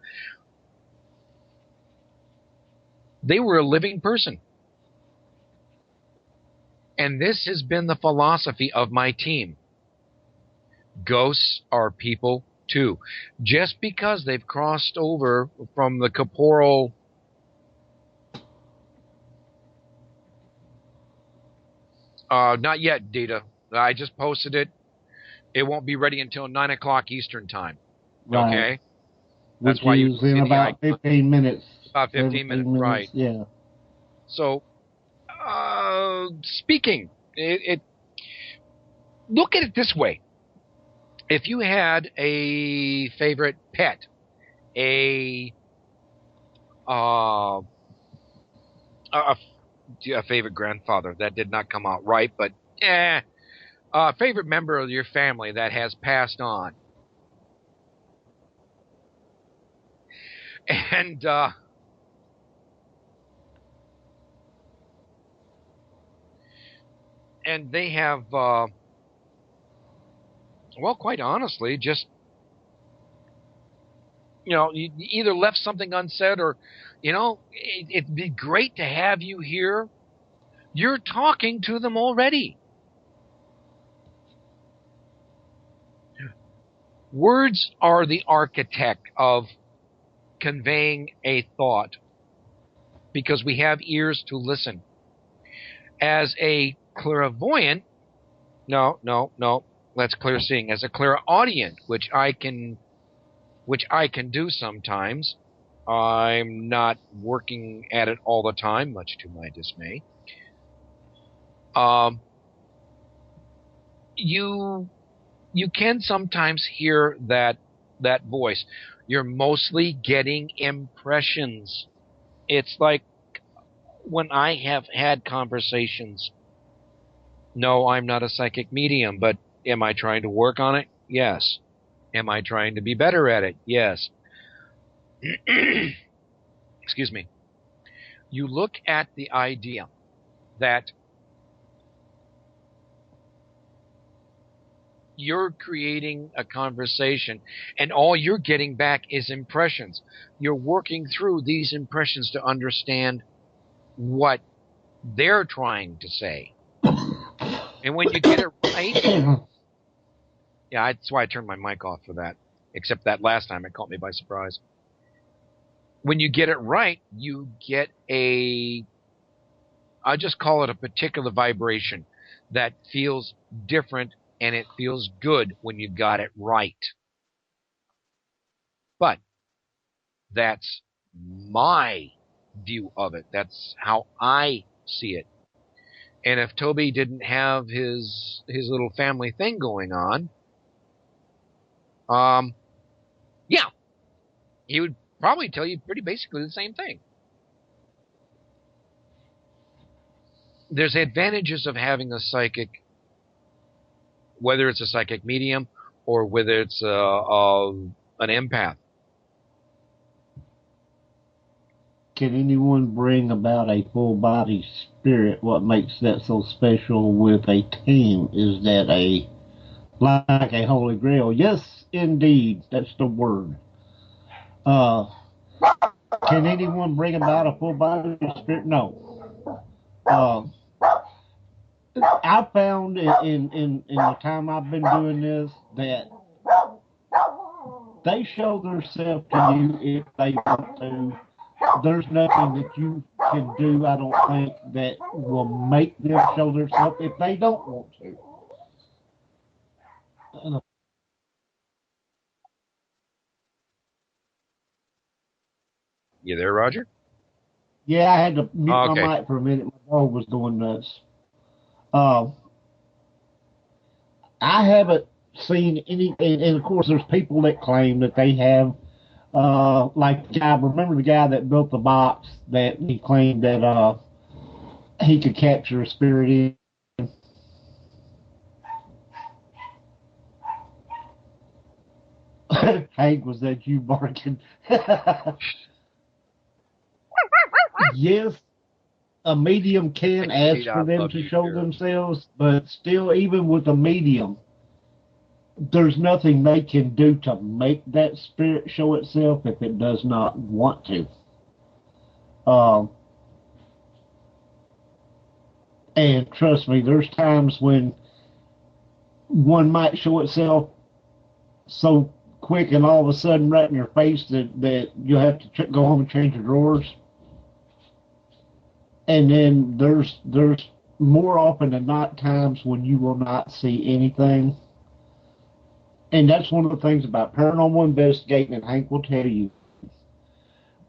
they were a living person. And this has been the philosophy of my team. Ghosts are people too. Just because they've crossed over from the corporeal not yet, Dita. I just posted it. It won't be ready until 9 o'clock Eastern time. Right. Okay? That's why you see in about 15 minutes. About 15 minutes, right. Yeah. So, speaking, look at it this way. If you had a favorite pet, a favorite grandfather. That did not come out right, but favorite member of your family that has passed on. And they have, well, quite honestly, just, you either left something unsaid or, it'd be great to have you here. You're talking to them already. Words are the architect of conveying a thought because we have ears to listen. As a clairvoyant, no, that's clear seeing. As a clairaudient, which I can do sometimes. I'm not working at it all the time, much to my dismay. You can sometimes hear that voice. You're mostly getting impressions. It's like when I have had conversations. No, I'm not a psychic medium, but am I trying to work on it? Yes. Am I trying to be better at it? Yes. Excuse me. You look at the idea that you're creating a conversation and all you're getting back is impressions. You're working through these impressions to understand what they're trying to say. And when you get it right, yeah, that's why I turned my mic off for that. Except that last time it caught me by surprise. When you get it right, you get I just call it a particular vibration that feels different and it feels good when you got it right. But that's my view of it. That's how I see it. And if Toby didn't have his little family thing going on, yeah, he would probably tell you pretty basically the same thing. There's advantages of having a psychic, whether it's a psychic medium or whether it's an empath. Can anyone bring about a full body spirit? What makes that so special with a team? Is that like a holy grail? Yes, indeed. That's the word. Can anyone bring about a full body spirit? No. I found in the time I've been doing this that they show themselves to you if they want to. There's nothing that you can do, I don't think, that will make them show themselves if they don't want to. You there, Roger? Yeah, I had to mute my mic for a minute. My dog was going nuts. I haven't seen any, and of course, there's people that claim that they have, like the guy. Remember the guy that built the box that he claimed that he could capture a spirit in. Hank, was that you barking? Yes, a medium can ask for them to show themselves, but still, even with a medium, there's nothing they can do to make that spirit show itself if it does not want to. And trust me, there's times when one might show itself so quick and all of a sudden right in your face that you have to go home and change your drawers. And then there's more often than not times when you will not see anything. And that's one of the things about paranormal investigating, and Hank will tell you.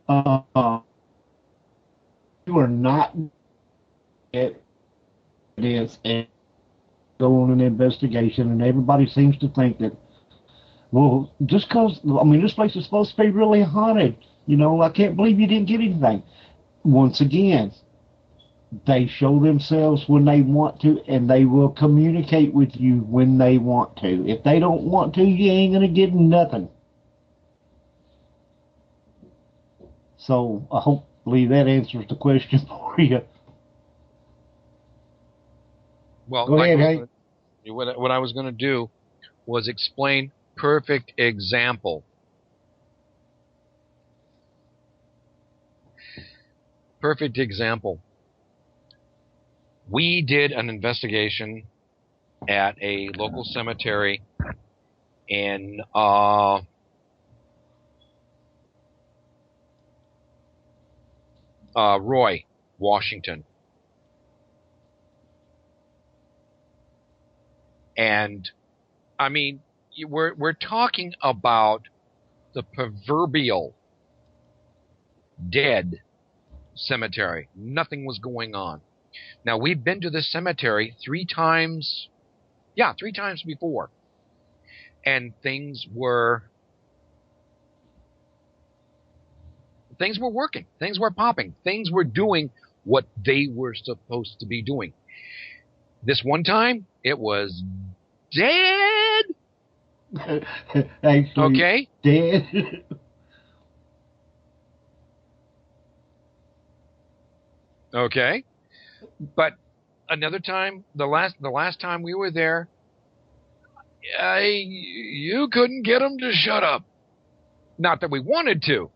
You are not evidence and go on an investigation, and everybody seems to think that, well, just because, I mean, this place is supposed to be really haunted. I can't believe you didn't get anything. Once again, They show themselves when they want to, and they will communicate with you when they want to. If they don't want to, you ain't gonna get nothing. So hopefully that answers the question for you. Well, Go ahead, Hank. What I was going to do was explain perfect example. Perfect example. We did an investigation at a local cemetery in Roy, Washington. And I mean, we're talking about the proverbial dead cemetery. Nothing was going on. Now, we've been to this cemetery 3 times. Yeah, 3 times before. And things were working. Things were popping. Things were doing what they were supposed to be doing. This one time, it was dead. Actually, okay. Dead. Okay. But another time, the last time we were there, you couldn't get them to shut up. Not that we wanted to.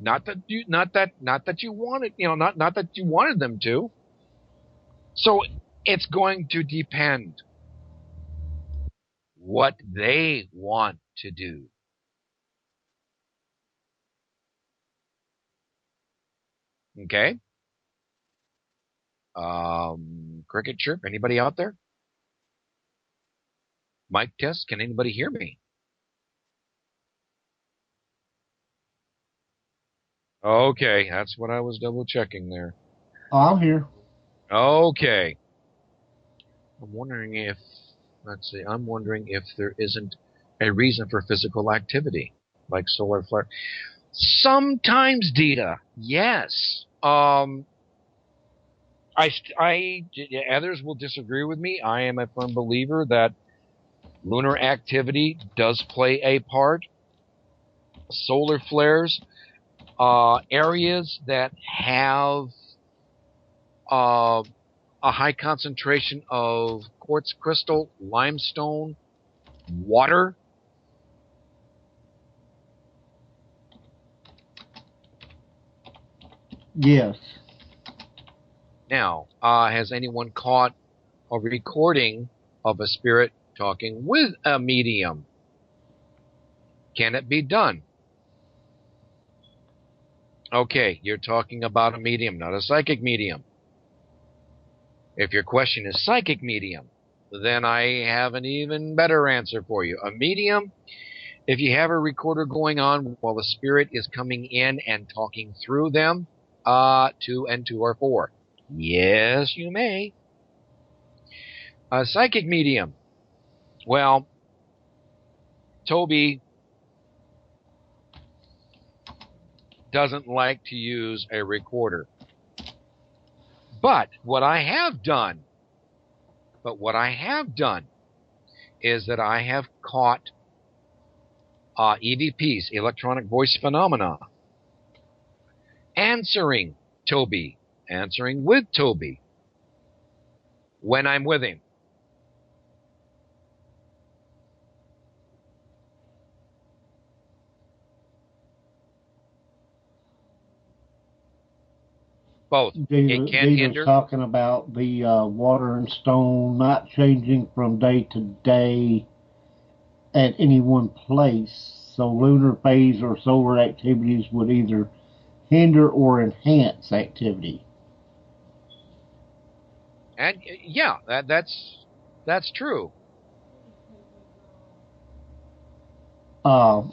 Not that you wanted, not that you wanted them to. So it's going to depend what they want to do. Okay. Cricket chirp. Anybody out there? Mic test. Can anybody hear me? Okay, that's what I was double checking there. I'm here. Okay. I'm wondering if there isn't a reason for physical activity, like solar flare. Sometimes, Dita, yes. Others will disagree with me. I am a firm believer that lunar activity does play a part. Solar flares, areas that have a high concentration of quartz crystal, limestone, water. Yes. Now, has anyone caught a recording of a spirit talking with a medium? Can it be done? Okay, you're talking about a medium, not a psychic medium. If your question is psychic medium, then I have an even better answer for you. A medium, if you have a recorder going on while the spirit is coming in and talking through them, 2 and 2 are 4. Yes, you may. A psychic medium. Well, Toby doesn't like to use a recorder. But what I have done is that I have caught EVPs, electronic voice phenomena, answering with Toby when I'm with him. Both. It can hinder. Talking about the water and stone not changing from day to day at any one place. So lunar phase or solar activities would either hinder or enhance activity. And yeah, that's true. So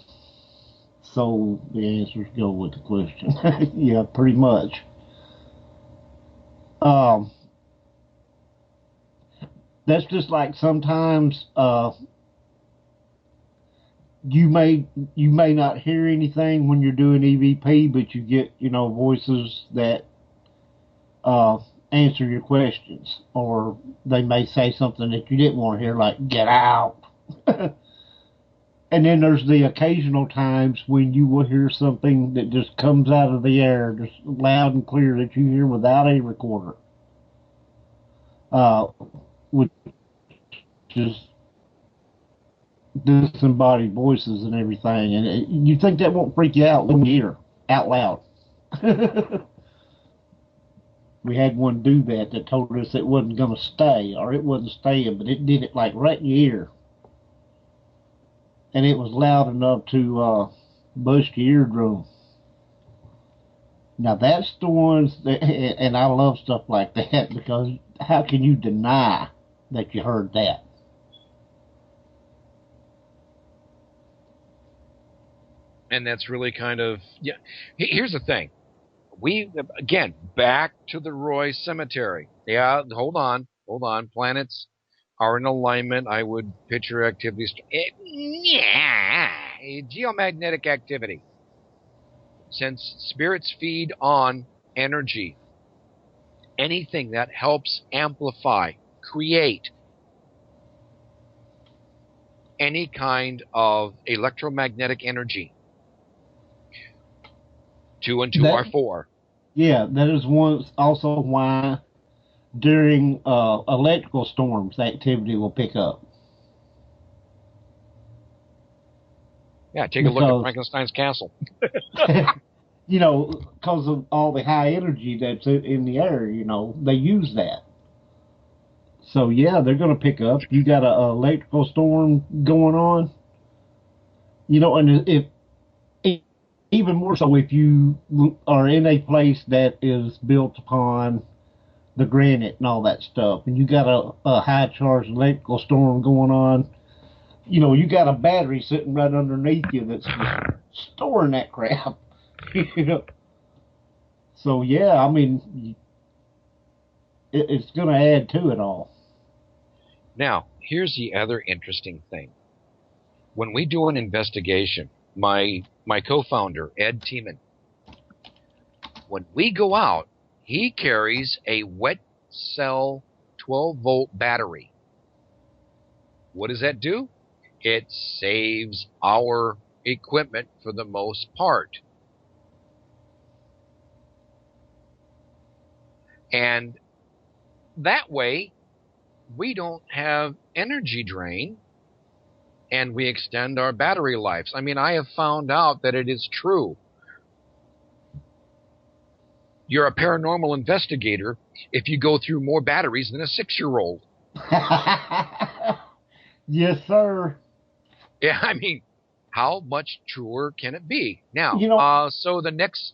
the answers go with the question. Yeah, pretty much. That's just like sometimes you may not hear anything when you're doing EVP, but you get, voices that answer your questions, or they may say something that you didn't want to hear, like "get out." And then there's the occasional times when you will hear something that just comes out of the air, just loud and clear, that you hear without a recorder, which is disembodied voices and everything. And you think that won't freak you out when you hear out loud. We had one do that told us it wasn't going to stay, or it wasn't staying, but it did it like right in your ear. And it was loud enough to bust your eardrum. Now that's the ones that, and I love stuff like that, because how can you deny that you heard that? And that's really kind of, yeah. Here's the thing. Again, back to the Roy Cemetery. Yeah, hold on. Planets are in alignment. I would picture activities. Geomagnetic activity. Since spirits feed on energy, anything that helps amplify, create any kind of electromagnetic energy. 2 and 2 are 4. Yeah, that is also why during electrical storms, activity will pick up. Yeah, take a look at Frankenstein's castle. Because of all the high energy that's in the air, they use that. So, yeah, they're going to pick up. You got an electrical storm going on, and if even more so if you are in a place that is built upon the granite and all that stuff, and you got a high charged electrical storm going on, you got a battery sitting right underneath you that's just storing that crap. So yeah, I mean, it's going to add to it all. Now, here's the other interesting thing. When we do an investigation, my co-founder, Ed Tiemann, when we go out, he carries a wet cell 12-volt battery. What does that do? It saves our equipment for the most part. And that way, we don't have energy drain, and we extend our battery lives. I mean, I have found out that it is true. You're a paranormal investigator if you go through more batteries than a 6-year-old. Yes, sir. Yeah, I mean, how much truer can it be? Now, so the next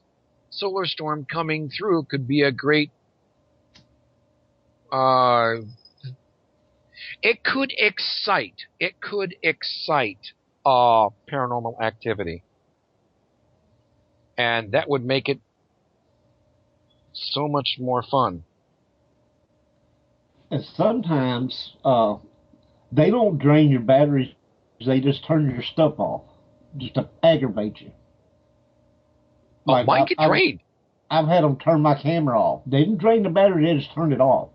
solar storm coming through could be a great... It could excite paranormal activity. And that would make it so much more fun. And sometimes they don't drain your batteries, they just turn your stuff off, just to aggravate you. Like, mine get drained. I've had them turn my camera off. They didn't drain the battery, they just turned it off.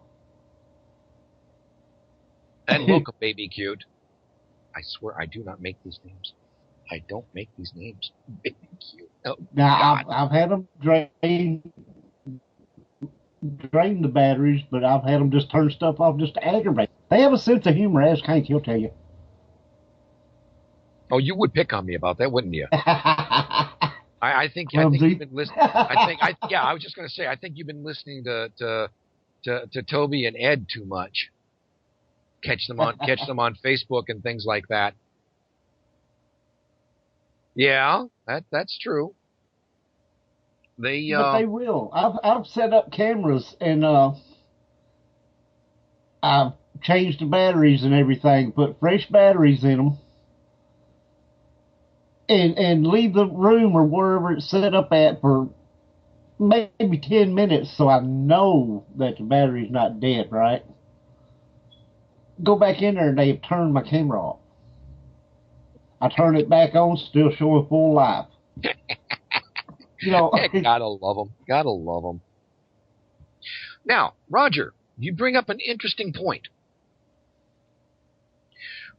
And look, baby cute. I swear I do not make these names. I don't make these names. Baby cute. Oh, now, I've had them drain the batteries, but I've had them just turn stuff off just to aggravate. They have a sense of humor, as Hank, he'll tell you. Oh, you would pick on me about that, wouldn't you? I think you've been listening. I was just going to say, I think you've been listening to Toby and Ed too much. Catch them on Facebook and things like that. Yeah, that's true. But they will. I've set up cameras and I've changed the batteries and everything, put fresh batteries in them, and leave the room or wherever it's set up at for maybe 10 minutes so I know that the battery's not dead, right? Go back in there and they've turned my camera off. I turn it back on, still showing full life. You know, gotta love them. Gotta love them. Now, Roger, you bring up an interesting point.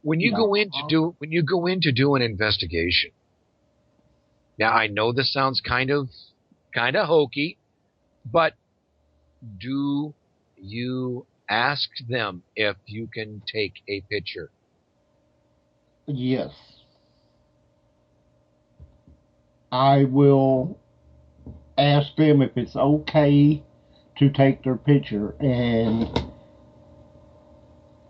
When you go in to do an investigation. Now, I know this sounds kind of hokey, but do you ask them if you can take a picture? Yes. I will ask them if it's okay to take their picture. And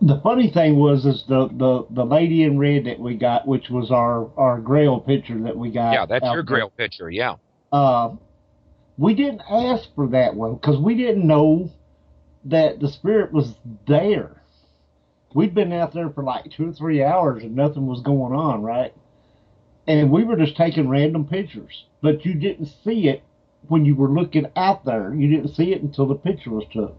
the funny thing was is the lady in red that we got, which was our Grail picture that we got. Yeah, that's your Grail picture, yeah. We didn't ask for that one because we didn't know that the spirit was there. We'd been out there for like 2 or 3 hours and nothing was going on, right? And we were just taking random pictures. But you didn't see it when you were looking out there. You didn't see it until the picture was took.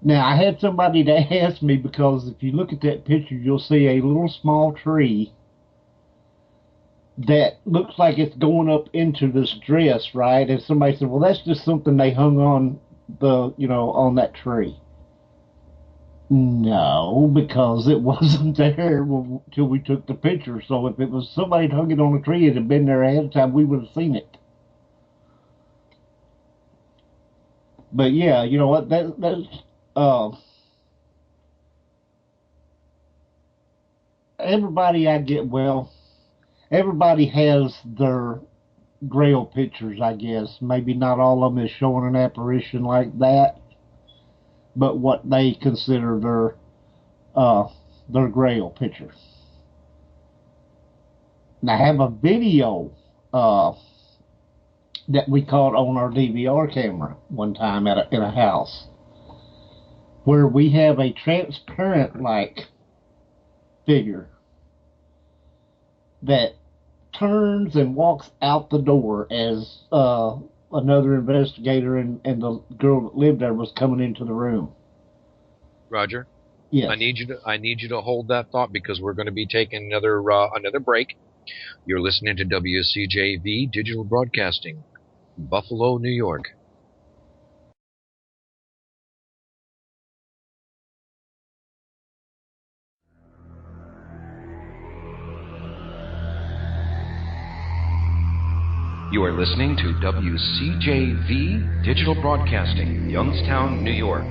Now, I had somebody to ask me, because if you look at that picture, you'll see a little small tree that looks like it's going up into this dress, right? And somebody said, well, that's just something they hung on on that tree. No, because it wasn't there until we took the picture. So if it was somebody that hung it on a tree, it had been there ahead of time, we would have seen it. But yeah, you know what? Everybody everybody has their Grail pictures, I guess. Maybe not all of them is showing an apparition like that, but what they consider their Grail picture. And I have a video that we caught on our DVR camera one time in a house, where we have a transparent like figure that turns and walks out the door as another investigator and the girl that lived there was coming into the room. Roger? Yes. I need you to hold that thought, because we're going to be taking another break. You're listening to WCJV Digital Broadcasting, Buffalo, New York. You are listening to WCJV Digital Broadcasting, Youngstown, New York.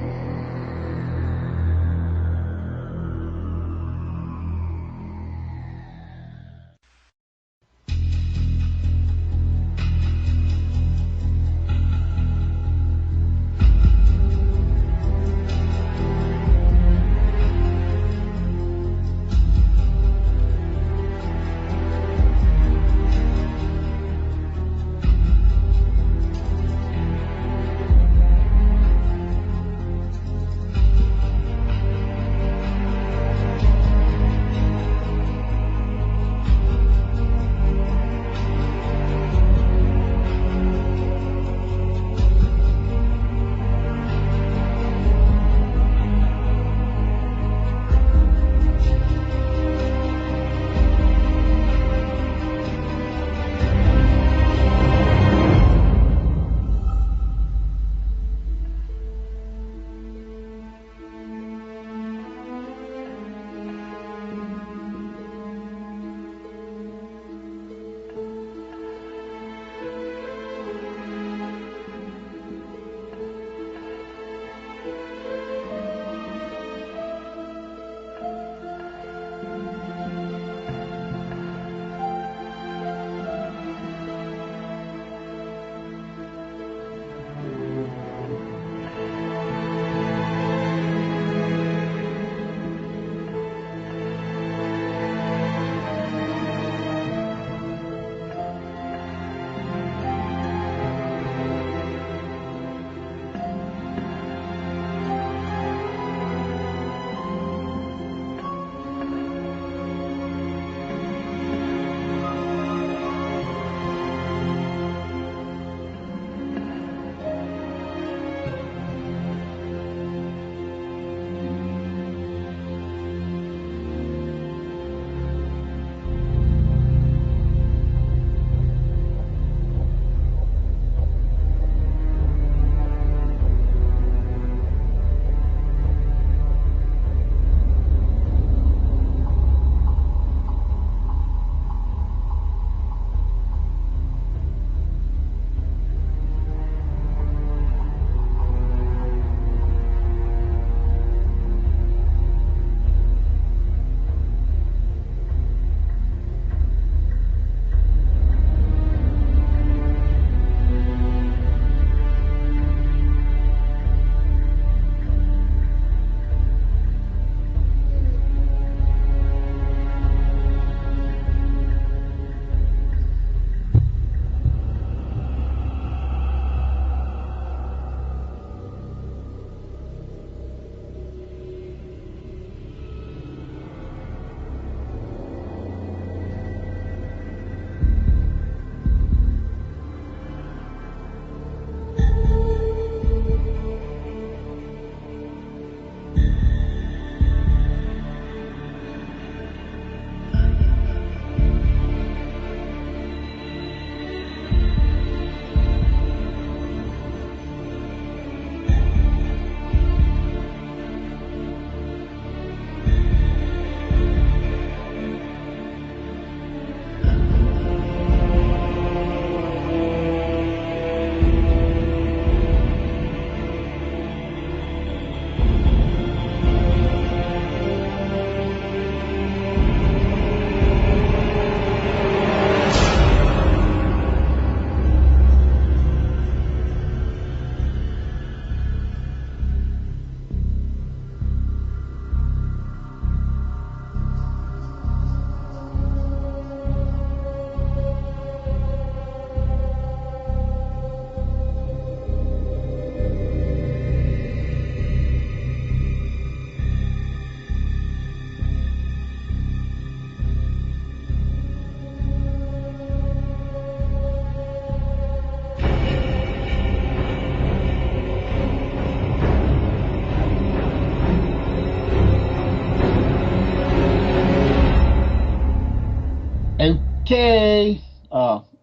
Okay.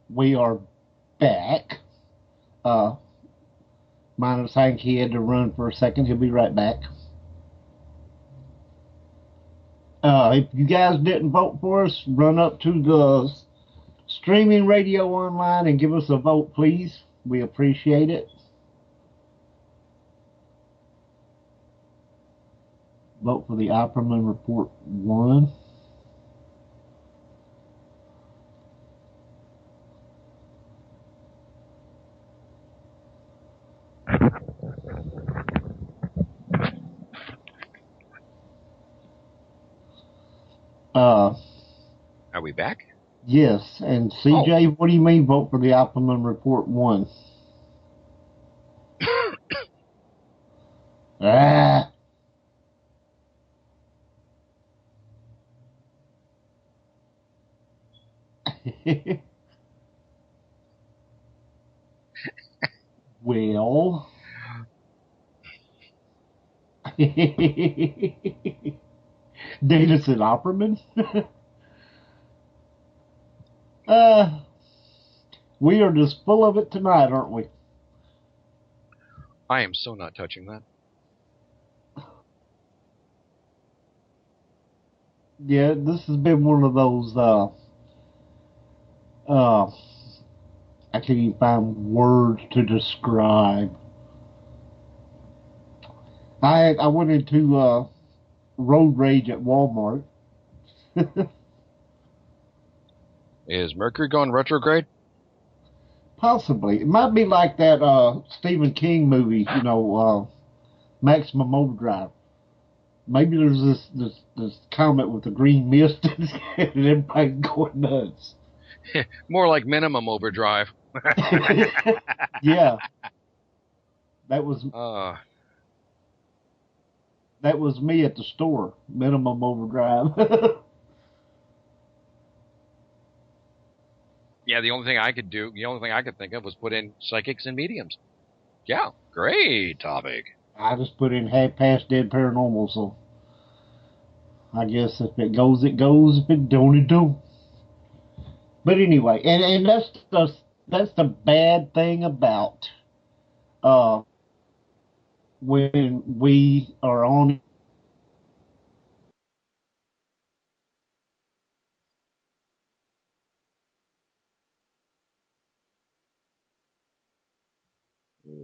We are back. Minus Hank, he had to run for a second. He'll be right back. If you guys didn't vote for us, run up to the streaming radio online and give us a vote, please. We appreciate it. Vote for the Opperman Report 1. Are we back? Yes, and CJ, What do you mean vote for the Opperman Report 1? Ah. Well. Data said Opperman? We are just full of it tonight, aren't we? I am so not touching that. Yeah, this has been one of those, I can't even find words to describe. I went into, road rage at Walmart. Is Mercury going retrograde? Possibly. It might be like that, Stephen King movie, Maximum Overdrive. Maybe there's this comet with the green mist and everybody going nuts. More like Minimum Overdrive. Yeah. That was me at the store. Minimum Overdrive. Yeah, the only thing I could think of was put in psychics and mediums. Yeah, great topic. I just put in half past dead paranormal, so I guess if it goes, it goes. If it don't, it don't. But anyway, and that's the bad thing about when we are on.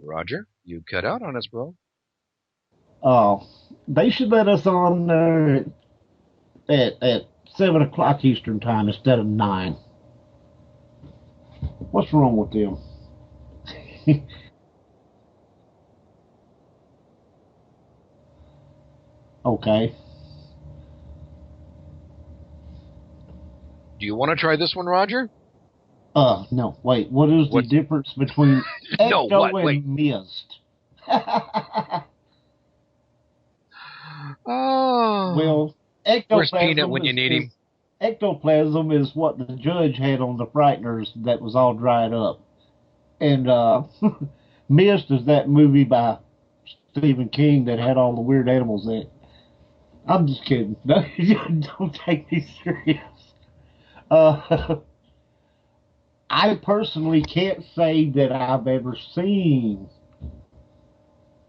Roger, you cut out on us, bro. They should let us on there at 7 o'clock Eastern time instead of 9. What's wrong with them? Okay. Do you want to try this one, Roger? No. Wait. What is the difference between ecto and mist? Oh. Well, where's Peanut when you need him? Ectoplasm is what the judge had on the Frighteners that was all dried up. And Mist is that movie by Stephen King that had all the weird animals in it. I'm just kidding. Don't take me serious. I personally can't say that I've ever seen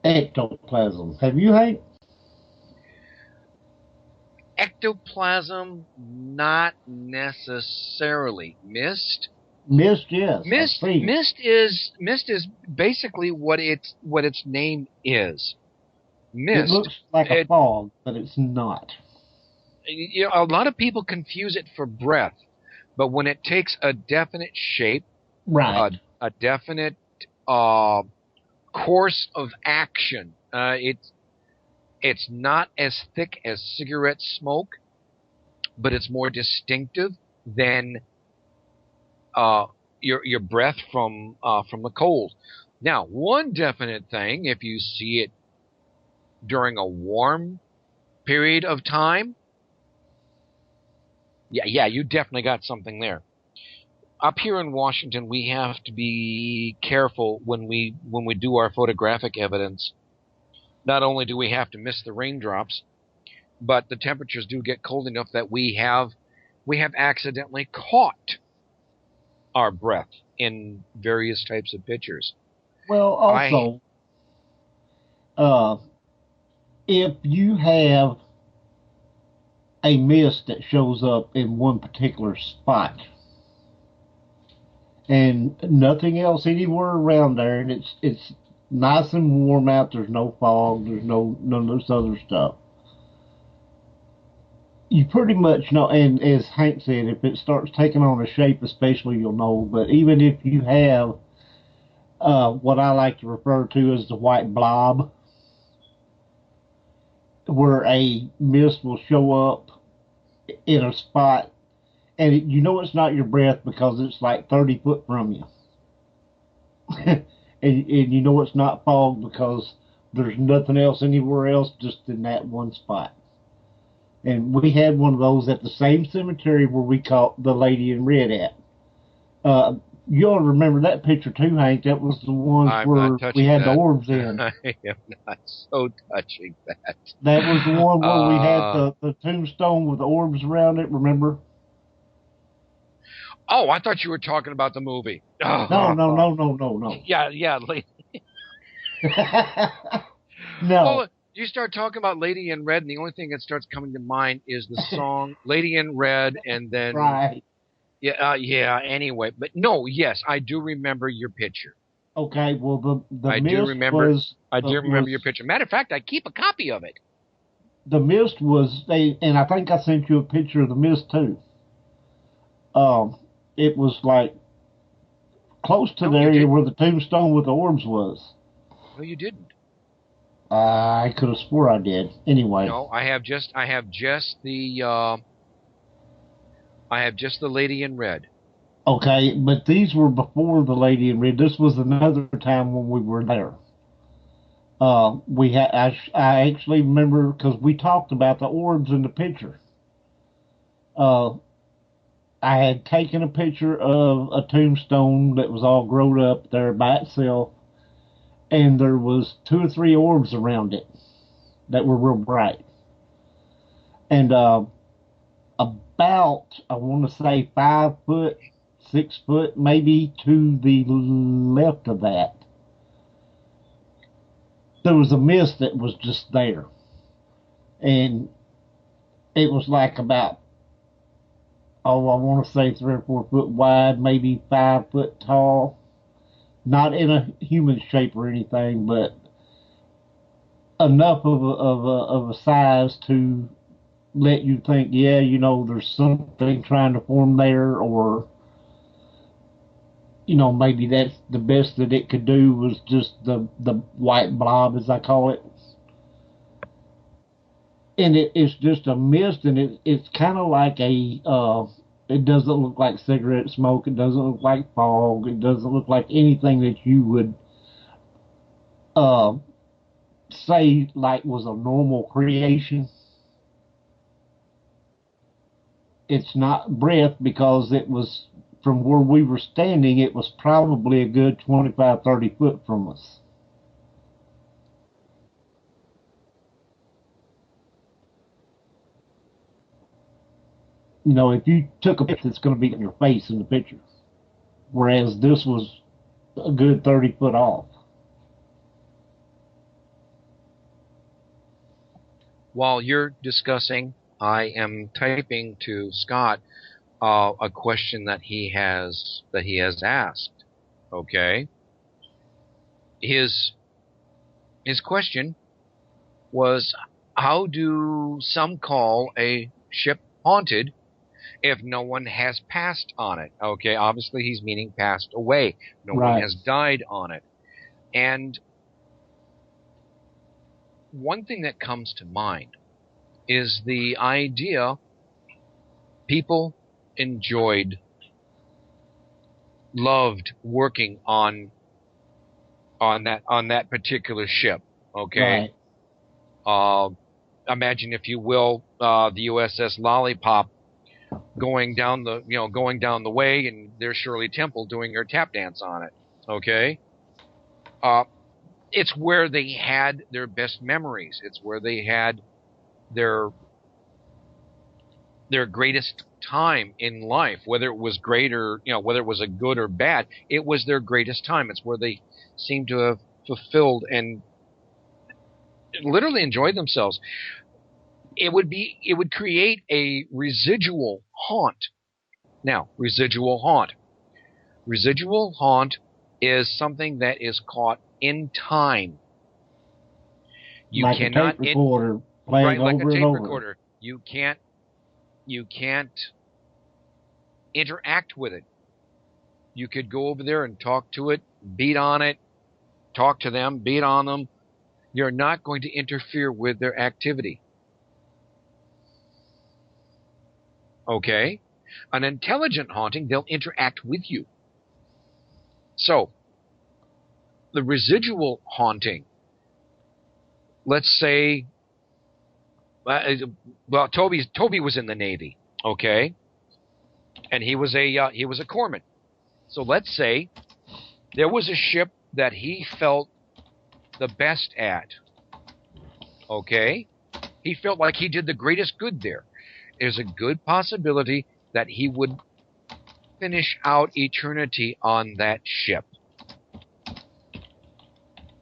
ectoplasm. Have you, Hank? Ectoplasm, not necessarily. Mist, yes. Mist is basically what its name is. Mist. It looks like a fog, but it's not. A lot of people confuse it for breath, but when it takes a definite shape, right, a definite course of action, it's not as thick as cigarette smoke, but it's more distinctive than your breath from the cold. Now, one definite thing, if you see it during a warm period of time, yeah, you definitely got something there. Up here in Washington, we have to be careful when we do our photographic evidence. Not only do we have to miss the raindrops, but the temperatures do get cold enough that we have accidentally caught our breath in various types of pictures. Well, also, if you have a mist that shows up in one particular spot and nothing else anywhere around there, and it's nice and warm out, there's no fog, there's none of this other stuff. You pretty much know, and as Hank said, if it starts taking on a shape, especially, you'll know. But even if you have what I like to refer to as the white blob, where a mist will show up in a spot, and you know it's not your breath because it's like 30 foot from you. and you know it's not fog because there's nothing else anywhere else, just in that one spot. And we had one of those at the same cemetery where we caught the lady in red at. You ought to remember that picture too, Hank. That was the one where we had the orbs in. I am not so touching that. That was the one where we had the tombstone with the orbs around it, remember? Oh, I thought you were talking about the movie. No. Yeah. No. Well, you start talking about Lady in Red, and the only thing that starts coming to mind is the song Lady in Red, and then... Right. Yeah, anyway. But no, yes, I do remember your picture. Okay, well, the I mist do remember. was... I do remember your picture. Matter of fact, I keep a copy of it. The mist was... and I think I sent you a picture of the mist, too. It was, like, close to the area where the tombstone with the orbs was. No, you didn't. I could have swore I did. Anyway. No, I have just the Lady in Red. Okay, but these were before the Lady in Red. This was another time when we were there. I actually remember because we talked about the orbs in the picture. I had taken a picture of a tombstone that was all grown up there by itself, and there was 2 or 3 orbs around it that were real bright. And about, I want to say 5 foot, 6 foot, maybe to the left of that, there was a mist that was just there. And it was like about, I want to say 3 or 4 foot wide, maybe 5 foot tall. Not in a human shape or anything, but enough of a size to let you think, yeah, there's something trying to form there, or, maybe that's the best that it could do was just the white blob, as I call it. And it's just a mist, and it's kind of like it doesn't look like cigarette smoke. It doesn't look like fog. It doesn't look like anything that you would say like was a normal creation. It's not breath because it was, from where we were standing, it was probably a good 25, 30 foot from us. If you took a picture, it's going to be in your face in the picture. Whereas this was a good 30 foot off. While you're discussing, I am typing to Scott a question that he has asked. Okay. His question was, how do some call a ship haunted if no one has passed on it? Okay, obviously he's meaning passed away. No one has died on it. And one thing that comes to mind is the idea people loved working on that particular ship. Okay. Right. Imagine, if you will, the USS Lollipop going down the way, and there's Shirley Temple doing her tap dance on it. Okay. It's where they had their best memories. It's where they had their their greatest time in life, whether it was great or, whether it was a good or bad, it was their greatest time. It's where they seemed to have fulfilled and literally enjoyed themselves. It would create a residual haunt. Now, residual haunt is something that is caught in time. You like cannot a tape recorder playing right, like over a tape and over. recorder. You can't interact with it. You could go over there and talk to it, beat on it, talk to them, beat on them. You're not going to interfere with their activity. Okay? An intelligent haunting, they'll interact with you. So, the residual haunting, let's say, well, Toby was in the Navy, okay? And he was a corpsman. So let's say there was a ship that he felt the best at, okay? He felt like he did the greatest good there. There's a good possibility that he would finish out eternity on that ship.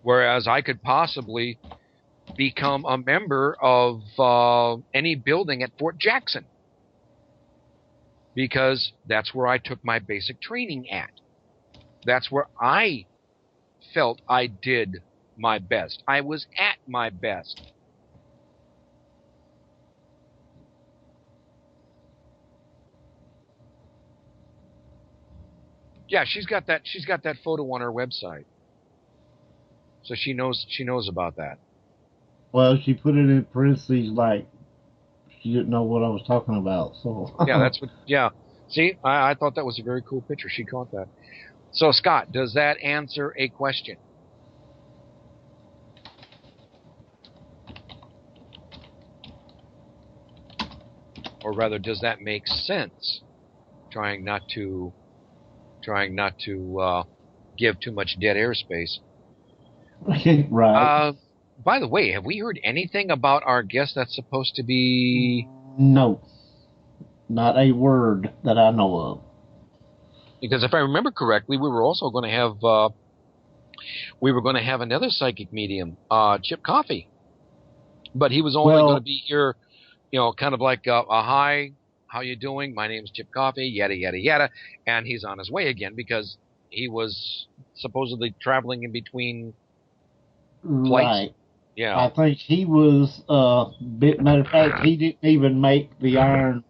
Whereas I could possibly become a member of any building at Fort Jackson, because that's where I took my basic training at. That's where I felt I did my best. I was at my best. Yeah, she's got that photo on her website. So she knows about that. Well, she put it in parentheses like she didn't know what I was talking about. So yeah, that's what. Yeah, see, I thought that was a very cool picture. She caught that. So Scott, does that answer a question? Or rather, does that make sense? Trying not to give too much dead airspace. Right. By the way, have we heard anything about our guest that's supposed to be? No, not a word that I know of. Because if I remember correctly, we were also going to have another psychic medium, Chip Coffey, but he was only going to be here, kind of like a hi, how you doing? My name's Chip Coffey, yada yada yada, and he's on his way again because he was supposedly traveling in between flights. Right. Yeah. I think he was. Matter of fact, he didn't even make the Iron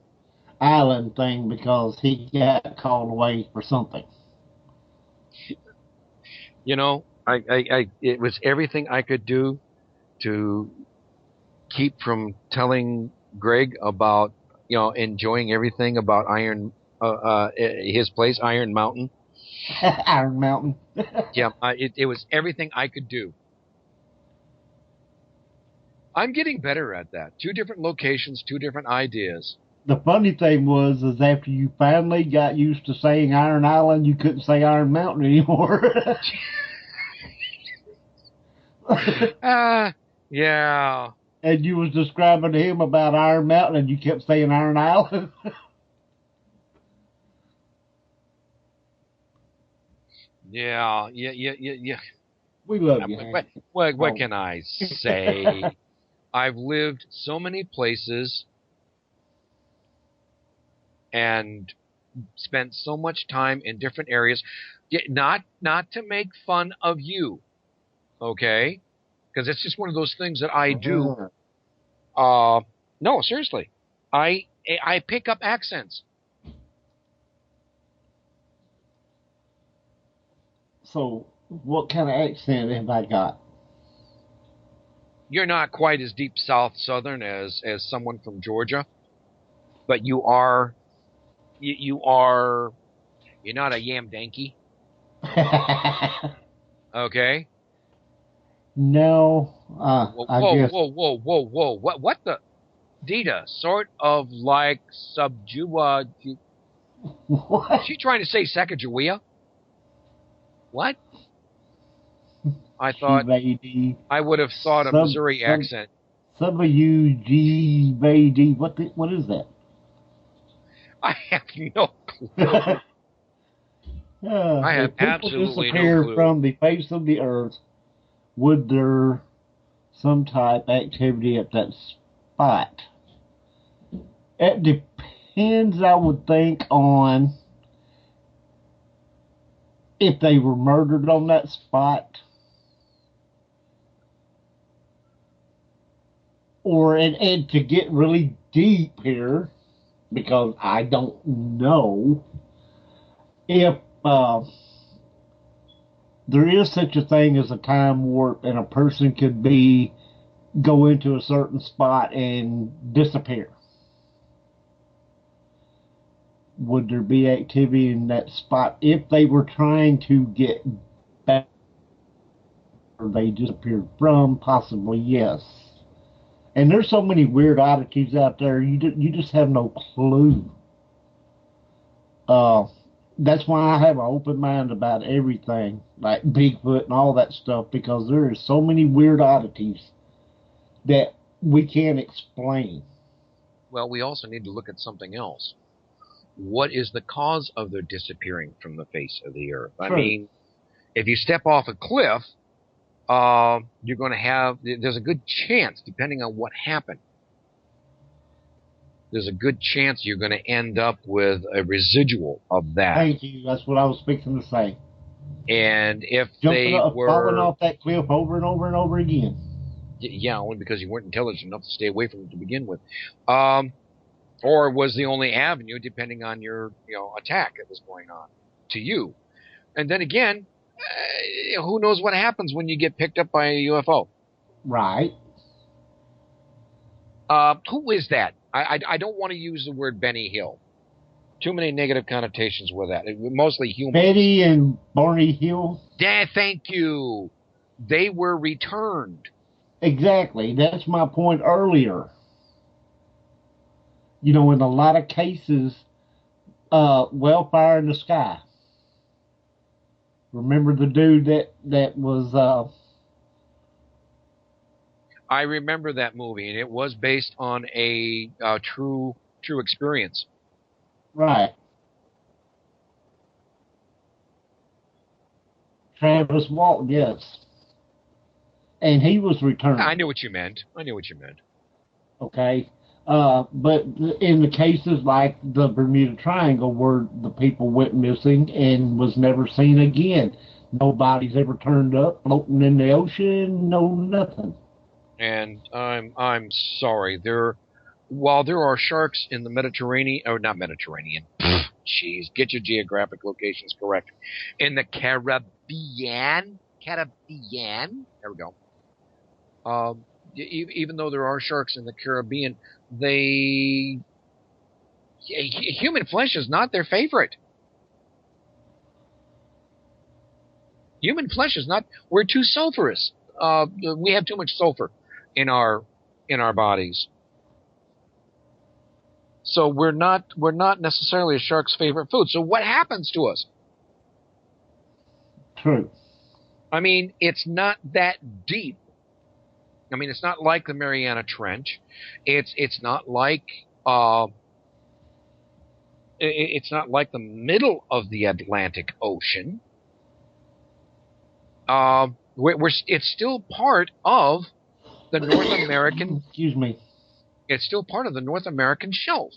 Island thing because he got called away for something. It was everything I could do to keep from telling Greg about, enjoying everything about his place, Iron Mountain. Iron Mountain. Yeah, it was everything I could do. I'm getting better at that. 2 different locations, 2 different ideas. The funny thing was, is after you finally got used to saying Iron Island, you couldn't say Iron Mountain anymore. Yeah. And you was describing to him about Iron Mountain, and you kept saying Iron Island. Yeah. We love you. What can I say? I've lived so many places and spent so much time in different areas. Not to make fun of you, okay? Because it's just one of those things that I do. No, seriously. I pick up accents. So, what kind of accent have I got? You're not quite as deep South Southern as someone from Georgia, but you're not a Yamdanky. Okay? No, I guess. Whoa. What the? Dita, sort of like Subjua. What? Is she trying to say Sacagawea? What? I thought I would have thought a Missouri accent. W-G-V-D. What is that? I have no clue. I have if people absolutely no disappeared clue. from the face of the earth, would there some type activity at that spot? It depends, I would think, on if they were murdered on that spot, or and to get really deep here, because I don't know if there is such a thing as a time warp, and a person could go into a certain spot and disappear. Would there be activity in that spot if they were trying to get back where they disappeared from? Possibly, yes. And there's so many weird oddities out there, you just have no clue. That's why I have an open mind about everything, like Bigfoot and all that stuff, because there is so many weird oddities that we can't explain. Well, we also need to look at something else. What is the cause of their disappearing from the face of the earth? True. I mean, if you step off a cliff, you're going to have, there's a good chance, depending on what happened, there's a good chance you're going to end up with a residual of that. Thank you. That's what I was fixing to say. And if falling off that cliff over and over and over again. Yeah, only because you weren't intelligent enough to stay away from it to begin with. Or was the only avenue, depending on your attack that was going on to you. And then again, who knows what happens when you get picked up by a UFO? Right. Who is that? I don't want to use the word Benny Hill. Too many negative connotations with that. Mostly humans. Betty and Barney Hill? Yeah, thank you. They were returned. Exactly. That's my point earlier. In a lot of cases, fire in the sky. Remember the dude that was... I remember that movie, and it was based on a true experience. Right. Travis Walton, yes. And he was returned. I knew what you meant. Okay. But in the cases like the Bermuda Triangle, where the people went missing and was never seen again, nobody's ever turned up, floating in the ocean, no nothing. And I'm sorry. While there are sharks in the Mediterranean, or not Mediterranean, jeez, get your geographic locations correct. In the Caribbean, there we go. Even though there are sharks in the Caribbean, human flesh is not their favorite. Human flesh is not. We're too sulfurous. We have too much sulfur in our bodies. So we're not necessarily a shark's favorite food. So what happens to us? True. I mean, it's not that deep. I mean, it's not like the Mariana Trench. It's not like it's not like the middle of the Atlantic Ocean. It's still part of the North American. Excuse me. It's still part of the North American shelf.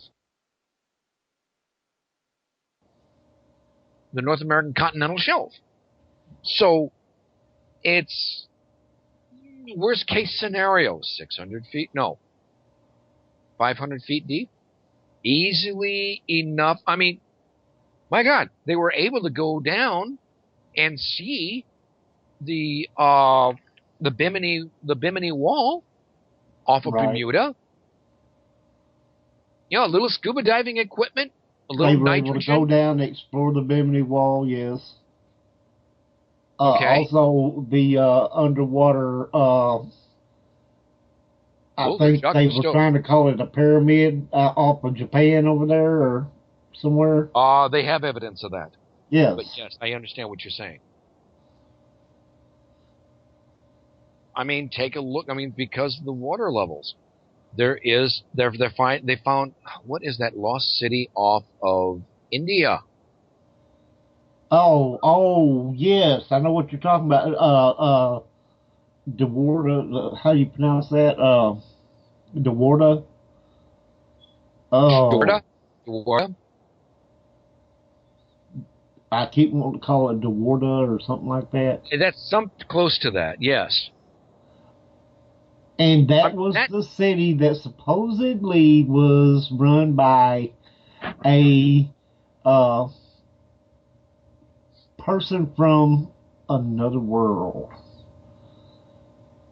The North American continental shelf. So it's worst case scenario, 600 feet, no, 500 feet deep. Easily enough. I mean, my God, they were able to go down and see the Bimini Wall off of Bermuda. A little scuba diving equipment, a little they were nitrogen. Able to go down and explore the Bimini Wall, yes. Okay. Also, the underwater, I think they were trying to call it a pyramid off of Japan over there or somewhere. They have evidence of that. Yes. But yes, I understand what you're saying. I mean, take a look. I mean, because of the water levels. They found, what is that lost city off of India? Oh, yes, I know what you're talking about. Dewarda, how do you pronounce that? Dewarda. Oh, Dewarda? I keep wanting to call it Dewarda or something like that. That's something close to that, yes. And that was the city that supposedly was run by a person from another world.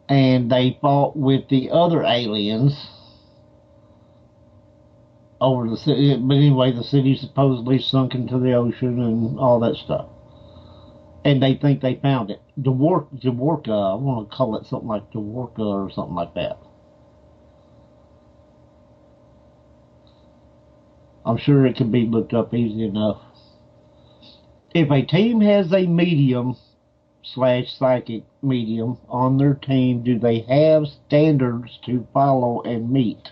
And they fought with the other aliens over the city. But anyway, the city supposedly sunk into the ocean and all that stuff. And they think they found it. Dewarka, I want to call it something like Dewarka or something like that. I'm sure it can be looked up easy enough. If a team has a medium / psychic medium on their team, do they have standards to follow and meet?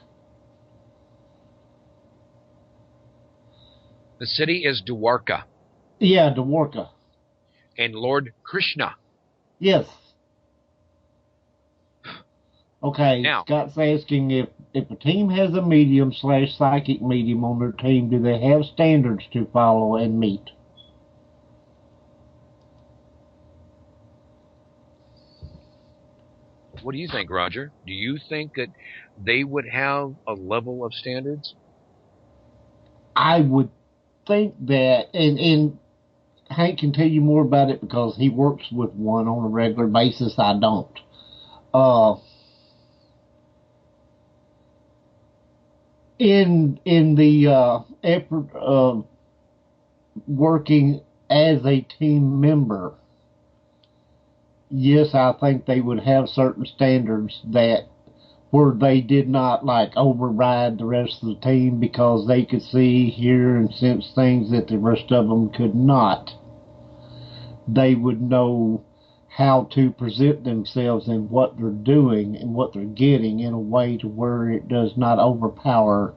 The city is Dwarka. Yeah, Dwarka. And Lord Krishna. Yes. Okay, now, Scott's asking if a team has a medium / psychic medium on their team, do they have standards to follow and meet? What do you think, Roger? Do you think that they would have a level of standards? I would think that, and Hank can tell you more about it because he works with one on a regular basis. I don't. In the effort of working as a team member, yes, I think they would have certain standards that where they did not like override the rest of the team because they could see, hear, and sense things that the rest of them could not. They would know how to present themselves and what they're doing and what they're getting in a way to where it does not overpower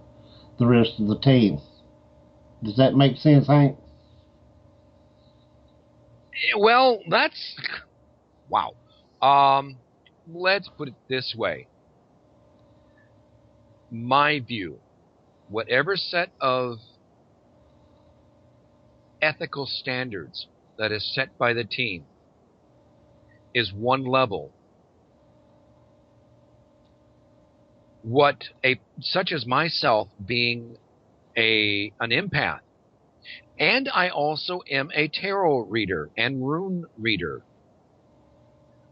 the rest of the team. Does that make sense, Hank? Well, that's... wow. Let's put it this way. My view, whatever set of ethical standards that is set by the team is one level. What such as myself being an empath, and I also am a tarot reader and rune reader.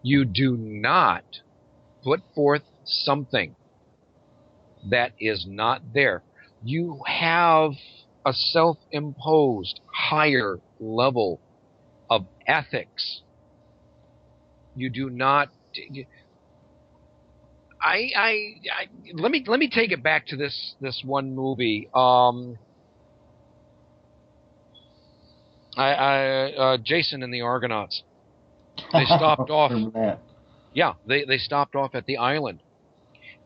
You do not put forth something that is not there. You have a self-imposed higher level of ethics. You do not. Let me take it back to this one movie. Jason and the Argonauts. They stopped off. Yeah, they stopped off at the island,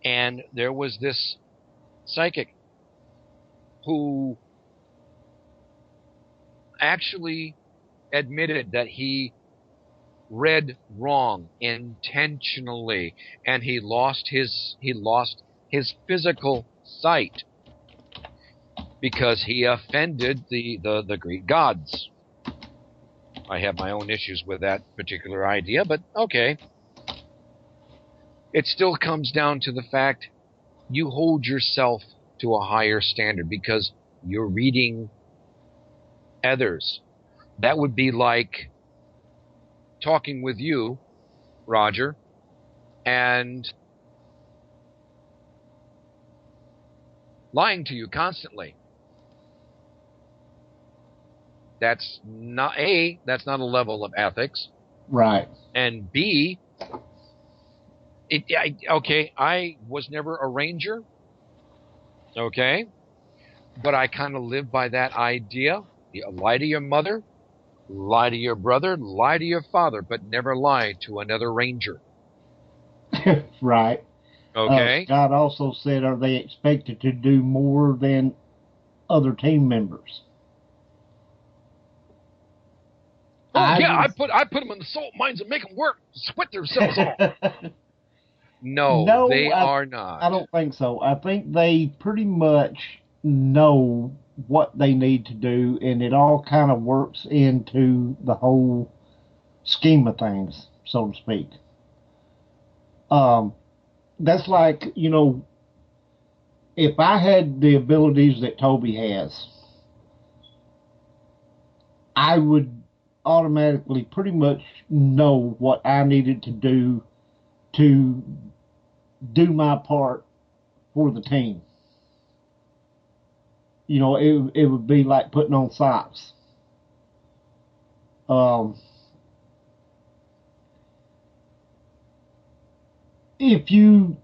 and there was this psychic who actually admitted that he read wrong intentionally, and he lost his physical sight because he offended the Greek gods. I have my own issues with that particular idea, but okay. It still comes down to the fact you hold yourself to a higher standard because you're reading others. That would be like talking with you, Roger, and lying to you constantly. That's not that's not a level of ethics. Right. And B, I was never a ranger. Okay. But I kind of live by that idea. You lie to your mother, lie to your brother, lie to your father, but never lie to another ranger. Right. Okay. Scott also said, are they expected to do more than other team members? Oh I put them in the salt mines and make them work, sweat themselves off. No, they are not. I don't think so. I think they pretty much know what they need to do, and it all kind of works into the whole scheme of things, so to speak. That's like, if I had the abilities that Toby has, I would automatically pretty much know what I needed to do my part for the team. It would be like putting on socks. If you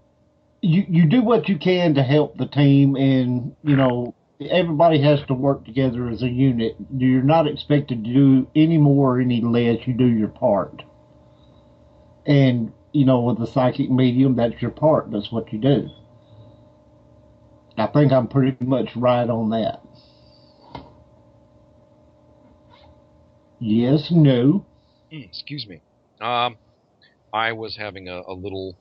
do what you can to help the team, and everybody has to work together as a unit. You're not expected to do any more or any less. You do your part, and with the psychic medium, that's your part. That's what you do. I think I'm pretty much right on that. Yes, no. Excuse me. I was having a little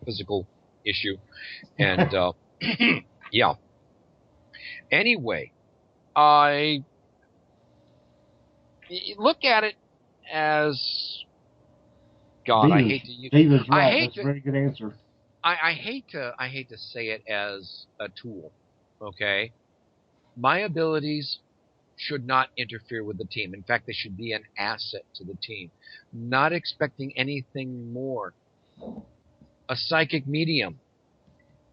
physical issue, and yeah. Anyway, I look at it as God. I hate to use. David's right. That's a very good answer. I hate to say it as a tool. Okay, my abilities should not interfere with the team. In fact, they should be an asset to the team. Not expecting anything more. A psychic medium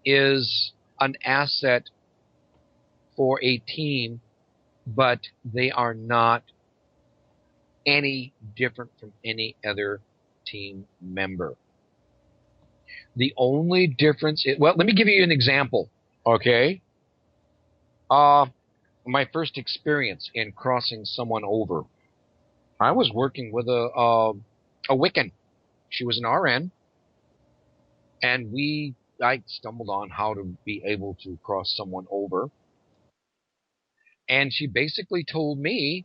is an asset for a team, but they are not any different from any other team member. The only difference is, well, let me give you an example, okay? My first experience in crossing someone over, I was working with a Wiccan. She was an RN, and I stumbled on how to be able to cross someone over. And she basically told me,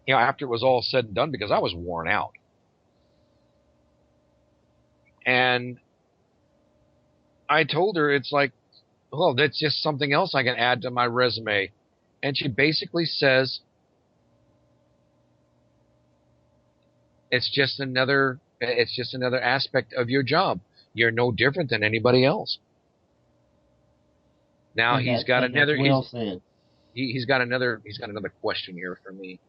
after it was all said and done, because I was worn out. And I told her, it's like, well, that's just something else I can add to my resume. And she basically says, it's just another aspect of your job. You're no different than anybody else. Now he's got another question here for me.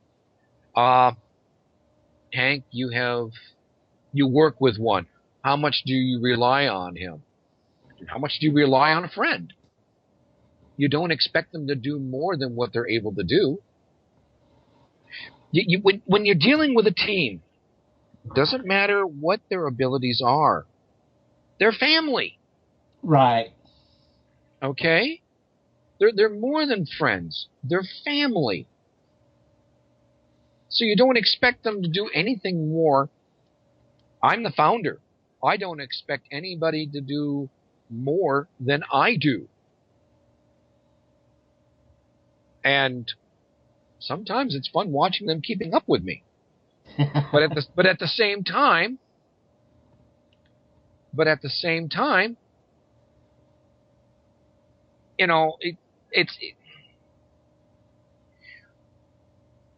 Hank, you work with one. How much do you rely on him? How much do you rely on a friend? You don't expect them to do more than what they're able to do. When you're dealing with a team, it doesn't matter what their abilities are. They're family. Right. Okay? They're more than friends. They're family. So you don't expect them to do anything more. I'm the founder. I don't expect anybody to do more than I do. And sometimes it's fun watching them keeping up with me. But at the same time,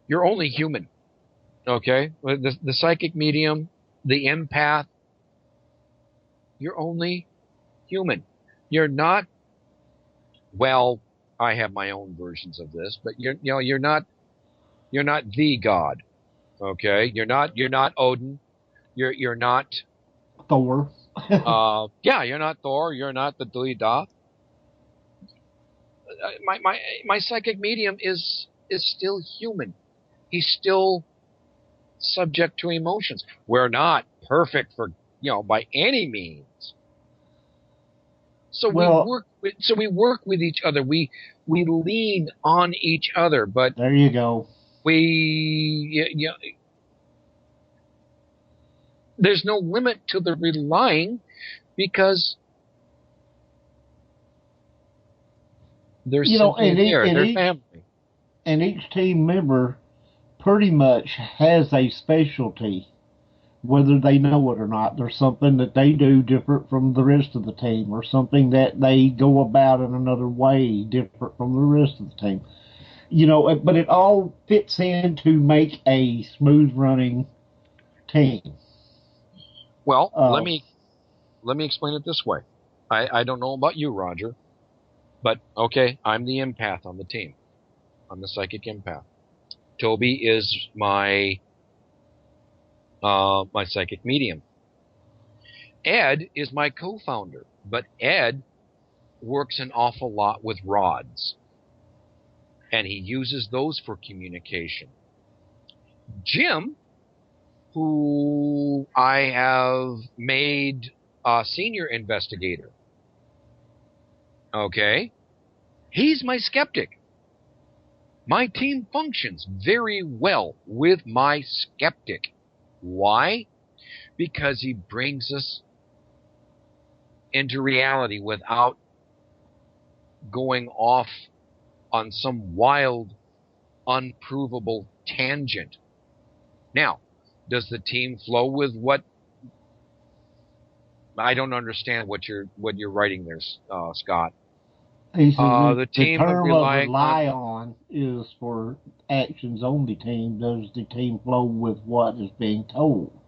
you're only human. Okay? The psychic medium, the empath, you're only human. You're not, well, I have my own versions of this, but you're not the god. Okay? You're not Odin. You're not Thor. You're not Thor. You're not the Dui-Da. My psychic medium is still human. He's still subject to emotions. We're not perfect by any means. So we work with each other. We lean on each other. But there you go. There's no limit to the relying, because They're simply there. They're family. And each team member pretty much has a specialty, whether they know it or not. There's something that they do different from the rest of the team, or something that they go about in another way different from the rest of the team. But it all fits in to make a smooth running team. Well, let me explain it this way. I don't know about you, Roger, but okay, I'm the empath on the team. I'm the psychic empath. Toby is my psychic medium. Ed is my co-founder, but Ed works an awful lot with rods, and he uses those for communication. Jim, who I have made a senior investigator, okay, he's my skeptic. My team functions very well with my skeptic. Why? Because he brings us into reality without going off on some wild, unprovable tangent. Now, does the team flow with what? I don't understand what you're writing there, Scott. The term of rely on is for actions on the team. Does the team flow with what is being told?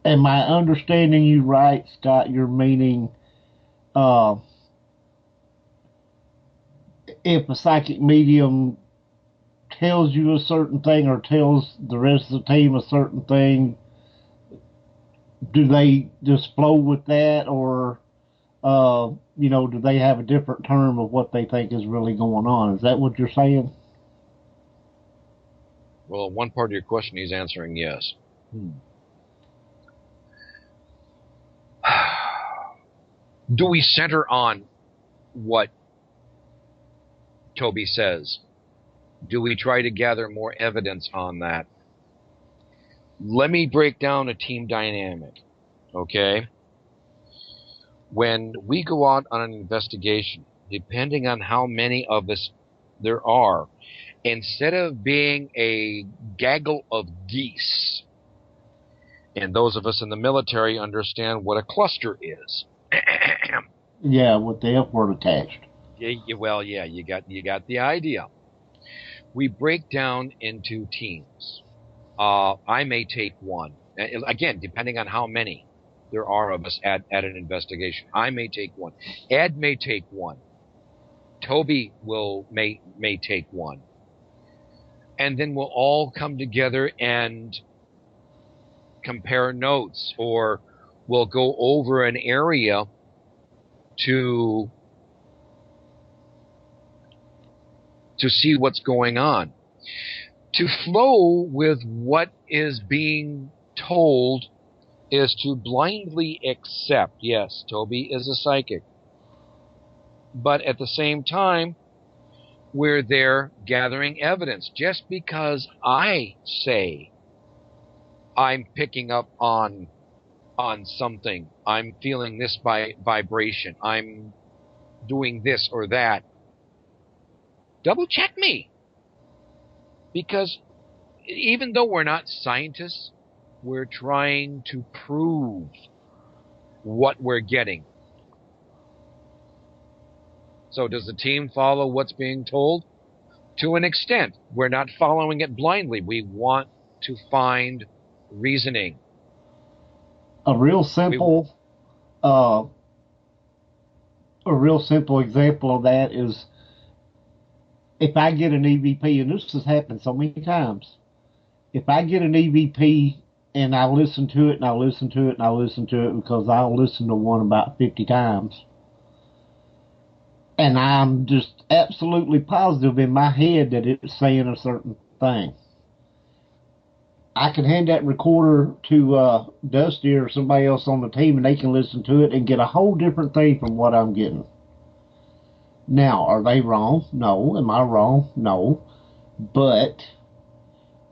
Am I understanding you right, Scott? You're meaning if a psychic medium tells you a certain thing or tells the rest of the team a certain thing, do they just flow with that, or do they have a different term of what they think is really going on? Is that what you're saying? Well, one part of your question he's answering yes. Do we center on what Toby says? Do we try to gather more evidence on that? Let me break down a team dynamic, okay? When we go out on an investigation, depending on how many of us there are, instead of being a gaggle of geese, and those of us in the military understand what a cluster is. Yeah, with the F word attached. Yeah, you got the idea. We break down into teams. I may take one. Again, depending on how many there are of us at an investigation. I may take one. Ed may take one. Toby may take one. And then we'll all come together and compare notes, or we'll go over an area to see what's going on. To flow with what is being told is to blindly accept, yes, Toby is a psychic. But at the same time, we're there gathering evidence. Just because I say I'm picking up on something, I'm feeling this vibration, I'm doing this or that, double check me. Because even though we're not scientists, we're trying to prove what we're getting. So does the team follow what's being told? To an extent. We're not following it blindly. We want to find reasoning. A real simple example of that is, if I get an EVP, and this has happened so many times, if I get an EVP and I listen to it and I listen to it and I listen to it, because I'll listen to one about 50 times, and I'm just absolutely positive in my head that it's saying a certain thing, I can hand that recorder to Dusty or somebody else on the team, and they can listen to it and get a whole different thing from what I'm getting. Now, are they wrong? No. Am I wrong? No. But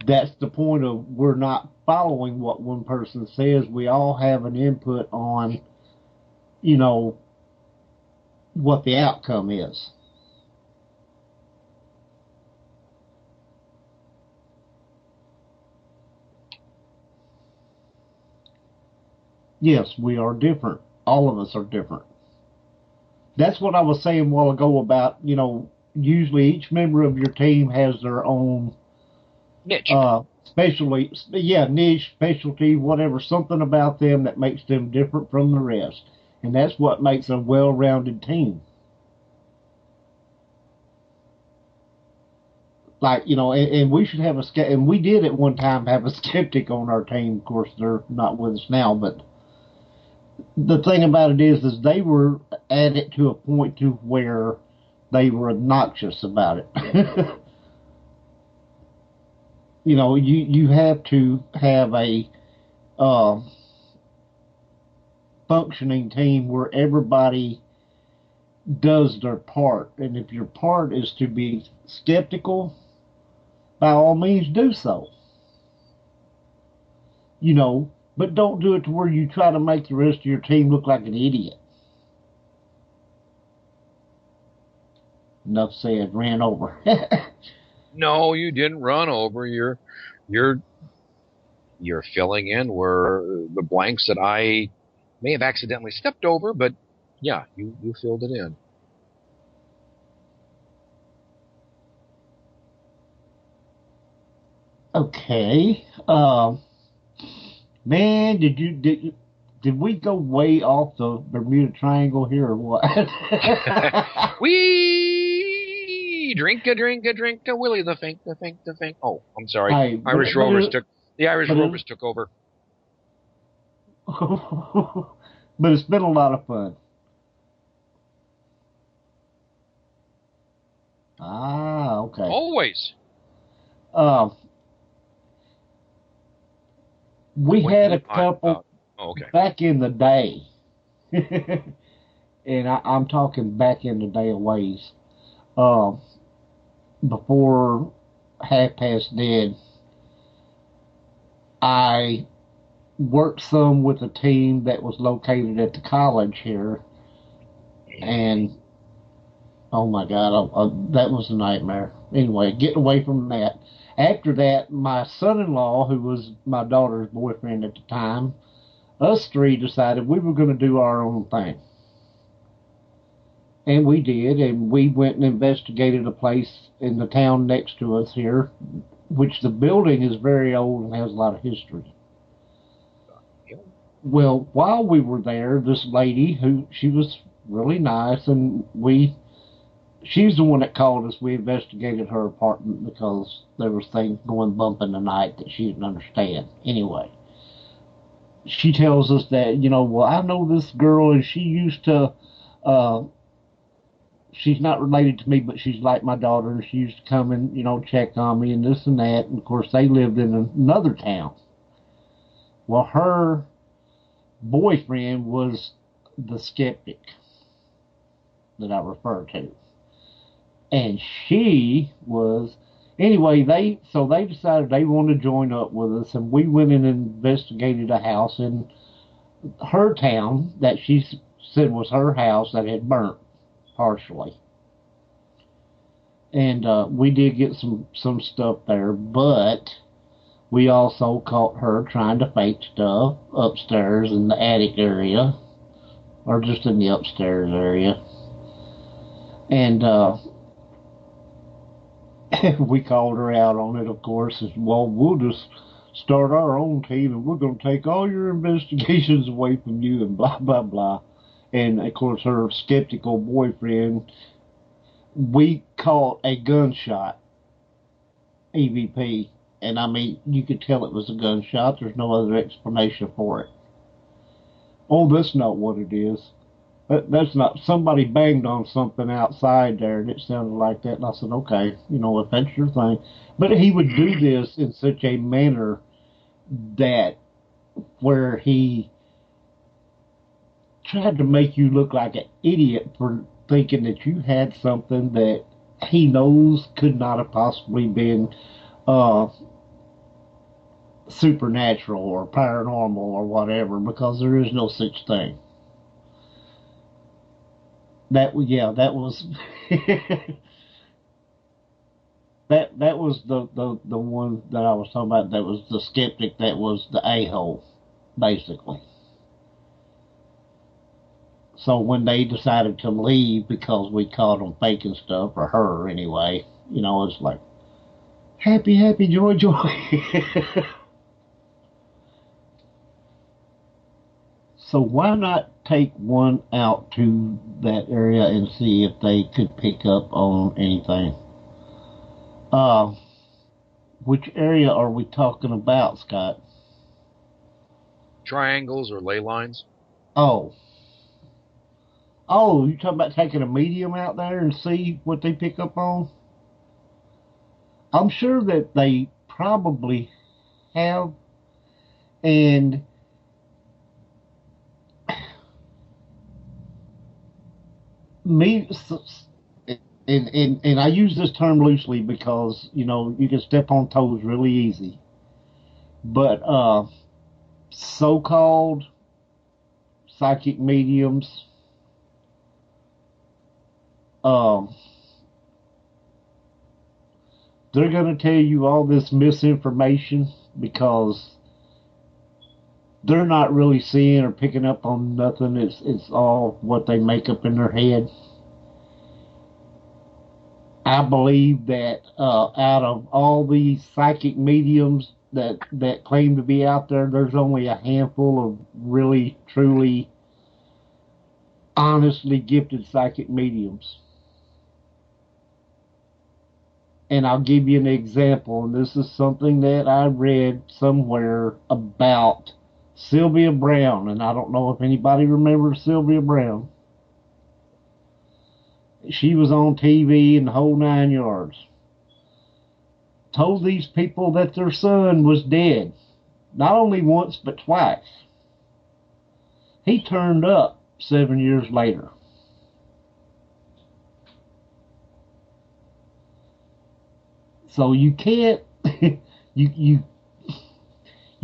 that's the point of, we're not following what one person says. We all have an input on, what the outcome is. Yes, we are different. All of us are different. That's what I was saying a while ago about, usually each member of your team has their own niche. Niche, specialty, whatever, something about them that makes them different from the rest. And that's what makes a well-rounded team. Like, and we should have and we did at one time have a skeptic on our team. Of course, they're not with us now, but the thing about it is they were at it to a point to where they were obnoxious about it. You have to have a functioning team where everybody does their part. And if your part is to be skeptical, by all means do so. But don't do it to where you try to make the rest of your team look like an idiot. Enough said, ran over. No, you didn't run over. You're filling in where the blanks that I may have accidentally stepped over, but yeah, you filled it in. Okay. Man, did we go way off the Bermuda Triangle here or what? We drink a Willie the Fink. Oh, I'm sorry. Hey, Irish Rovers took over. But it's been a lot of fun. Ah, okay. Always. We had a couple back in the day. And I'm talking back in the day of ways. Before Half Past Dead, I worked some with a team that was located at the college here. And, oh my God, that was a nightmare. Anyway, getting away from that. After that, my son-in-law, who was my daughter's boyfriend at the time, us three decided we were going to do our own thing. And we did, and we went and investigated a place in the town next to us here, which the building is very old and has a lot of history. Well, while we were there, this lady, she was really nice, and she's the one that called us. We investigated her apartment because there was things going bump in the night that she didn't understand. Anyway, she tells us that, well, I know this girl and she used to, she's not related to me, but she's like my daughter, and she used to come and, check on me and this and that. And of course, they lived in another town. Well, her boyfriend was the skeptic that I refer to. And she was, anyway, they decided they wanted to join up with us, and we went in and investigated a house in her town that she said was her house that had burnt partially. And we did get some stuff there, but we also caught her trying to fake stuff upstairs in the attic area, or just in the upstairs area. And we called her out on it, of course, as well. We'll just start our own team, and we're going to take all your investigations away from you, and blah, blah, blah. And, of course, her skeptical boyfriend, we caught a gunshot EVP. And, I mean, you could tell it was a gunshot. There's no other explanation for it. Oh, that's not what it is. That's not, somebody banged on something outside there, and it sounded like that. And I said, okay, if that's your thing. But he would do this in such a manner that where he tried to make you look like an idiot for thinking that you had something that he knows could not have possibly been supernatural or paranormal or whatever, because there is no such thing. That was that was the one that I was talking about. That was the skeptic. That was the a-hole, basically. So when they decided to leave because we caught them faking stuff, or her anyway, it's like happy, happy, joy, joy. So why not take one out to that area and see if they could pick up on anything? Which area are we talking about, Scott? Triangles or ley lines? Oh, you talking about taking a medium out there and see what they pick up on? I'm sure that they probably have, and me, and I use this term loosely because you can step on toes really easy, but so-called psychic mediums, they're going to tell you all this misinformation because they're not really seeing or picking up on nothing. It's all what they make up in their head. I believe that out of all these psychic mediums that claim to be out there, there's only a handful of really, truly, honestly gifted psychic mediums. And I'll give you an example, and this is something that I read somewhere about Sylvia Brown, and I don't know if anybody remembers Sylvia Brown. She was on TV and the whole 9 yards. Told these people that their son was dead, not only once but twice. He turned up 7 years later. So you can't you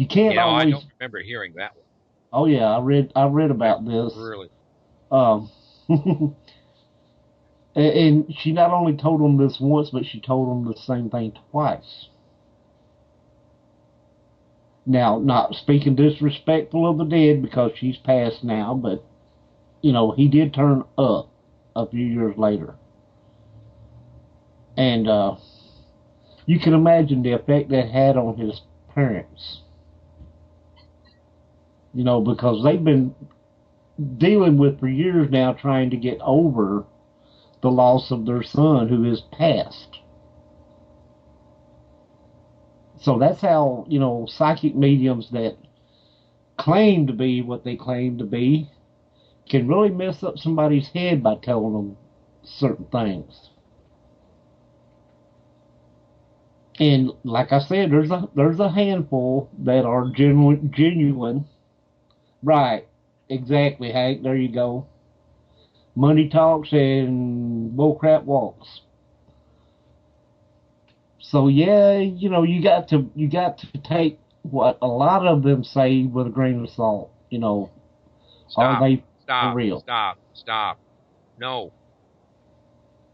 can't always. I don't remember hearing that one. Oh yeah, I read about this. Really? And she not only told them this once, but she told them the same thing twice. Now, not speaking disrespectful of the dead because she's passed now, but he did turn up a few years later, and you can imagine the effect that had on his parents. Because they've been dealing with for years now, trying to get over the loss of their son who is passed. So that's how, psychic mediums that claim to be what they claim to be can really mess up somebody's head by telling them certain things. And like I said, there's a handful that are genuine. Right. Exactly, Hank. There you go. Money talks and bullcrap walks. So yeah, you got to take what a lot of them say with a grain of salt. Are they for real? Stop. No.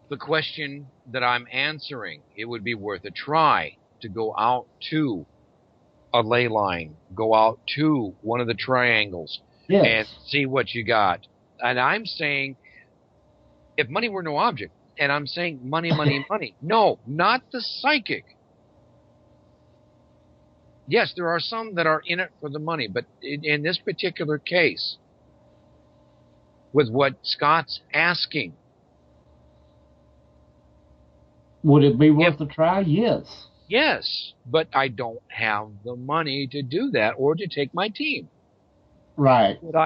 The question that I'm answering, it would be worth a try to go out to a ley line, go out to one of the triangles, yes, and see what you got. And I'm saying, if money were no object, and I'm saying money, money, money. No, not the psychic. Yes, there are some that are in it for the money, but in this particular case, with what Scott's asking, would it be worth a try? Yes. Yes, but I don't have the money to do that or to take my team. Right. Would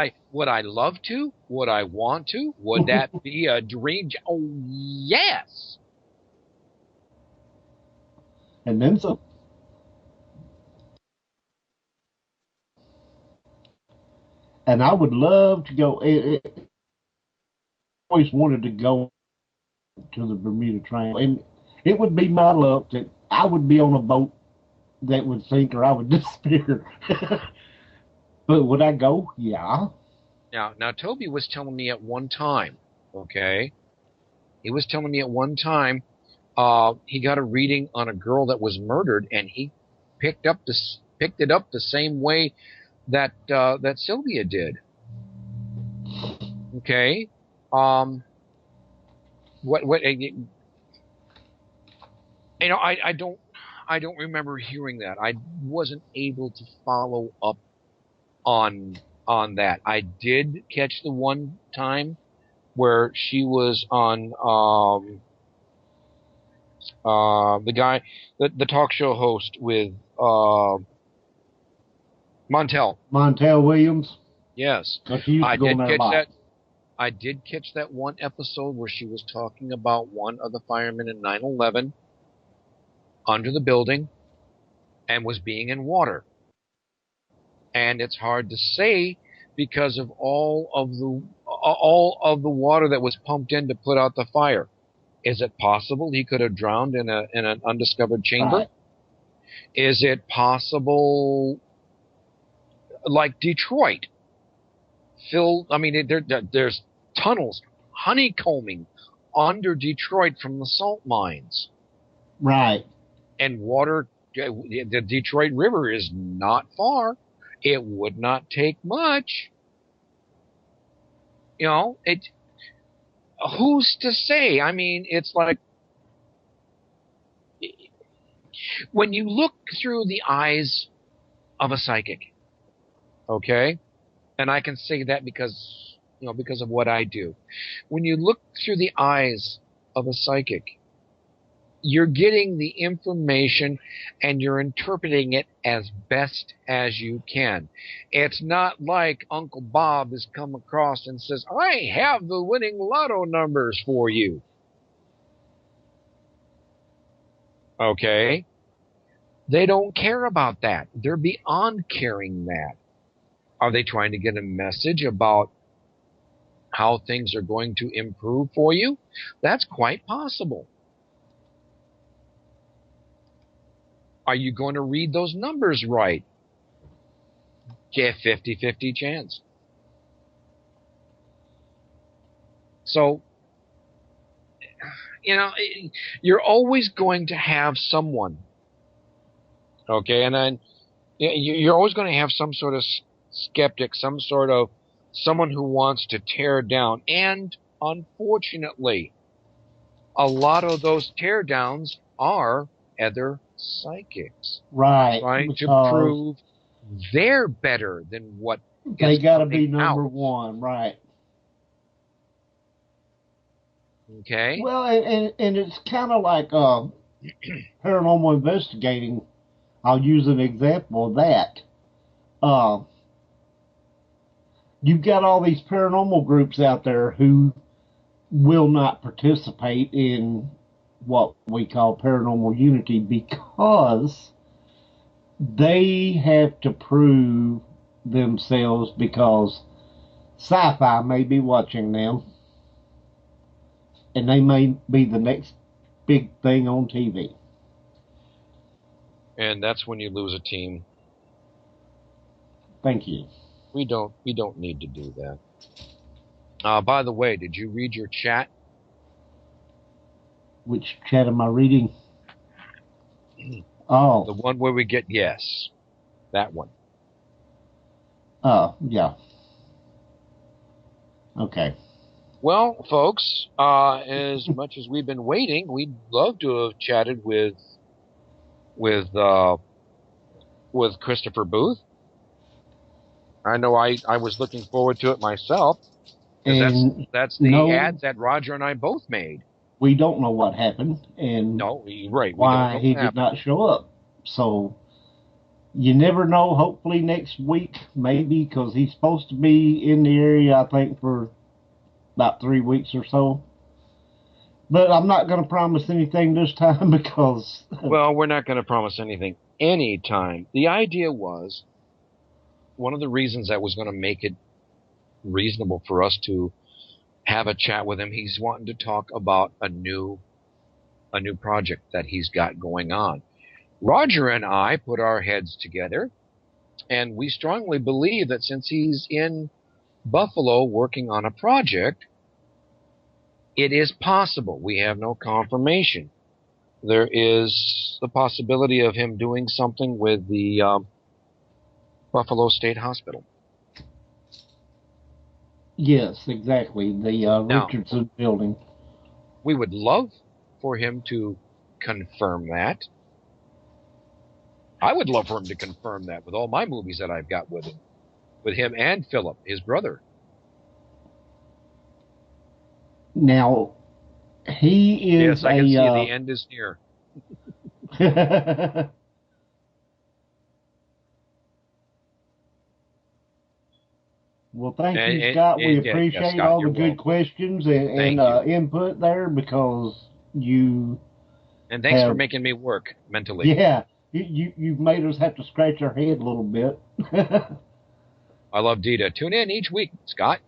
I love to? Would I want to? Would that be a dream? Oh, yes. And then some. And I would love to go. I always wanted to go to the Bermuda Triangle, and it would be my luck that I would be on a boat that would sink or I would disappear. But would I go? Yeah. Now, Toby was telling me at one time Okay, he was telling me at one time he got a reading on a girl that was murdered, and he picked it up the same way that that Sylvia did. Okay, what I don't remember hearing that. I wasn't able to follow up on that. I did catch the one time where she was on the guy, the talk show host with Montel. Montel Williams. Yes, I did catch that one episode where she was talking about one of the firemen in 9/11 under the building and was being in water. And it's hard to say because of all of the water that was pumped in to put out the fire. Is it possible he could have drowned in an undiscovered chamber? Right. Is it possible, like Detroit, there's tunnels honeycombing under Detroit from the salt mines. Right. And water, the Detroit River is not far. It would not take much. Who's to say? I mean, it's like when you look through the eyes of a psychic, okay? And I can say that because of what I do. When you look through the eyes of a psychic, you're getting the information and you're interpreting it as best as you can. It's not like Uncle Bob has come across and says, I have the winning lotto numbers for you. Okay? They don't care about that. They're beyond caring that. Are they trying to get a message about how things are going to improve for you? That's quite possible. Are you going to read those numbers right? Get 50-50 chance. So, you're always going to have someone, okay? And then you're always going to have some sort of skeptic, someone who wants to tear down. And unfortunately, a lot of those tear downs are other psychics, right? Trying to prove they're better than what they got to be number one, right? Okay. Well, and it's kind of like paranormal investigating. I'll use an example of that. You've got all these paranormal groups out there who will not participate in what we call paranormal unity because they have to prove themselves because sci-fi may be watching them and they may be the next big thing on TV. And that's when you lose a team. Thank you. We don't need to do that. By the way, did you read your chat? Which chat am I reading? Oh. The one where we get yes. That one. Oh, yeah. Okay. Well, folks, as much as we've been waiting, we'd love to have chatted with Christopher Booth. I know I was looking forward to it myself. And that's the ads that Roger and I both made. We don't know what happened and why he did not show up. So you never know. Hopefully next week, maybe, because he's supposed to be in the area, I think, for about 3 weeks or so. But I'm not going to promise anything this time because... Well, we're not going to promise anything any time. The idea was, one of the reasons that was going to make it reasonable for us to have a chat with him, he's wanting to talk about a new project that he's got going on. Roger and I put our heads together, and we strongly believe that since he's in Buffalo working on a project, It is possible. We have no confirmation. There is the possibility of him doing something with the Buffalo State Hospital. Yes, exactly. The Now, Richardson building. We would love for him to confirm that. I would love for him to confirm that with all my movies that I've got with him and Philip, his brother. Now, he is yes, I can see the end is near. Well, thank you, Scott. We appreciate Scott, all the good welcome. questions and input there, because you. And thanks for making me work mentally. Yeah, you've made us have to scratch our head a little bit. I love Dita. Tune in each week, Scott.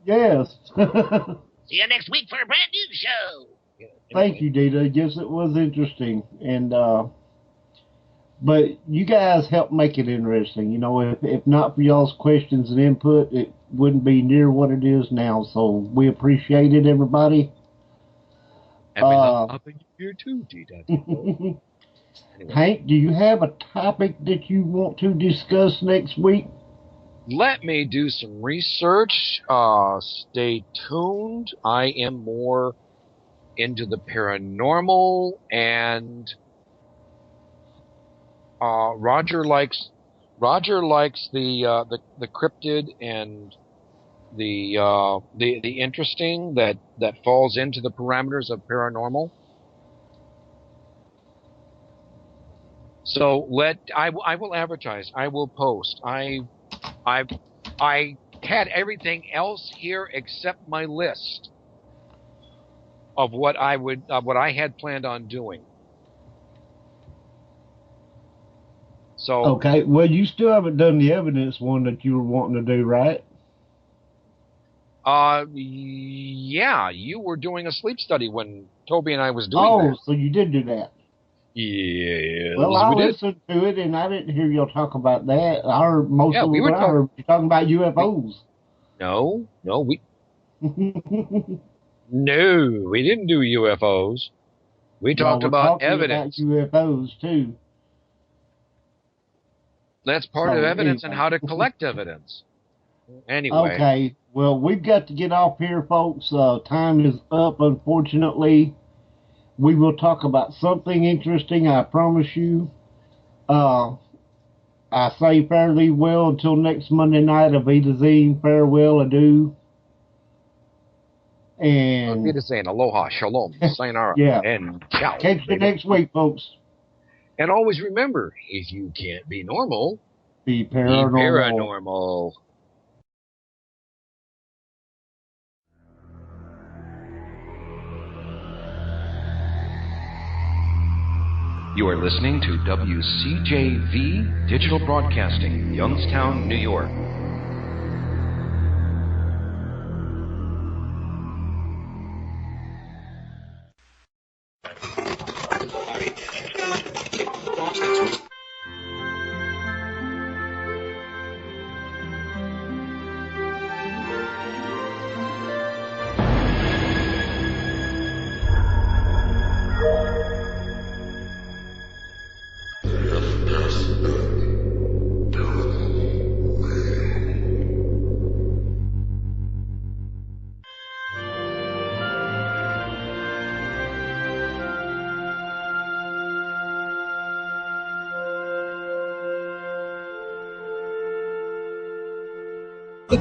Yes. See you next week for a brand new show. Yeah, thank you, Dita. Yes, it was interesting, and but you guys helped make it interesting. You know, if not for y'all's questions and input, it wouldn't be near what it is now. So we appreciate it, everybody. And we love up in here too, Dita. Anyway. Hank, do you have a topic that you want to discuss next week? Let me do some research. Stay tuned. I am more into the paranormal, and Roger likes the cryptid and the interesting that falls into the parameters of paranormal. So I will advertise. I will post. I had everything else here except my list of what I had planned on doing. So okay, well, you still haven't done the evidence one that you were wanting to do, right? Yeah, you were doing a sleep study when Toby and I was doing that. Oh, so you did do that. Yes, well, I listened to it, and I didn't hear y'all talk about that. I heard most of it. I heard you talking about UFOs. No, we no, we didn't do UFOs. We talked about evidence. About UFOs too. That's part of evidence and how to collect evidence. Anyway. Okay, well, we've got to get off here, folks. Time is up, unfortunately. We will talk about something interesting, I promise you. I say fairly well until next Monday night. Auf Wiedersehen, farewell, adieu. And Auf Wiedersehen, aloha, shalom, sayonara, yeah. And ciao. Catch you next week, folks. And always remember, if you can't be normal, be paranormal. Be paranormal. You are listening to WCJV Digital Broadcasting, Youngstown, New York. The